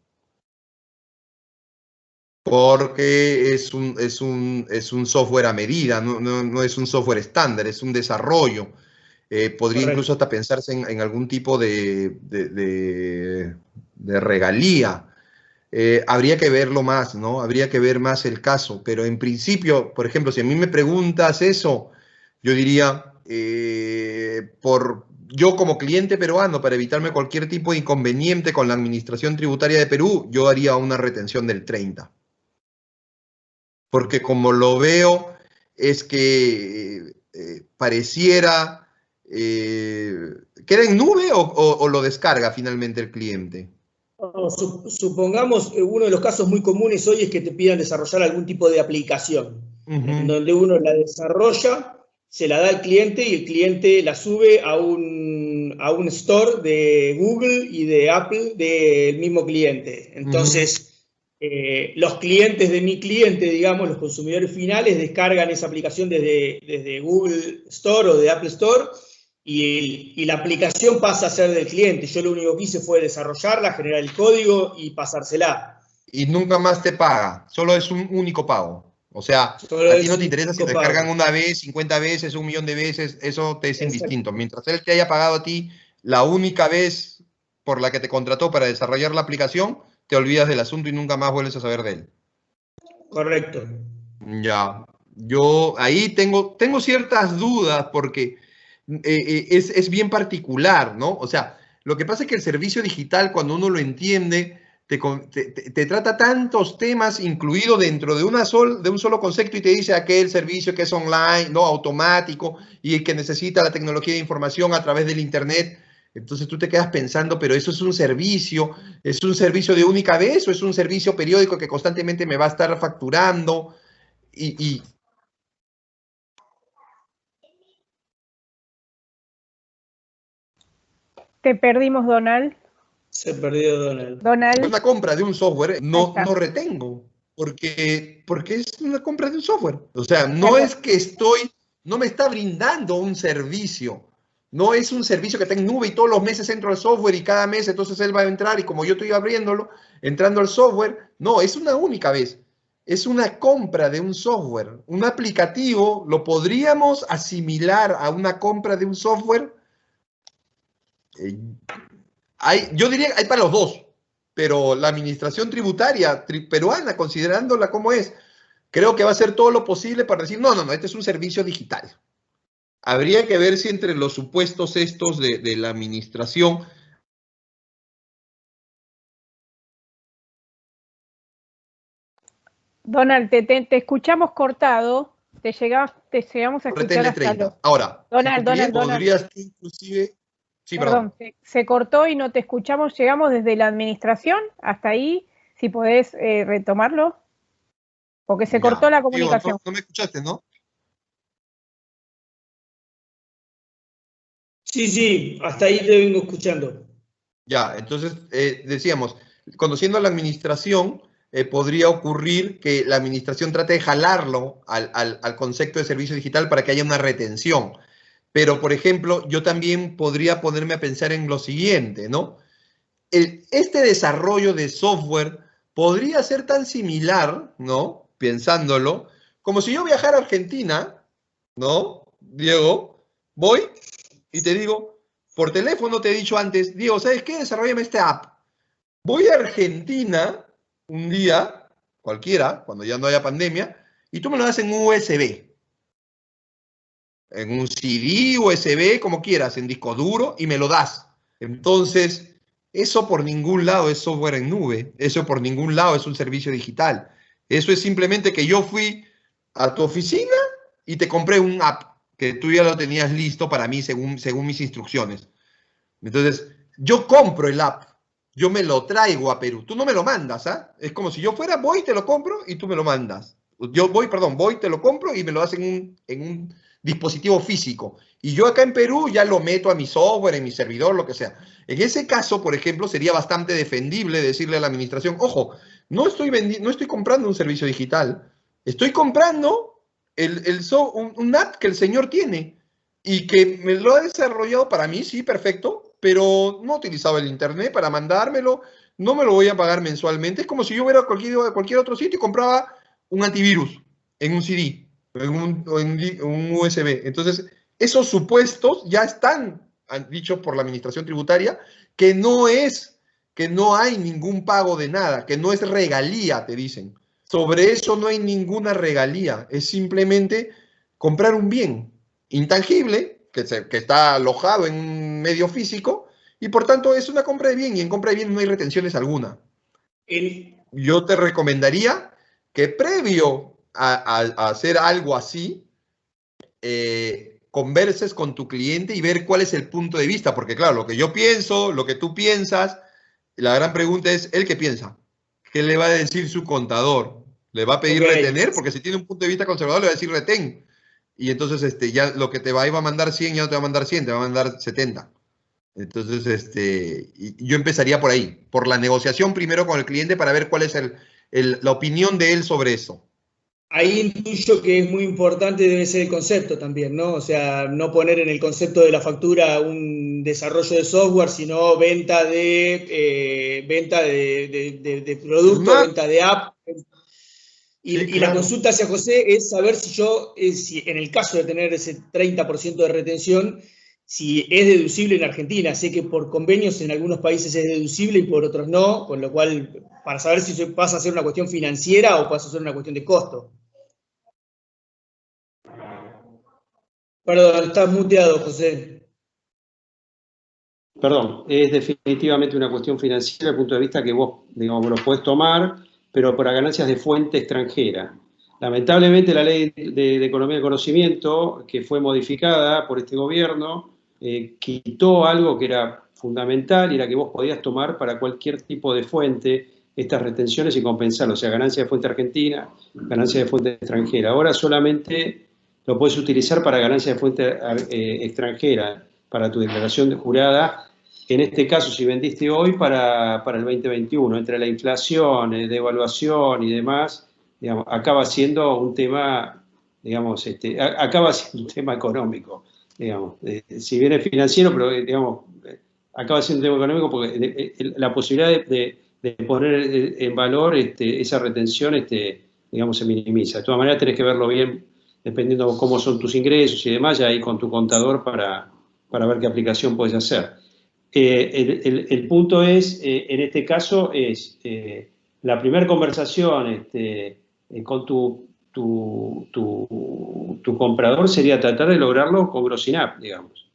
E: Porque es un software a medida, no es un software estándar, es un desarrollo. Podría incluso hasta pensarse en algún tipo de regalía. Habría que verlo más, ¿no? Habría que ver más el caso, pero en principio, por ejemplo, si a mí me preguntas eso, yo diría, yo como cliente peruano, para evitarme cualquier tipo de inconveniente con la administración tributaria de Perú, yo haría una retención del 30%. Porque como lo veo, es que pareciera, ¿queda en nube o lo descarga finalmente el cliente?
K: Supongamos, uno de los casos muy comunes hoy es que te pidan desarrollar algún tipo de aplicación, en donde uno la desarrolla, se la da al cliente y el cliente la sube a un store de Google y de Apple del mismo cliente. Entonces, los clientes de mi cliente, digamos, los consumidores finales, descargan esa aplicación desde Google Store o de Apple Store, y la aplicación pasa a ser del cliente. Yo lo único que hice fue desarrollarla, generar el código y pasársela.
E: Y nunca más te paga, solo es un único pago. O sea,
K: solo
E: a ti no te interesa si te descargan
K: pago.
E: una vez, 50 veces, 1.000.000 de veces, eso te es indistinto. Mientras él te haya pagado a ti la única vez por la que te contrató para desarrollar la aplicación, te olvidas del asunto y nunca más vuelves a saber de él.
K: Correcto.
E: Ya, yo ahí tengo ciertas dudas porque es bien particular, ¿no? O sea, lo que pasa es que el servicio digital, cuando uno lo entiende, te trata tantos temas incluido dentro de un solo concepto y te dice aquel servicio que es online, ¿no? Automático y que necesita la tecnología de información a través del Internet. Entonces tú te quedas pensando, pero eso es un servicio de única vez o es un servicio periódico que constantemente me va a estar facturando y
A: Te perdimos, Donald.
K: Se perdió Donald.
E: Una compra de un software no retengo, porque es una compra de un software. O sea, no es que no me está brindando un servicio. No es un servicio que está en nube y todos los meses entro al software y cada mes entonces él va a entrar y como yo estoy abriéndolo, entrando al software, no, es una única vez. Es una compra de un software. Un aplicativo lo podríamos asimilar a una compra de un software. Yo diría que hay para los dos, pero la administración tributaria peruana, considerándola como es, creo que va a hacer todo lo posible para decir, no, este es un servicio digital. Habría que ver si entre los supuestos estos de la administración.
A: Donald, te escuchamos cortado, te llegamos a escuchar hasta
E: 30. Ahora,
A: Donald,
E: podrías inclusive... Sí,
A: perdón, se cortó y no te escuchamos, llegamos desde la administración hasta ahí, si podés retomarlo, porque se cortó la comunicación.
E: No me escuchaste, ¿no?
K: Sí, hasta ahí te vengo escuchando.
E: Ya, entonces decíamos, conociendo a la administración, podría ocurrir que la administración trate de jalarlo al concepto de servicio digital para que haya una retención. Pero, por ejemplo, yo también podría ponerme a pensar en lo siguiente, ¿no? Este desarrollo de software podría ser tan similar, ¿no? Pensándolo, como si yo viajara a Argentina, ¿no? Diego, voy y te digo, por teléfono te he dicho antes, Diego, ¿sabes qué? Desarrollame esta app. Voy a Argentina un día, cualquiera, cuando ya no haya pandemia, y tú me lo das en un USB. En un CD, USB, como quieras, en disco duro, y me lo das. Entonces, eso por ningún lado es software en nube. Eso por ningún lado es un servicio digital. Eso es simplemente que yo fui a tu oficina y te compré un app que tú ya lo tenías listo para mí según mis instrucciones. Entonces, yo compro el app, yo me lo traigo a Perú. Tú no me lo mandas, ¿ah? Es como si yo fuera, voy, te lo compro y tú me lo mandas. Yo voy, te lo compro y me lo das en un dispositivo físico. Y yo acá en Perú ya lo meto a mi software, en mi servidor, lo que sea. En ese caso, por ejemplo, sería bastante defendible decirle a la administración, ojo, no estoy comprando un servicio digital, estoy comprando un app que el señor tiene y que me lo ha desarrollado para mí, sí, perfecto, pero no utilizaba el internet para mandármelo, no me lo voy a pagar mensualmente. Es como si yo hubiera a cualquier otro sitio y compraba un antivirus en un CD, en un USB. Entonces, esos supuestos ya están dichos por la administración tributaria, que no hay ningún pago de nada, que no es regalía, te dicen. Sobre eso no hay ninguna regalía, es simplemente comprar un bien intangible que está alojado en un medio físico y por tanto es una compra de bien y en compra de bien no hay retenciones alguna. Yo te recomendaría que previo a hacer algo así, converses con tu cliente y ver cuál es el punto de vista, porque claro, lo que yo pienso, lo que tú piensas, la gran pregunta es, ¿él qué piensa? ¿Qué le va a decir su contador? ¿Le va a pedir retener? Porque si tiene un punto de vista conservador, le va a decir retén. Y entonces ya lo que te iba a mandar 100, ya no te va a mandar 100, te va a mandar 70. Entonces, yo empezaría por ahí, por la negociación primero con el cliente para ver cuál es la opinión de él sobre eso.
K: Ahí intuyo que es muy importante, debe ser el concepto también, ¿no? O sea, no poner en el concepto de la factura un desarrollo de software, sino venta de producto, venta de app. Y la consulta hacia José es saber si en el caso de tener ese 30% de retención, si es deducible en Argentina. Sé que por convenios en algunos países es deducible y por otros no, con lo cual, para saber si pasa a ser una cuestión financiera o pasa a ser una cuestión de costo. Perdón, estás muteado, José.
D: Perdón, es definitivamente una cuestión financiera desde el punto de vista que vos, digamos, lo podés tomar, pero para ganancias de fuente extranjera. Lamentablemente la ley de economía de conocimiento, que fue modificada por este gobierno, quitó algo que era fundamental y era que vos podías tomar para cualquier tipo de fuente estas retenciones y compensarlo, o sea, ganancia de fuente argentina, ganancia de fuente extranjera. Ahora solamente lo puedes utilizar para ganancia de fuente extranjera, para tu declaración de jurada. En este caso, si vendiste hoy para el 2021, entre la inflación, devaluación y demás, digamos, acaba siendo un tema, digamos, acaba siendo un tema económico, digamos. Si bien es financiero, pero digamos, acaba siendo un tema económico porque la posibilidad de poner en valor esa retención, digamos, se minimiza. De todas maneras, tenés que verlo bien, dependiendo de cómo son tus ingresos y demás, ya ahí con tu contador para ver qué aplicación puedes hacer. El punto es, en este caso, es la primera conversación con tu comprador sería tratar de lograrlo con Grossinap, digamos.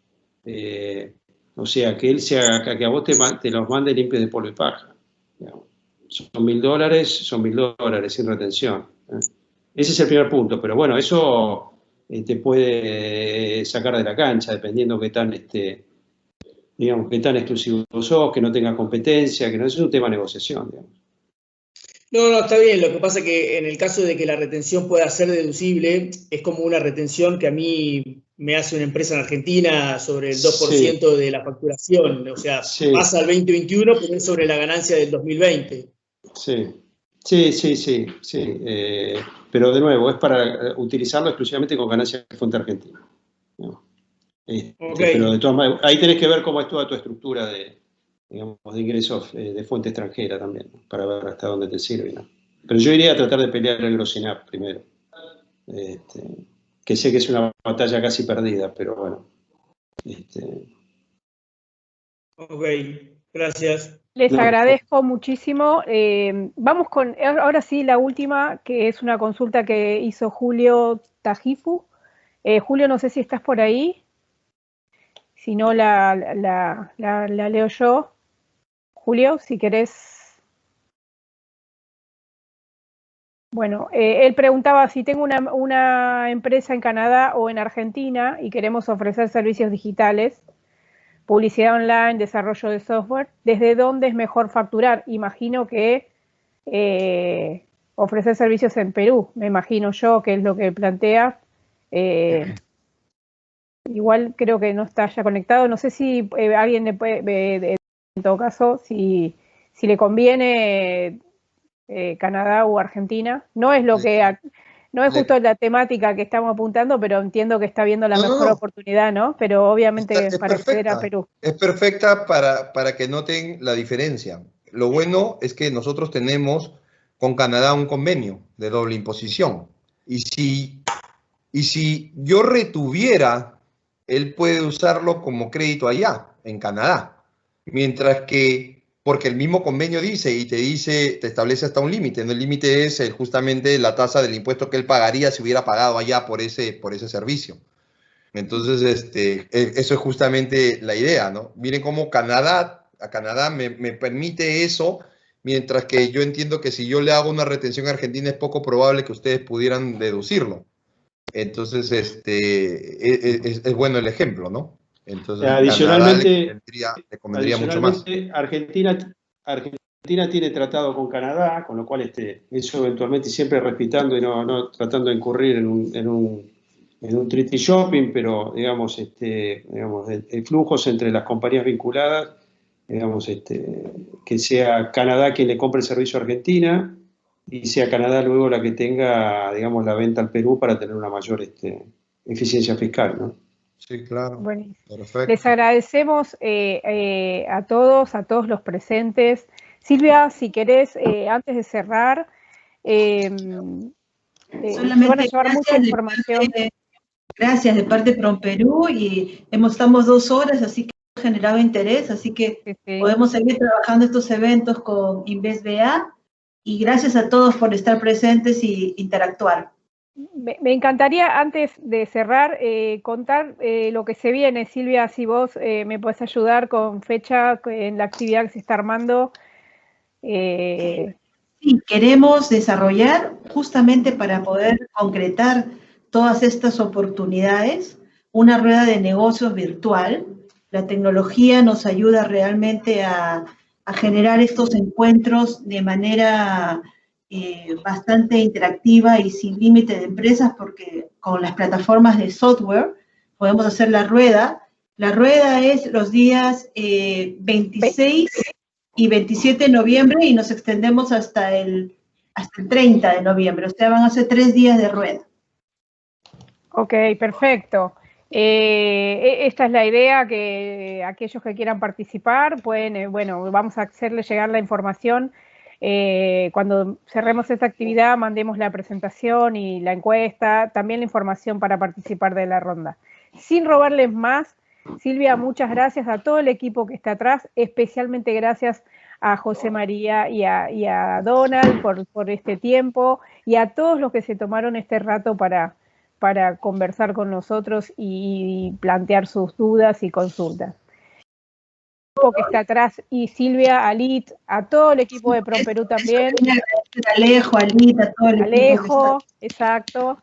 D: O sea, que él que a vos te los mande limpios de polvo y paja. Digamos. Son $1000, son $1000 sin retención. Ese es el primer punto, pero bueno, eso te puede sacar de la cancha, dependiendo qué tan, digamos, qué tan exclusivo sos, que no tenga competencia, que no es un tema de negociación, digamos.
K: No, está bien. Lo que pasa es que en el caso de que la retención pueda ser deducible, es como una retención que a mí me hace una empresa en Argentina sobre el 2% de la facturación. O sea, pasa al 2021, pero es sobre la ganancia del 2020.
D: Sí. Pero de nuevo, es para utilizarlo exclusivamente con ganancia de fuente argentina. ¿No? Pero de todas maneras, ahí tenés que ver cómo es toda tu estructura de ingresos de fuente extranjera también, ¿no? Para ver hasta dónde te sirve, ¿no? Pero yo iría a tratar de pelear el Grossinap primero. Que sé que es una batalla casi perdida, pero bueno.
K: Ok, gracias.
A: Les agradezco muchísimo. Vamos con, ahora sí, la última, que es una consulta que hizo Julio Tajifu. Julio, no sé si estás por ahí. Si no, la leo yo. Julio, si querés. Bueno, él preguntaba si tengo una empresa en Canadá o en Argentina y queremos ofrecer servicios digitales, publicidad online, desarrollo de software, ¿desde dónde es mejor facturar? Imagino que ofrecer servicios en Perú, me imagino yo que es lo que plantea. Igual creo que no está ya conectado, no sé si alguien le puede, en todo caso, si le conviene Canadá o Argentina. No es lo que no es justo la temática que estamos apuntando, pero entiendo que está viendo la mejor oportunidad, ¿no? Pero obviamente para acceder a Perú.
E: Es perfecta para que noten la diferencia. Lo bueno es que nosotros tenemos con Canadá un convenio de doble imposición. Y si yo retuviera, él puede usarlo como crédito allá, en Canadá. Mientras que, porque el mismo convenio dice, y te establece hasta un límite, ¿no? El límite es justamente la tasa del impuesto que él pagaría si hubiera pagado allá por ese servicio. Entonces, eso es justamente la idea, ¿no? Miren cómo Canadá me permite eso, mientras que yo entiendo que si yo le hago una retención a Argentina es poco probable que ustedes pudieran deducirlo. Entonces, es bueno el ejemplo, ¿no? Entonces,
D: adicionalmente,
E: le convendría mucho más.
D: Argentina tiene tratado con Canadá, con lo cual eso eventualmente siempre respetando y no tratando de incurrir en un treaty shopping, pero digamos, flujos entre las compañías vinculadas, digamos, que sea Canadá quien le compre el servicio a Argentina y sea Canadá luego la que tenga, digamos, la venta al Perú para tener una mayor eficiencia fiscal, ¿no?
E: Sí, claro.
A: Buenísimo.
E: Perfecto.
A: Les agradecemos a todos los presentes. Silvia, si querés, antes de cerrar,
B: Solamente
A: van a llevar mucha información.
B: Gracias de parte de PROMPERÚ y estamos 2 horas, así que ha generado interés, así que podemos seguir trabajando estos eventos con InvestBA y gracias a todos por estar presentes y interactuar.
A: Me encantaría, antes de cerrar, contar lo que se viene. Silvia, si vos me podés ayudar con fecha en la actividad que se está armando.
B: Sí, queremos desarrollar justamente para poder concretar todas estas oportunidades, una rueda de negocios virtual. La tecnología nos ayuda realmente a generar estos encuentros de manera bastante interactiva y sin límite de empresas, porque con las plataformas de software podemos hacer la rueda. La rueda es los días 26 y 27 de noviembre y nos extendemos hasta el 30 de noviembre, o sea, van a ser 3 días de rueda.
A: Ok, perfecto. Esta es la idea, que aquellos que quieran participar pueden, bueno, vamos a hacerles llegar la información. Cuando cerremos esta actividad, mandemos la presentación y la encuesta, también la información para participar de la ronda. Sin robarles más, Silvia, muchas gracias a todo el equipo que está atrás, especialmente gracias a José María y a Donald por este tiempo, y a todos los que se tomaron este rato para conversar con nosotros y plantear sus dudas y consultas. El equipo que está atrás, y Silvia, Alit, a todo el equipo de PROMPERÚ también.
B: Alejo, Alit, a todo el
A: Alejo, exacto.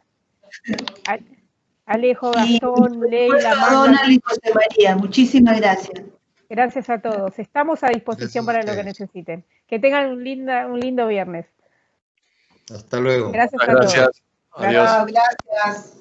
A: Alejo, Gastón, Leila,
B: Donald y José María, muchísimas gracias.
A: Gracias a todos. Estamos a disposición para lo que necesiten. Que tengan un lindo viernes.
E: Hasta luego.
A: Gracias a todos.
I: Adiós.
B: Gracias.